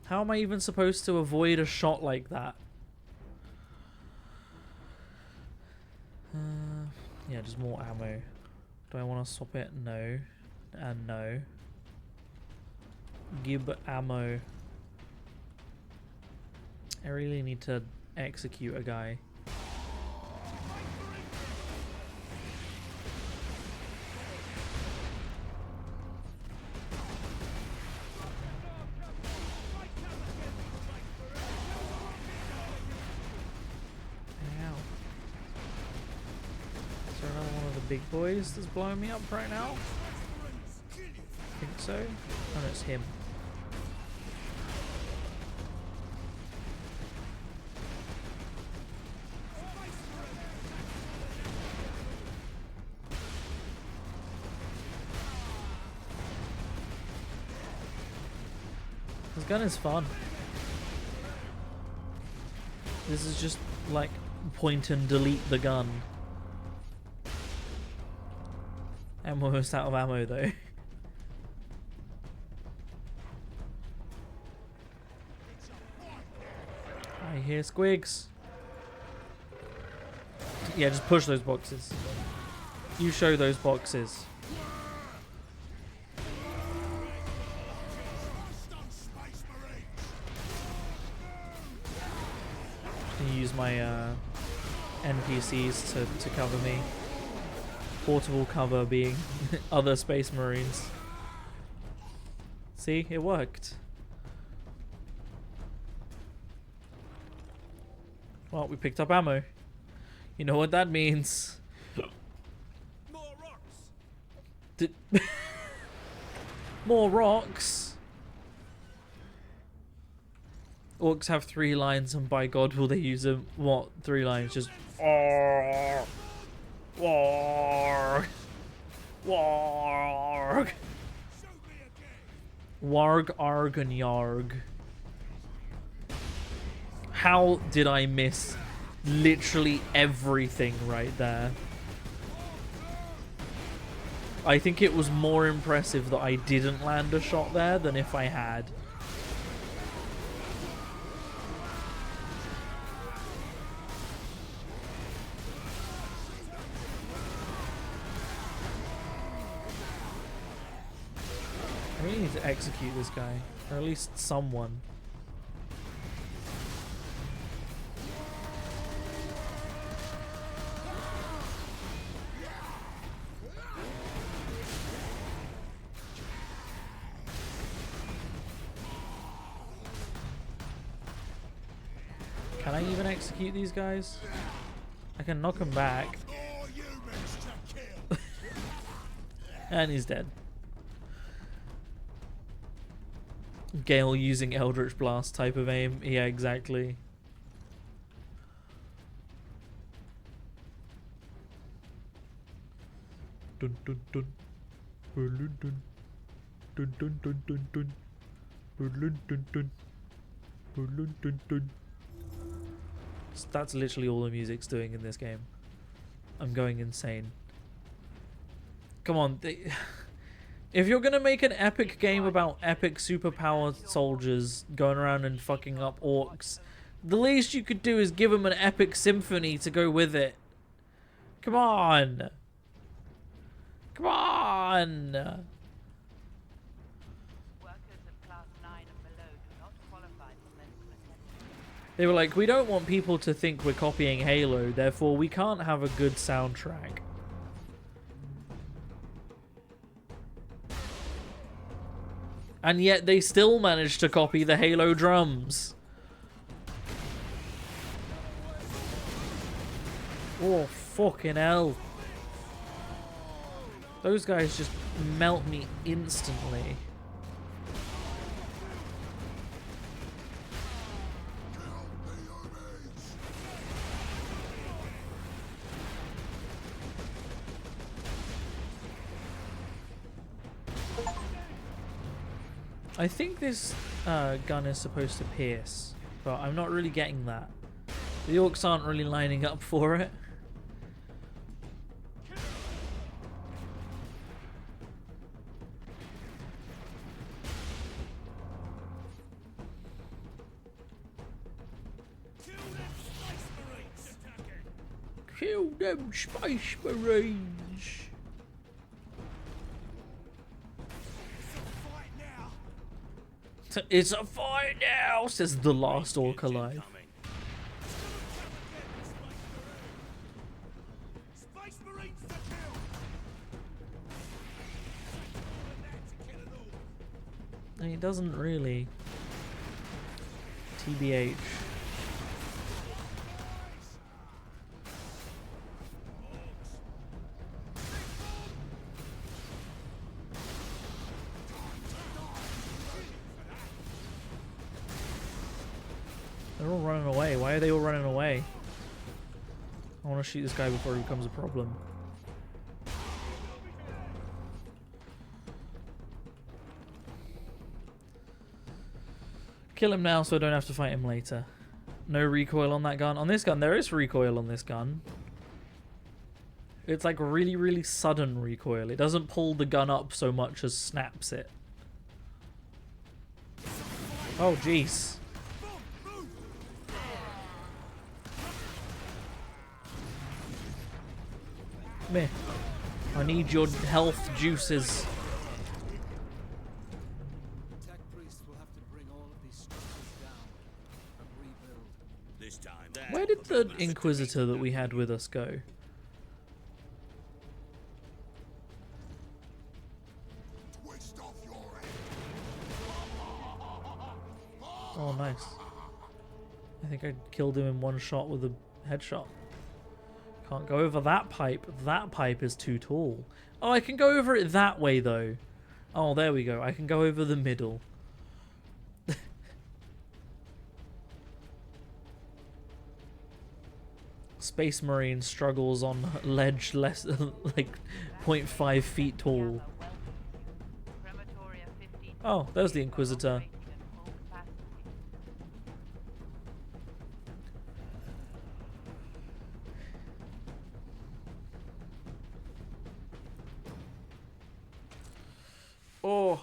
How am I even supposed to avoid a shot like that? Yeah, just more ammo. Do I want to swap it? No. And no. Give ammo. I really need to execute a guy. Big boys that's blowing me up right now? I think so. Oh, no, it's him. This gun is fun. This is just like point and delete the gun. I'm almost out of ammo though. I hear squigs. Yeah, just push those boxes. You show those boxes. Use my NPCs to cover me. Portable cover being other Space Marines. See, it worked. Well, we picked up ammo. You know what that means. More rocks. More rocks. Orcs have 3 lines, and by God, will they use them? What 3 lines? Just. Warg. Warg. Warg, arg, and yarg. How did I miss literally everything right there? I think it was more impressive that I didn't land a shot there than if I had. I really need to execute this guy, or at least someone. Can I even execute these guys? I can knock him back. And he's dead. Gale using Eldritch Blast type of aim. Yeah, exactly. dun dun dun. Dun dun dun dun dun dun dun. Dun dun dun. Dun dun dun. So that's literally all the music's doing in this game. I'm going insane. Come on, if you're gonna make an epic game about epic superpowered soldiers going around and fucking up orcs, the least you could do is give them an epic symphony to go with it. Come on! Come on! Workers of Class 9 and below do not qualify for medical attendance. They were like, we don't want people to think we're copying Halo, therefore we can't have a good soundtrack. And yet they still managed to copy the Halo drums. Oh, fucking hell. Those guys just melt me instantly. I think this gun is supposed to pierce, but I'm not really getting that. The orcs aren't really lining up for it. Kill them Space Marines! It's a fight now, says the last orc alive. And he doesn't really. TBH. They're all running away. Why are they all running away? I want to shoot this guy before he becomes a problem. Kill him now so I don't have to fight him later. No recoil on that gun. On this gun, there is recoil on this gun. It's like really, really sudden recoil. It doesn't pull the gun up so much as snaps it. Oh, jeez. Meh. I need your health juices. Where did the Inquisitor that we had with us go? Oh, nice. I think I killed him in one shot with a headshot. Can't go over that pipe. That pipe is too tall. Oh, I can go over it that way, though. Oh, there we go. I can go over the middle. Space Marine struggles on ledge less like 0.5 feet tall. Oh, there's the Inquisitor. Oh,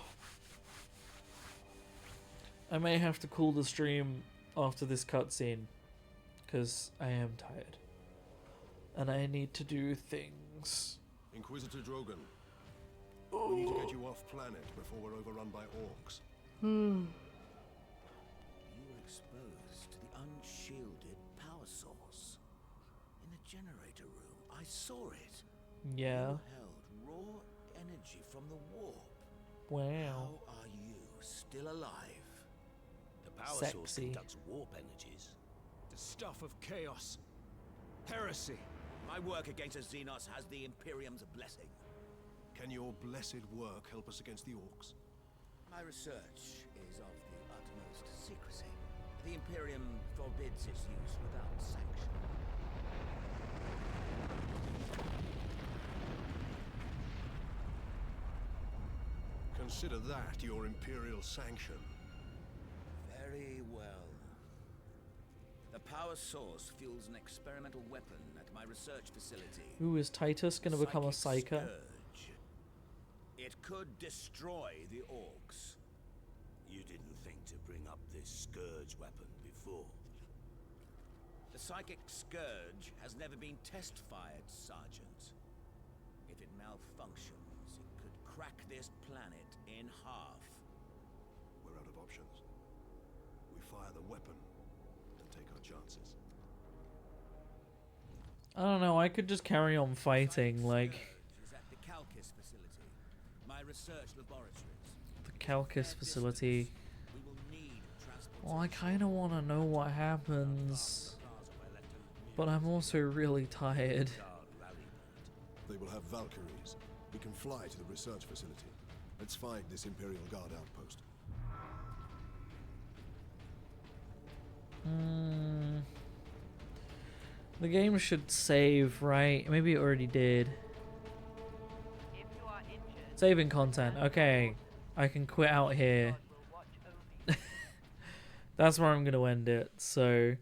I may have to call the stream after this cutscene because I am tired and I need to do things. Inquisitor Drogon, we need to get you off planet before we're overrun by orcs. You were exposed to the unshielded power source in the generator room. I saw it. Yeah. You held raw energy from the warp. Wow. How are you still alive? The power source Sexy. conducts warp energies. The stuff of chaos. Heresy. My work against the Xenos has the Imperium's blessing. Can your blessed work help us against the orcs? My research is of the utmost secrecy. The Imperium forbids its use without sanction. consider that your Imperial sanction. Very well. The power source fuels an experimental weapon at my research facility. Ooh, is Titus going to become a psyker? Scourge. It could destroy the Orks. You didn't think to bring up this Scourge weapon before. The psychic Scourge has never been test-fired, Sergeant. If it malfunctions, it could crack this planet in half. We're out of options. We fire the weapon and take our chances. I don't know, I could just carry on fighting, like... Is at the Calcus facility, my research laboratories. The Calcus facility. Well, I kind of want to know what happens. But I'm also really tired. They will have Valkyries. We can fly to the research facility. Let's find this Imperial Guard outpost. The game should save, right? Maybe it already did. Saving content. Okay. I can quit out here. That's where I'm going to end it. So,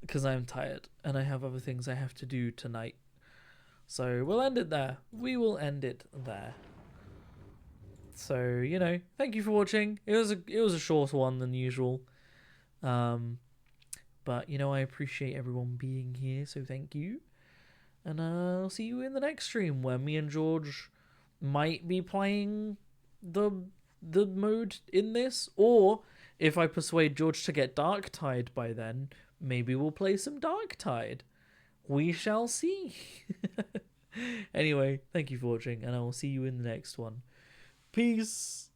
because I'm tired and I have other things I have to do tonight. So we'll end it there. We will end it there. So, you know, thank you for watching. It was a shorter one than usual. But, you know, I appreciate everyone being here, so thank you. And I'll see you in the next stream where me and George might be playing the mode in this, or if I persuade George to get Darktide by then, maybe we'll play some Darktide. We shall see. Anyway, thank you for watching, and I will see you in the next one. Peace.